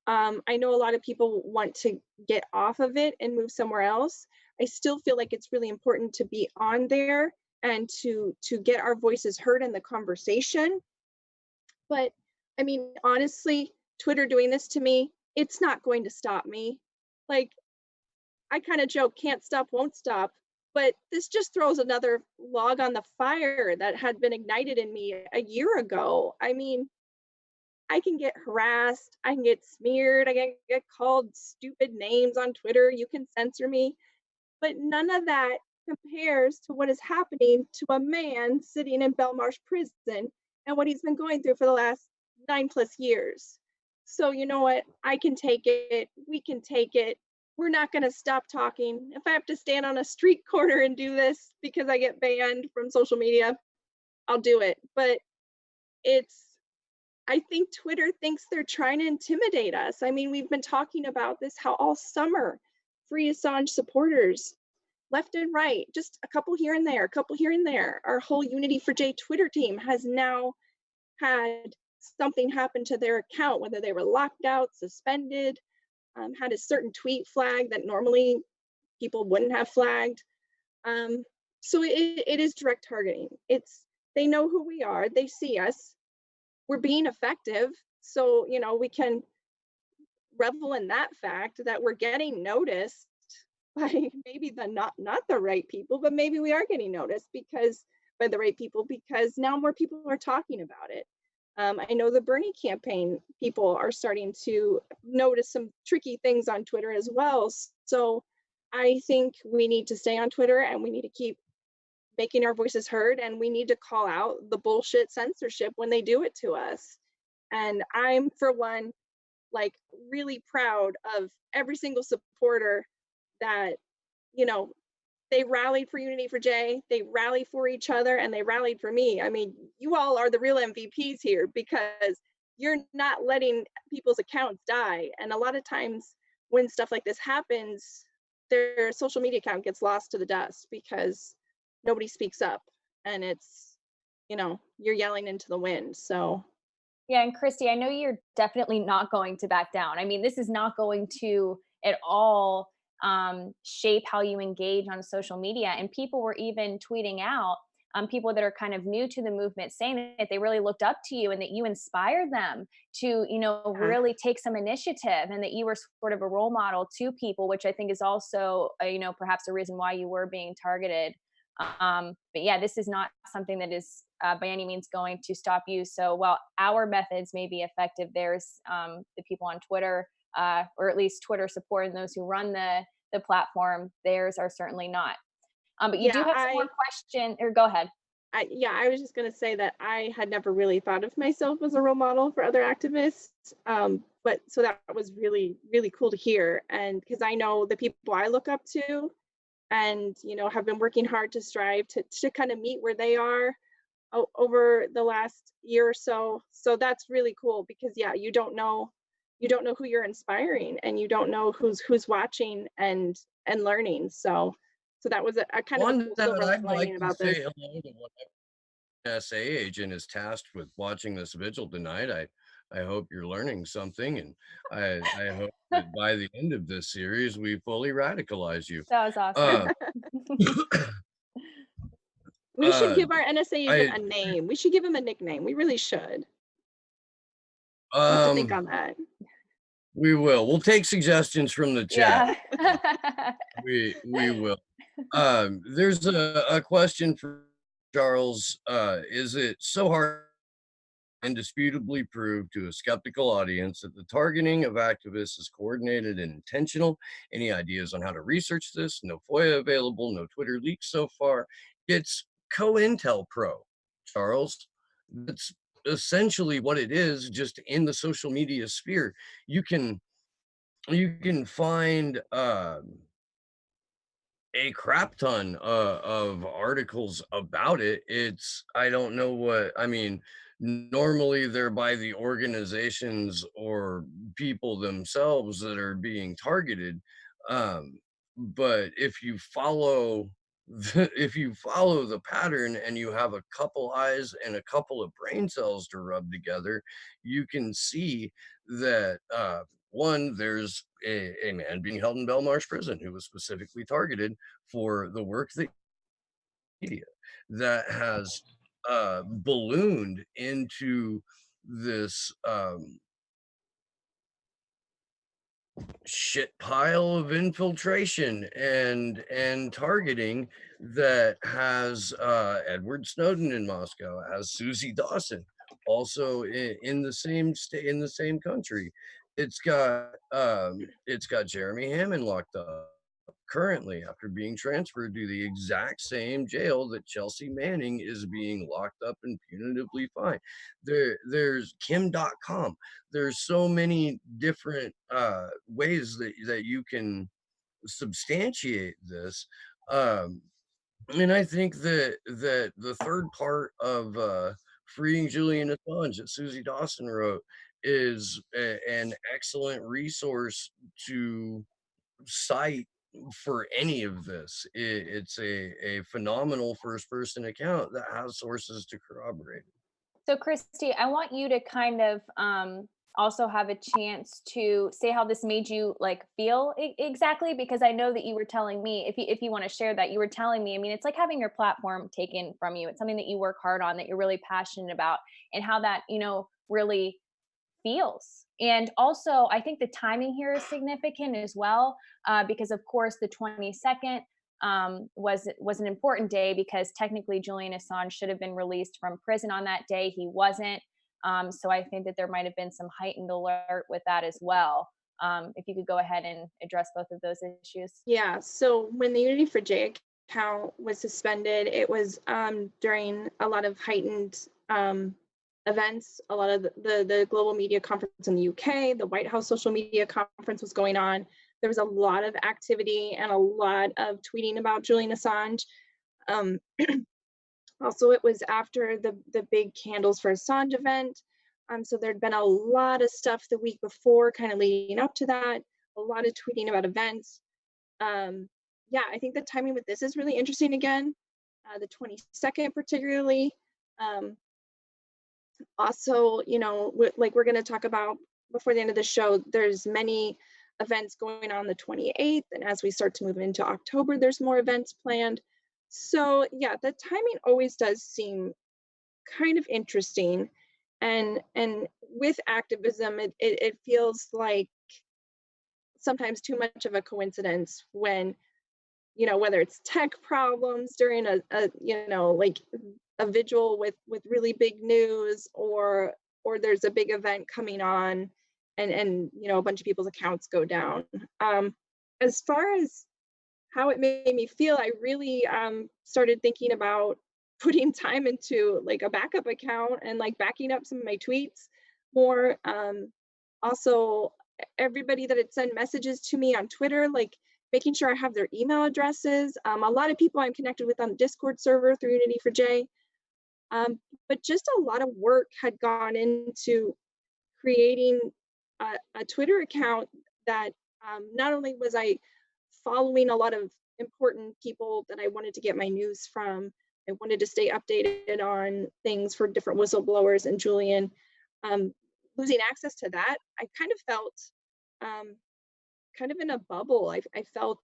I know a lot of people want to get off of it and move somewhere else. I still feel like it's really important to be on there and to get our voices heard in the conversation. But I mean, honestly, Twitter doing this to me, it's not going to stop me. Like, I kind of joke, can't stop, won't stop. But this just throws another log on the fire that had been ignited in me a year ago. I mean, I can get harassed, I can get smeared, I can get called stupid names on Twitter, you can censor me, but none of that compares to what is happening to a man sitting in Belmarsh prison and what he's been going through for the last 9+ years. So you know what? I can take it. We can take it. We're not going to stop talking. If I have to stand on a street corner and do this because I get banned from social media, I'll do it. But I think Twitter thinks they're trying to intimidate us. I mean, we've been talking about this, how all summer free Assange supporters, left and right, just a couple here and there, a couple here and there. Our whole Unity for J Twitter team has now had something happen to their account, whether they were locked out, suspended, had a certain tweet flag that normally people wouldn't have flagged. So it is direct targeting. They know who we are, they see us, we're being effective. So, we can revel in that fact that we're getting noticed by maybe not the right people, but maybe we are getting noticed by the right people, because now more people are talking about it. I know the Bernie campaign people are starting to notice some tricky things on Twitter as well. So I think we need to stay on Twitter and we need to keep making our voices heard, and we need to call out the bullshit censorship when they do it to us. And I'm, for one, like really proud of every single supporter that, you know, they rallied for Unity for Jay, they rallied for each other, and they rallied for me. I mean, you all are the real MVPs here because you're not letting people's accounts die. And a lot of times when stuff like this happens, their social media account gets lost to the dust because nobody speaks up, and it's, you know, you're yelling into the wind. So Yeah, and Christy, I know you're definitely not going to back down. I mean, this is not going to at all shape how you engage on social media. And people were even tweeting out, people that are kind of new to the movement, saying that they really looked up to you and that you inspired them to, you know, really take some initiative, and that you were sort of a role model to people, which I think is also, you know, perhaps a reason why you were being targeted. But yeah, this is not something that is by any means going to stop you. So while our methods may be effective, there's the people on Twitter, or at least Twitter support, and those who run the platform, theirs are certainly not. But you do yeah, have some more question, or go ahead. I was just going to say that I had never really thought of myself as a role model for other activists. But so that was really, really cool to hear. And because I know the people I look up to and, you know, have been working hard to strive to kind of meet where they are over the last year or so. So that's really cool because, yeah, you don't know who you're inspiring, and you don't know who's watching and learning. So that was a kind of a On cool that, silver I'd lining like to about this. say hello to one SA agent is tasked with watching this vigil tonight. I hope you're learning something, and I hope that by the end of this series, we fully radicalize you. That was awesome. We should Uh, give our NSA agent I a name. We should give him a nickname. We really should. We'll have to think on that. we will. We'll take suggestions from the chat. Yeah. We will. There's a question for Charles. Is it so hard indisputably prove to a skeptical audience that the targeting of activists is coordinated and intentional? Any ideas on how to research this? No FOIA available, no Twitter leaks so far. It's COINTELPRO, Charles. That's essentially what it is, just in the social media sphere. You can find a crap ton of articles about it. It's, I don't know what, I mean, normally they're by the organizations or people themselves that are being targeted. But if you follow if you follow the pattern and you have a couple eyes and a couple of brain cells to rub together, you can see that one, there's a man being held in Belmarsh prison who was specifically targeted for the work that media that has ballooned into this shit pile of infiltration and targeting that has Edward Snowden in Moscow, has Susie Dawson also in the same state, in the same country. It's got Jeremy Hammond locked up currently after being transferred to the exact same jail that Chelsea Manning is being locked up and punitively fined. There's Kim.com. There's so many different ways that you can substantiate this. And I think that the third part of freeing Julian Assange that Susie Dawson wrote is an excellent resource to cite for any of this. It's a phenomenal first person account that has sources to corroborate it. So, Christy, I want you to kind of also have a chance to say how this made you like feel exactly, because I know that you were telling me, if you want to share that, you were telling me. I mean, it's like having your platform taken from you. It's something that you work hard on, that you're really passionate about, and how that, you know, really feels. And also, I think the timing here is significant as well, because of course the 22nd was an important day, because technically Julian Assange should have been released from prison on that day. He wasn't. So I think that there might have been some heightened alert with that as well. If you could go ahead and address both of those issues. Yeah, so when the Unity4J account was suspended, it was during a lot of heightened events. A lot of the global media conference in the UK, the White House social media conference was going on. There was a lot of activity and a lot of tweeting about Julian Assange. Also, it was after the big Candles for Assange event. So there'd been a lot of stuff the week before, kind of leading up to that, a lot of tweeting about events. Yeah, I think the timing with this is really interesting again, the 22nd particularly. Also, you know, like we're going to talk about before the end of the show, there's many events going on the 28th. And as we start to move into October, there's more events planned. So yeah, the timing always does seem kind of interesting. And with activism, it feels like sometimes too much of a coincidence when, you know, whether it's tech problems during a you know, like a vigil with really big news, or there's a big event coming on, and you know, a bunch of people's accounts go down. As far as how it made me feel, I really started thinking about putting time into like a backup account and like backing up some of my tweets more. Also, everybody that had sent messages to me on Twitter, like making sure I have their email addresses. A lot of people I'm connected with on the Discord server through Unity4J. But just a lot of work had gone into creating a Twitter account that not only was I following a lot of important people that I wanted to get my news from, I wanted to stay updated on things for different whistleblowers and Julian. Losing access to that, I kind of felt kind of in a bubble. I felt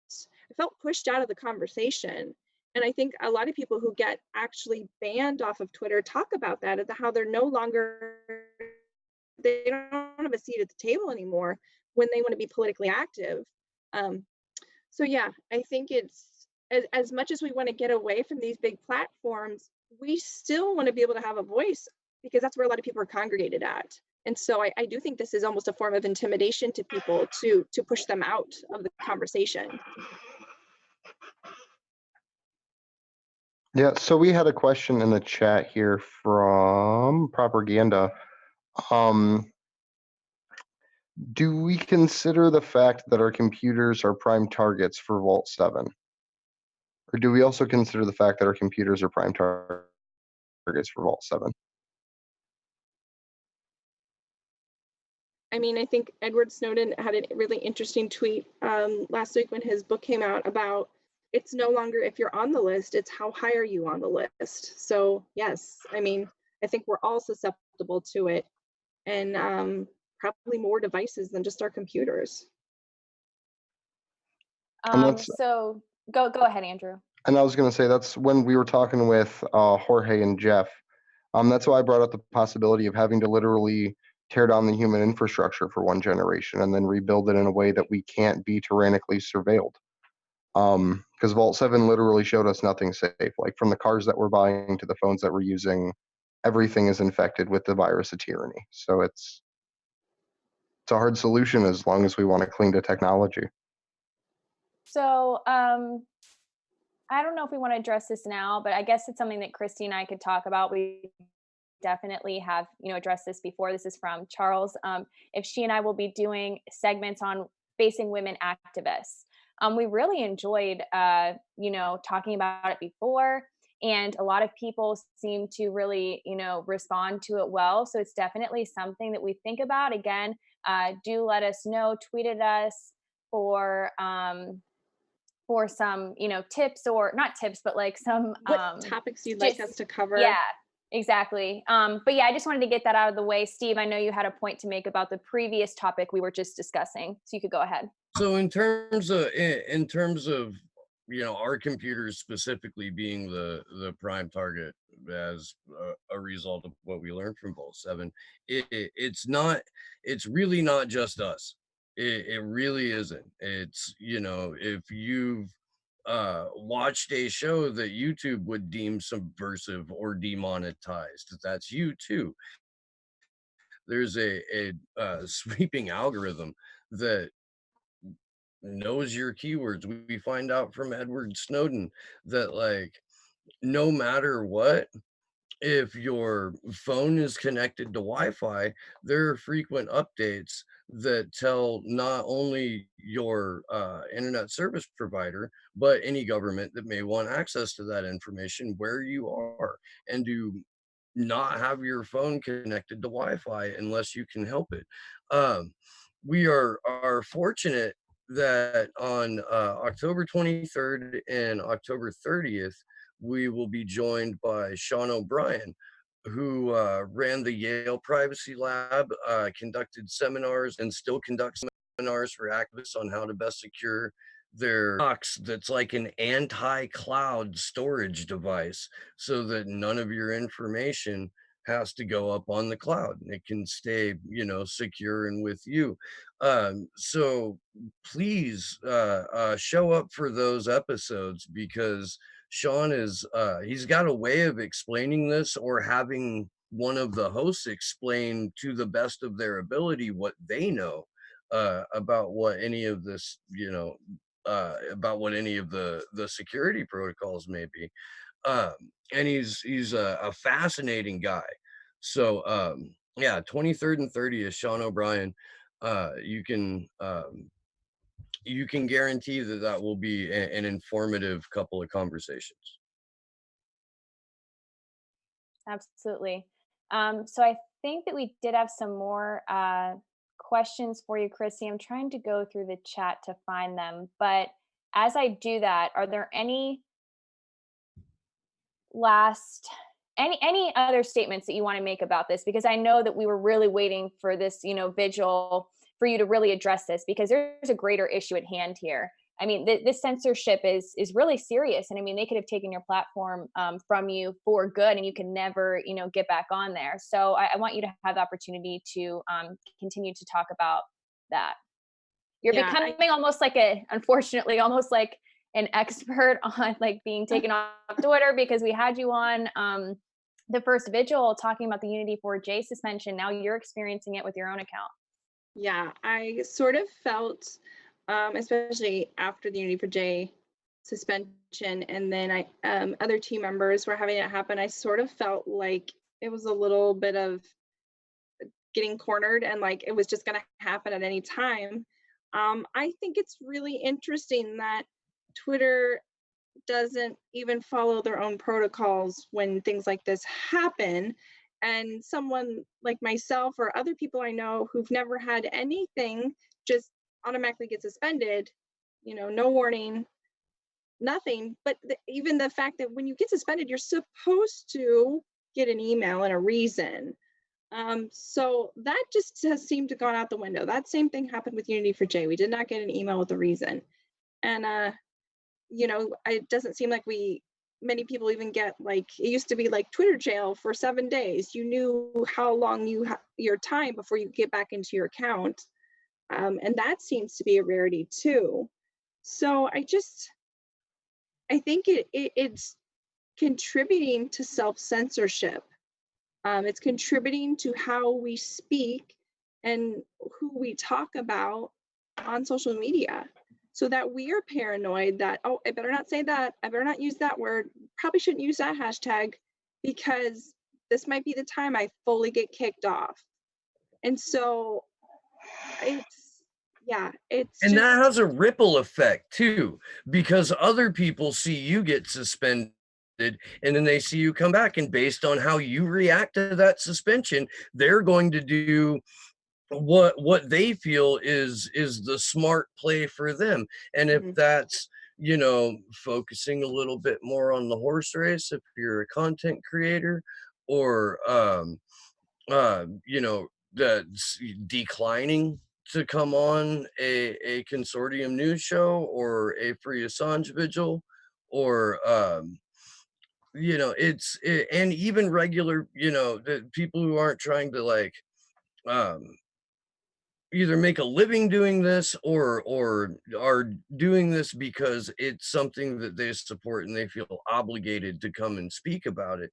pushed out of the conversation. And I think a lot of people who get actually banned off of Twitter talk about that, how they're no longer, they don't have a seat at the table anymore when they want to be politically active. So yeah, I think it's as much as we want to get away from these big platforms, we still want to be able to have a voice, because that's where a lot of people are congregated at. And so I do think this is almost a form of intimidation to people to push them out of the conversation. Yeah, so we had a question in the chat here from Propaganda. Do we consider the fact that our computers are prime targets for Vault 7? Or do we also consider the fact that our computers are prime targets for Vault 7? I mean, I think Edward Snowden had a really interesting tweet last week when his book came out about, it's no longer if you're on the list, it's how high are you on the list. So yes, I mean, I think we're all susceptible to it, and probably more devices than just our computers. So go ahead, Andrew. And I was going to say, that's when we were talking with Jorge and Jeff. That's why I brought up the possibility of having to literally tear down the human infrastructure for one generation and then rebuild it in a way that we can't be tyrannically surveilled. Because Vault 7 literally showed us nothing safe. Like from the cars that we're buying to the phones that we're using, everything is infected with the virus of tyranny. So it's a hard solution as long as we want to cling to technology. So I don't know if we want to address this now, but I guess it's something that Christy and I could talk about. We definitely have, you know, addressed this before. This is from Charles. If she and I will be doing segments on facing women activists. We really enjoyed, you know, talking about it before, and a lot of people seem to really, you know, respond to it well. So it's definitely something that we think about. Again, do let us know, tweet at us for some, you know, tips, or not tips, but like some what topics you'd like us to cover. Yeah, exactly. But yeah, I just wanted to get that out of the way. Steve, I know you had a point to make about the previous topic we were just discussing, so you could go ahead. So in terms of you know, our computers specifically being the prime target as a result of what we learned from Vault 7, it's really not just us. It really isn't. It's, you know, if you've watched a show that YouTube would deem subversive or demonetized, that's you too. there's a sweeping algorithm that knows your keywords. We find out from Edward Snowden that, like, no matter what, if your phone is connected to Wi-Fi, there are frequent updates that tell not only your internet service provider, but any government that may want access to that information where you are, and do not have your phone connected to Wi-Fi unless you can help it. Um, we are fortunate that on October 23rd and October 30th, we will be joined by Sean O'Brien, who ran the Yale Privacy Lab, conducted seminars and still conducts seminars for activists on how to best secure their box that's like an anti-cloud storage device, so that none of your information has to go up on the cloud and it can stay, secure and with you. So please show up for those episodes, because Sean is he's got a way of explaining this, or having one of the hosts explain to the best of their ability what they know about what any of this, about what any of the security protocols may be. Um, and he's a fascinating guy. So yeah, 23rd and 30th, Sean O'Brien. You can guarantee that that will be an informative couple of conversations. Absolutely. So I think that we did have some more questions for you, Chrissy. I'm trying to go through the chat to find them, but as I do that, are there any last any other statements that you want to make about this? Because I know that we were really waiting for this, vigil for you to really address this, because there's a greater issue at hand here. I mean, this censorship is really serious, and I mean, they could have taken your platform from you for good, and you can never, get back on there. So I want you to have the opportunity to continue to talk about that. You're becoming almost like unfortunately, almost like an expert on like being taken off Twitter, because we had you on the first vigil talking about the Unity4J suspension. Now you're experiencing it with your own account. Yeah, I sort of felt, especially after the Unity4J suspension, and then other team members were having it happen, I sort of felt like it was a little bit of getting cornered, and like it was just going to happen at any time. I think it's really interesting that Twitter doesn't even follow their own protocols when things like this happen. And someone like myself or other people I know who've never had anything just automatically get suspended, no warning, nothing. But even the fact that when you get suspended, you're supposed to get an email and a reason. So that just has seemed to gone out the window. That same thing happened with Unity4J. We did not get an email with a reason. And it doesn't seem like many people even get, like, it used to be like Twitter jail for 7 days. You knew how long your time before you get back into your account. And that seems to be a rarity too. So I think it's contributing to self-censorship. It's contributing to how we speak and who we talk about on social media, so that we are paranoid that, oh, I better not say that, I better not use that word, probably shouldn't use that hashtag, because this might be the time I fully get kicked off. And so it's And that has a ripple effect too, because other people see you get suspended, and then they see you come back, and based on how you react to that suspension, they're going to do what they feel is the smart play for them. And if that's, focusing a little bit more on the horse race, if you're a content creator, or that's declining to come on a consortium news show or a free Assange vigil, or and even regular, the people who aren't trying to, like, either make a living doing this, or are doing this because it's something that they support and they feel obligated to come and speak about it.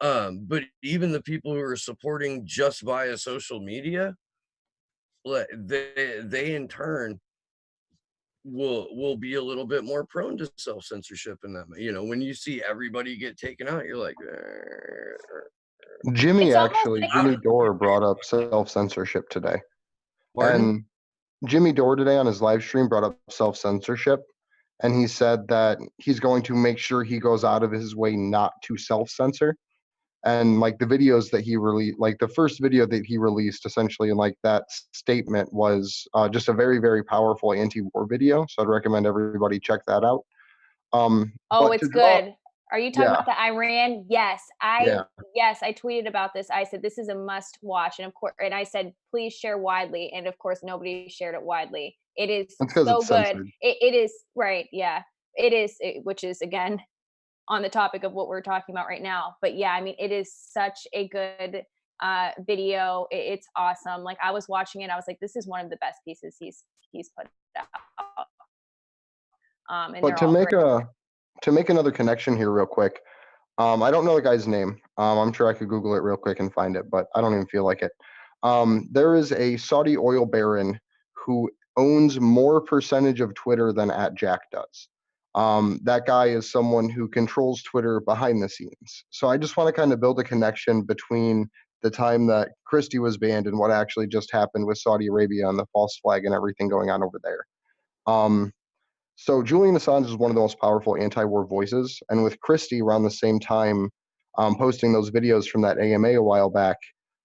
But even the people who are supporting just via social media, they in turn will be a little bit more prone to self-censorship in that. You know, when you see everybody get taken out, you're like, Jimmy It's almost actually, like Jimmy Dore brought up self-censorship today. pardon? And Jimmy Dore today on his live stream brought up self-censorship. And he said that he's going to make sure he goes out of his way not to self-censor. And like the videos that he released, like the first video that he released essentially, and like that statement was just a very, very powerful anti-war video. So I'd recommend everybody check that out. Oh, But it's to draw, good. Are you talking yeah, about the Iran? Yes, yeah, I tweeted about this. I said this is a must watch, and of course, and I said please share widely, and of course nobody shared it widely. It is that's because so it's good. censored. It is right, yeah. It is, which is again on the topic of what we're talking about right now. But yeah, I mean, it is such a good video. It's awesome. Like I was watching it, I was like, this is one of the best pieces he's put out. And But they're all great. to make another connection here real quick, I don't know the guy's name. I'm sure I could Google it real quick and find it, but I don't even feel like it. There is a Saudi oil baron who owns more percentage of Twitter than @Jack does. That guy is someone who controls Twitter behind the scenes. So I just want to kind of build a connection between the time that Christie was banned and what actually just happened with Saudi Arabia and the false flag and everything going on over there. Um, so Julian Assange is one of the most powerful anti-war voices, and with Christie around the same time, posting those videos from that AMA a while back,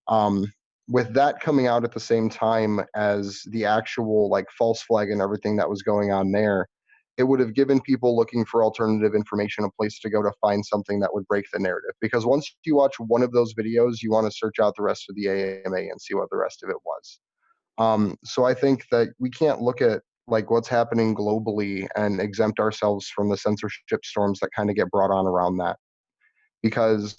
um, with that coming out at the same time as the actual like false flag and everything that was going on there, it would have given people looking for alternative information a place to go to find something that would break the narrative. Because once you watch one of those videos, you want to search out the rest of the AMA and see what the rest of it was. So I think that we can't look at like what's happening globally and exempt ourselves from the censorship storms that kind of get brought on around that. Because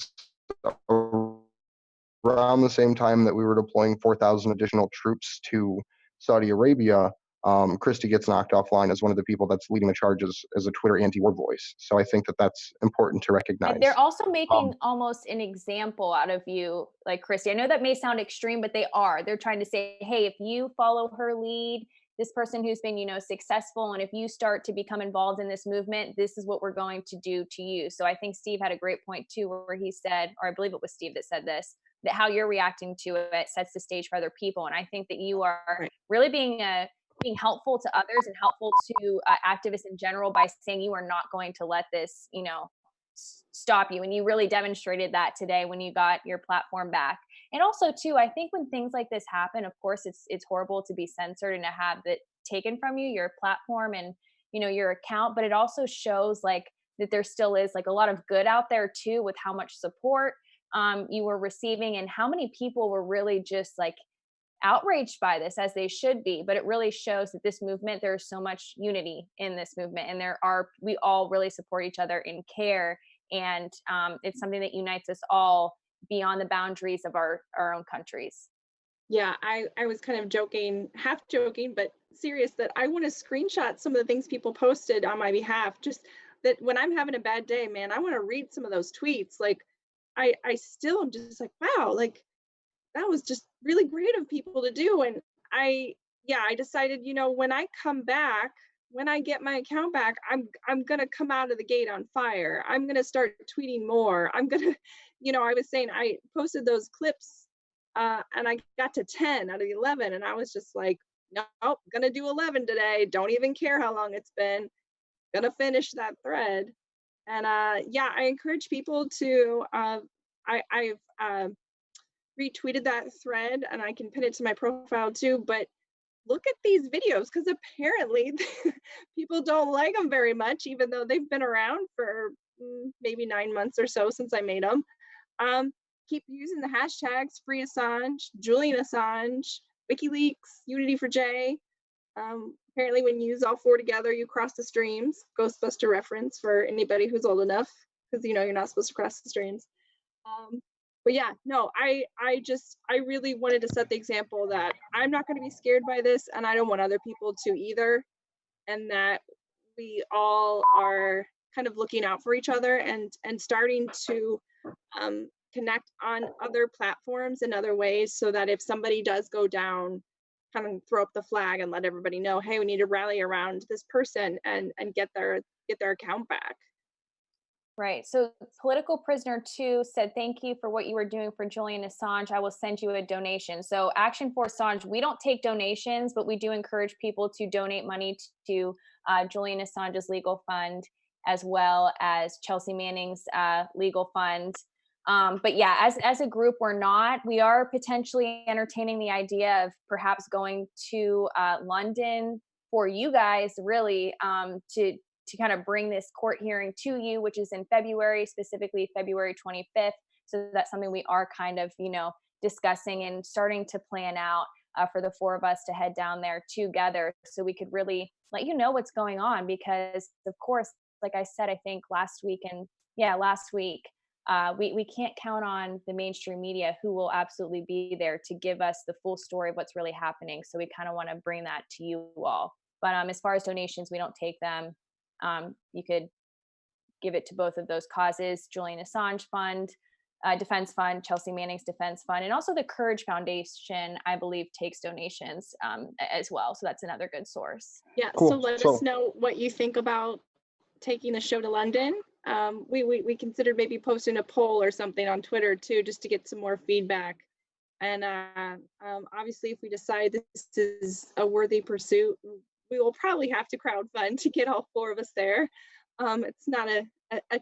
around the same time that we were deploying 4,000 additional troops to Saudi Arabia, Christie gets knocked offline as one of the people that's leading the charges as a Twitter anti-war voice. So I think that that's important to recognize. They're also Um, making almost an example out of you, like Christy. I know that may sound extreme, but they are. They're trying to say, hey, if you follow her lead, this person who's been, successful, and if you start to become involved in this movement, this is what we're going to do to you. So I think Steve had a great point too, where he said, or I believe it was Steve that said this, that how you're reacting to it sets the stage for other people. And I think that you are Right. really being helpful to others and helpful to activists in general by saying you are not going to let this, stop you. And you really demonstrated that today when you got your platform back. And also too, I think when things like this happen, of course it's horrible to be censored and to have it taken from you, your platform and your account, but it also shows like that there still is like a lot of good out there too, with how much support you were receiving and how many people were really just like outraged by this, as they should be. But it really shows that this movement, there's so much unity in this movement, and we all really support each other and care. And it's something that unites us all beyond the boundaries of our own countries. Yeah, I was kind of joking, half joking, but serious that I want to screenshot some of the things people posted on my behalf. Just that when I'm having a bad day, man, I want to read some of those tweets. Like I still am just like, wow, like that was just really great of people to do. And I decided, when I come back, when I get my account back, I'm gonna come out of the gate on fire. I'm gonna start tweeting more. I'm gonna, I was saying I posted those clips and I got to 10 out of 11, and I was just like, nope, gonna do 11 today. Don't even care how long it's been. Gonna finish that thread. And I encourage people to. I've retweeted that thread, and I can pin it to my profile too. But look at these videos, because apparently people don't like them very much, even though they've been around for maybe 9 months or so since I made them. Keep using the hashtags Free Assange, Julian Assange, WikiLeaks, Unity for J. Apparently, when you use all four together, you cross the streams. Ghostbuster reference for anybody who's old enough, because you're not supposed to cross the streams. But yeah, no, I really wanted to set the example that I'm not going to be scared by this, and I don't want other people to either, and that we all are kind of looking out for each other and starting to connect on other platforms in other ways so that if somebody does go down, kind of throw up the flag and let everybody know, hey, we need to rally around this person and get their account back. Right. So Political Prisoner 2 said, thank you for what you were doing for Julian Assange. I will send you a donation. So Action for Assange, we don't take donations, but we do encourage people to donate money to Julian Assange's legal fund, as well as Chelsea Manning's legal fund. But yeah, as a group, we are potentially entertaining the idea of perhaps going to London for you guys, really, to kind of bring this court hearing to you, which is in February, specifically February 25th. So that's something we are kind of, discussing and starting to plan out for the four of us to head down there together so we could really let you know what's going on. Because, of course, like I said, I think last week, we can't count on the mainstream media, who will absolutely be there to give us the full story of what's really happening. So we kind of want to bring that to you all. But as far as donations, we don't take them. You could give it to both of those causes: Julian Assange Fund, Defense Fund, Chelsea Manning's Defense Fund, and also the Courage Foundation, I believe, takes donations as well. So that's another good source. Yeah. Cool. So let us know what you think about taking the show to London. We considered maybe posting a poll or something on Twitter too, just to get some more feedback. And obviously, if we decide this is a worthy pursuit, we will probably have to crowdfund to get all four of us there. It's not a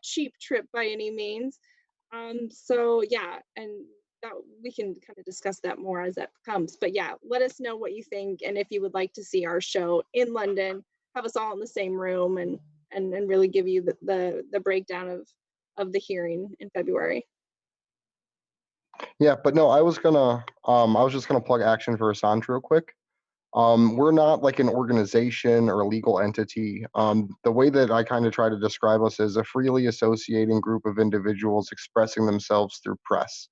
cheap trip by any means. So yeah, and that we can kind of discuss that more as that comes. But yeah, let us know what you think, and if you would like to see our show in London, have us all in the same room, and really give you the breakdown of the hearing in February. Yeah, but no, I was just gonna plug Action for Assange real quick. We're not like an organization or a legal entity. The way that I kind of try to describe us is a freely associating group of individuals expressing themselves through press.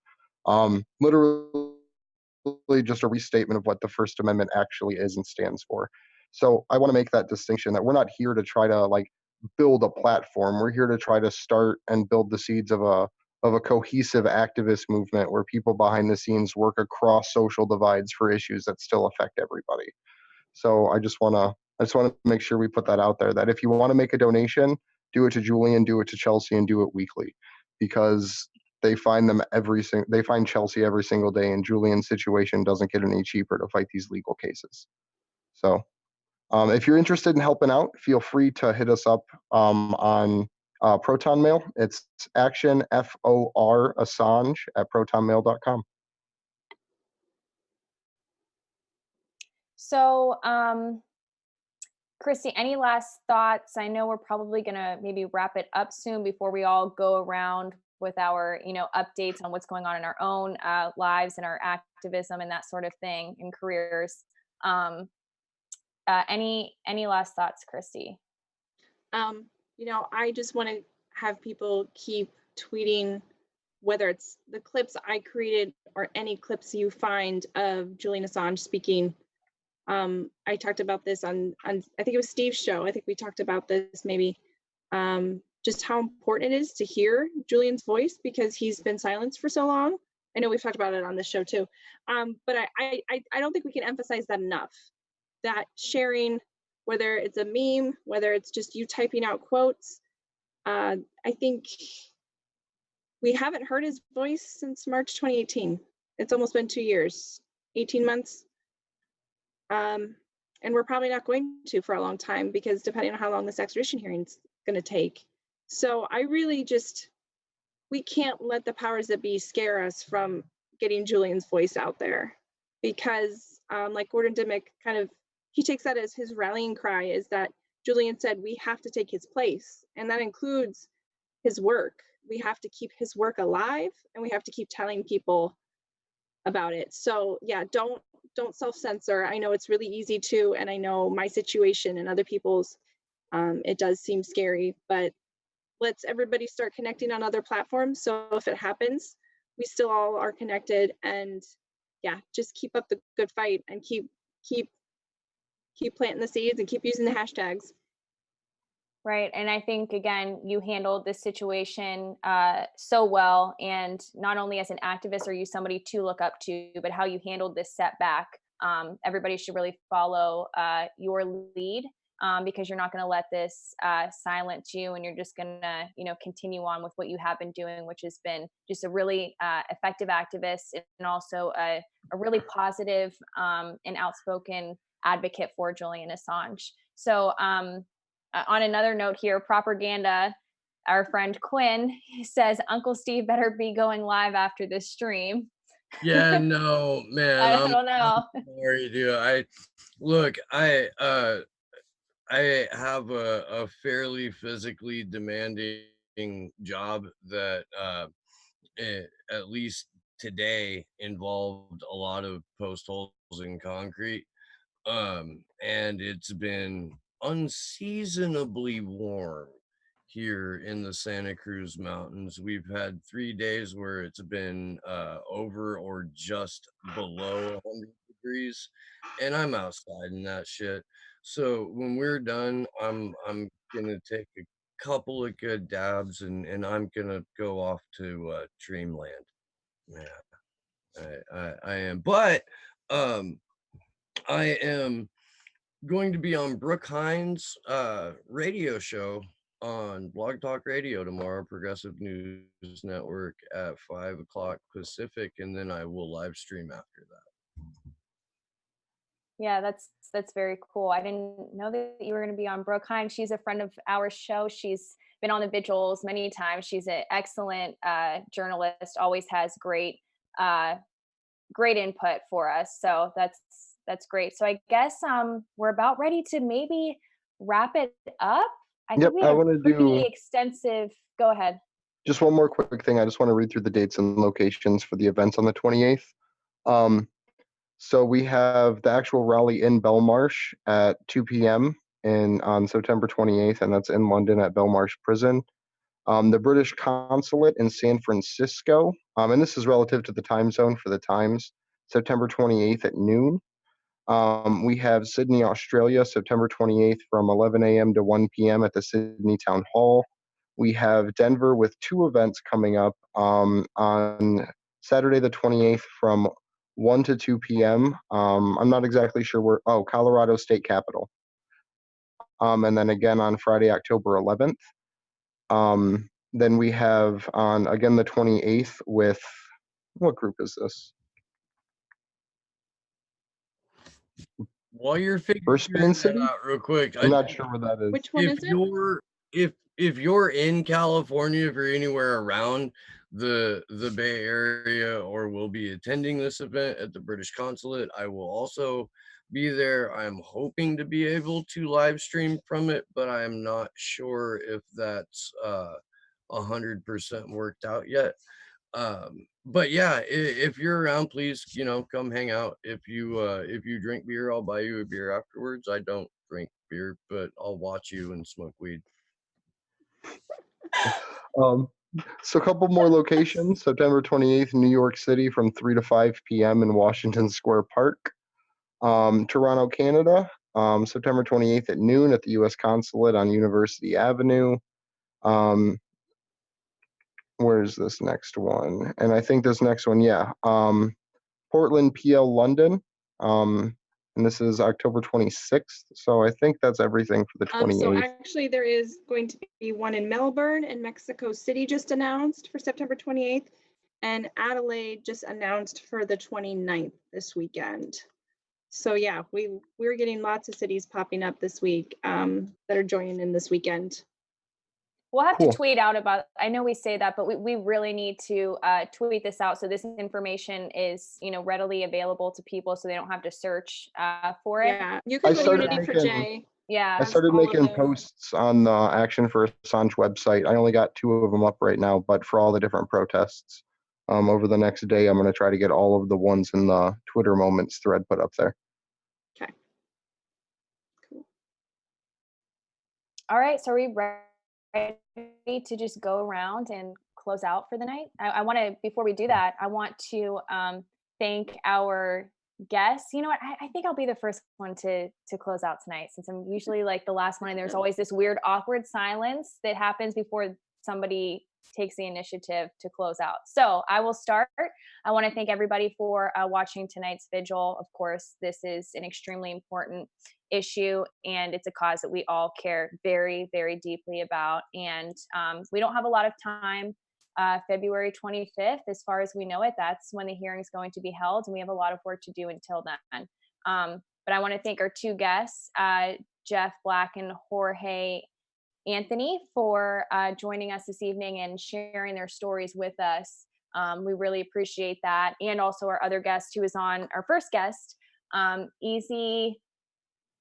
Literally just a restatement of what the First Amendment actually is and stands for. So I want to make that distinction that we're not here to try to like build a platform. We're here to try to start and build the seeds of a cohesive activist movement where people behind the scenes work across social divides for issues that still affect everybody. So I just want to make sure we put that out there, that if you want to make a donation, do it to Julian, do it to Chelsea, and do it weekly, because they find Chelsea every single day, and Julian's situation doesn't get any cheaper to fight these legal cases. So if you're interested in helping out, feel free to hit us up on Proton Mail. It's ActionForAssange at protonmail.com. So, Christy, any last thoughts? I know we're probably gonna maybe wrap it up soon before we all go around with our, updates on what's going on in our own lives and our activism and that sort of thing in careers. Any last thoughts, Christy? I just want to have people keep tweeting, whether it's the clips I created or any clips you find of Julian Assange speaking. I talked about this on I think it was Steve's show. I think we talked about this maybe, just how important it is to hear Julian's voice because he's been silenced for so long. I know we've talked about it on this show too. But I don't think we can emphasize that enough, that sharing, whether it's a meme, whether it's just you typing out quotes, I think we haven't heard his voice since March 2018. It's almost been 2 years, 18 months. And we're probably not going to for a long time, because depending on how long this extradition hearing is going to take. So I really we can't let the powers that be scare us from getting Julian's voice out there, because like Gordon Dimmick he takes that as his rallying cry, is that Julian said we have to take his place, and that includes his work. We have to keep his work alive, and we have to keep telling people about it. So yeah, don't self-censor. I know it's really easy to, and I know my situation and other people's, it does seem scary, but let's everybody start connecting on other platforms. So if it happens, we still all are connected, and yeah, just keep up the good fight and keep planting the seeds and keep using the hashtags. Right. And I think, again, you handled this situation so well. And not only as an activist are you somebody to look up to, but how you handled this setback. Everybody should really follow your lead, because you're not going to let this silence you. And you're just going to, continue on with what you have been doing, which has been just a really effective activist, and also a really positive and outspoken advocate for Julian Assange. So, on another note here, propaganda, our friend Quinn says Uncle Steve better be going live after this stream. Yeah, no, man, I don't know. I'm sorry, dude. I have a fairly physically demanding job that at least today involved a lot of post holes in concrete. And it's been unseasonably warm here in the Santa Cruz Mountains. We've had 3 days where it's been over or just below 100 degrees, and I'm outside in that shit. So when we're done, I'm gonna take a couple of good dabs, and I'm gonna go off to dreamland. Yeah, I am. But um I am going to be on Brooke Hines' radio show on Blog Talk Radio tomorrow, Progressive News Network at 5 o'clock Pacific, and then I will live stream after that. Yeah, that's very cool. I didn't know that you were going to be on Brooke Hines. She's a friend of our show. She's been on the vigils many times. She's an excellent journalist. Always has uh, great input for us. So that's great. So I guess we're about ready to maybe wrap it up. I Yep, think we I had a want to pretty do extensive. Go ahead. just one more quick thing. I just want to read through the dates and locations for the events on the 28th. Um, so we have the actual rally in Belmarsh at 2 p.m. On September 28th, and that's in London at Belmarsh Prison. The British consulate in San Francisco, and this is relative to the time zone for the times, September 28th at noon. We have Sydney, Australia, September 28th from 11 a.m. to 1 p.m. at the Sydney Town Hall. We have Denver with 2 events coming up on Saturday the 28th from 1 to 2 p.m. I'm not exactly sure where. Oh, Colorado State Capitol. And then again on Friday, October 11th. Then we have on again the 28th with what group is this? While you're First Spain figuring that City? out real quick, I'm not sure where that is. Which one is it? If you're in California, if you're anywhere around the Bay Area or will be attending this event at the British consulate, I will also be there. I'm hoping to be able to live stream from it, but I am not sure if that's 100% worked out yet. But yeah, if you're around, please, come hang out. If you drink beer, I'll buy you a beer afterwards. I don't drink beer, but I'll watch you and smoke weed. Um, so a couple more locations. September 28th, New York City from 3 to 5 p.m. in Washington Square Park. Toronto, Canada, September 28th at noon at the U.S. Consulate on University Avenue. Where's this next one? And I think this next one, yeah. Portland, PL, London. And this is October 26th. So I think that's everything for the 28th. So actually there is going to be one in Melbourne and Mexico City just announced for September 28th. And Adelaide just announced for the 29th this weekend. So yeah, we're getting lots of cities popping up this week that are joining in this weekend. We'll have to tweet out about, I know we say that, but we really need to tweet this out so this information is, readily available to people so they don't have to search for it. Yeah, you can go to Unity for Jay. Yeah. I started making posts on the Action for Assange website. I only got 2 of them up right now, but for all the different protests. Over the next day, I'm going to try to get all of the ones in the Twitter Moments thread put up there. Okay. Cool. All right, so are we ready to just go around and close out for the night? I want to, before we do that, I want to thank our guess, you know what, I think I'll be the first one to close out tonight, since I'm usually like the last one, and there's always this weird awkward silence that happens before somebody takes the initiative to close out. So I will start. I want to thank everybody for watching tonight's vigil. Of course, this is an extremely important issue, and it's a cause that we all care very, very deeply about. And we don't have a lot of time. February 25th, as far as we know it, that's when the hearing is going to be held, and we have a lot of work to do until then. But I want to thank our two guests, Jeff Black and Jorge Anthony, for joining us this evening and sharing their stories with us. We really appreciate that. And also our other guest who was on, our first guest, Easy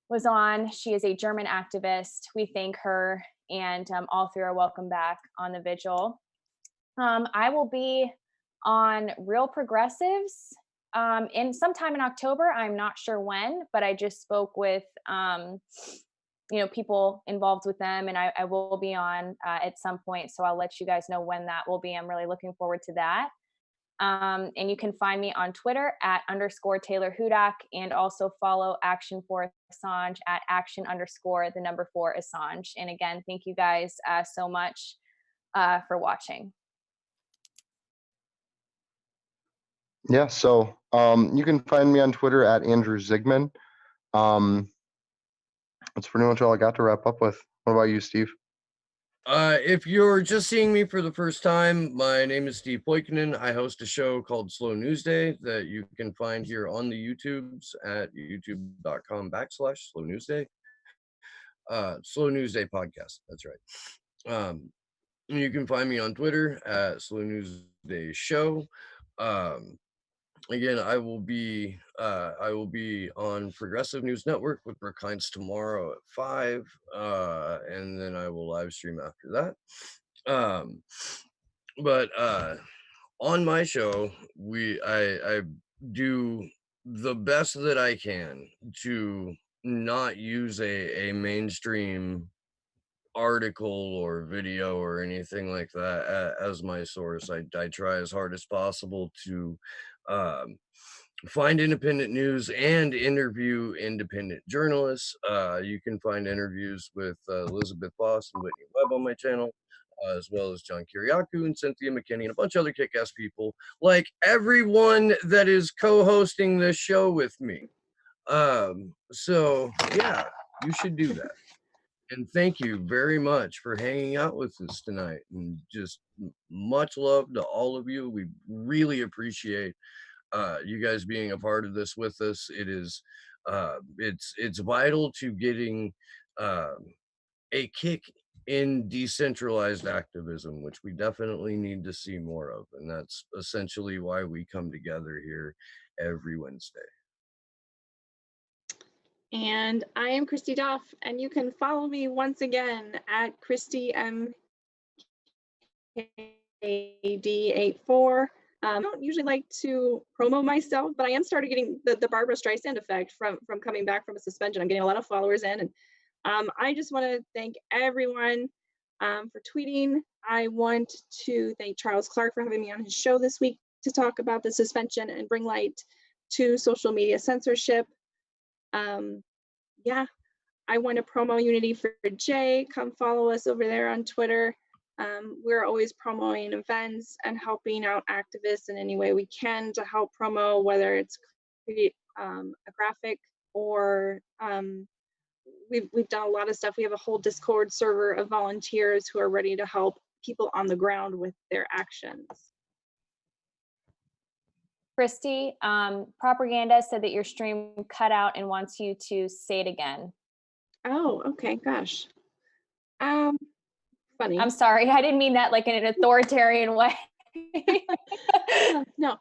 was on. She is a German activist. We thank her, and all three are welcome back on the vigil. I will be on Real Progressives in sometime in October. I'm not sure when, but I just spoke with people involved with them, and I will be on at some point. So I'll let you guys know when that will be. I'm really looking forward to that. And you can find me on Twitter at _Taylor Hudak, and also follow ActionForAssange at action_4Assange. And again, thank you guys so much for watching. Yeah, so you can find me on Twitter at Andrew Zigman. That's pretty much all I got to wrap up with. What about you, Steve? If you're just seeing me for the first time, my name is Steve Poikinen. I host a show called Slow News Day that you can find here on the YouTubes at youtube.com/Slow News Day. Slow News Day podcast. That's right. You can find me on Twitter at Slow News Day Show. Again, I will be on Progressive News Network with Brooke Hines tomorrow at 5, and then I will live stream after that. But on my show, I do the best that I can to not use a mainstream article or video or anything like that as my source. I try as hard as possible to find independent news and interview independent journalists. You can find interviews with Elizabeth Voss and Whitney Webb on my channel, as well as John Kiriakou and Cynthia McKinney and a bunch of other kick-ass people, like everyone that is co-hosting this show with me. So yeah, you should do that. And thank you very much for hanging out with us tonight, and just much love to all of you. We really appreciate you guys being a part of this with us. It is it's vital to getting a kick in decentralized activism, which we definitely need to see more of, and that's essentially why we come together here every Wednesday. And I am Christy Duff, and you can follow me once again at Christy MKD84. I don't usually like to promo myself, but I am starting getting the Barbara Streisand effect from coming back from a suspension. I'm getting a lot of followers in, and I just want to thank everyone for tweeting. I want to thank Charles Clark for having me on his show this week to talk about the suspension and bring light to social media censorship. Yeah, I want to promo Unity for Jay. Come follow us over there on Twitter. We're always promoting events and helping out activists in any way we can to help promo, whether it's create a graphic or we've done a lot of stuff. We have a whole Discord server of volunteers who are ready to help people on the ground with their actions. Christy, Propaganda said that your stream cut out and wants you to say it again. Oh, okay, gosh. Funny. I'm sorry, I didn't mean that like in an authoritarian way. No,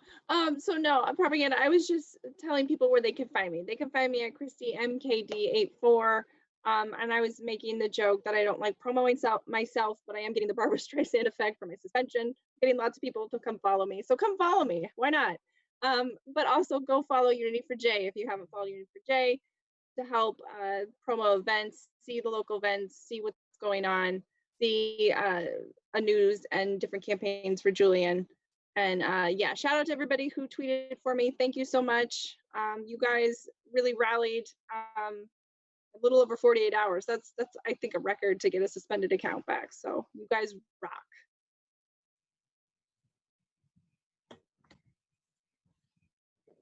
so no, Propaganda, I was just telling people where they can find me. They can find me at Christy MKD84. And I was making the joke that I don't like promoting myself, but I am getting the Barbara Streisand effect from my suspension, getting lots of people to come follow me. So come follow me, why not? But also go follow Unity for Jay if you haven't followed Unity for Jay, to help promo events, see the local events, see what's going on, see news and different campaigns for Julian. And yeah, shout out to everybody who tweeted for me. Thank you so much. You guys really rallied a little over 48 hours. That's I think a record to get a suspended account back. So you guys rock.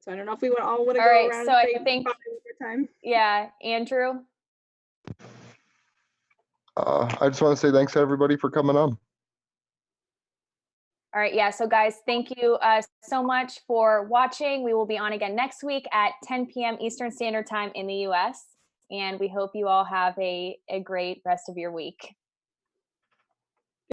So I don't know if we all want to All go right, around so and I say think, bye one more time. yeah, Andrew. I just want to say thanks to everybody for coming on. All right, yeah, so guys, thank you so much for watching. We will be on again next week at 10 p.m. Eastern Standard Time in the US. And we hope you all have a great rest of your week.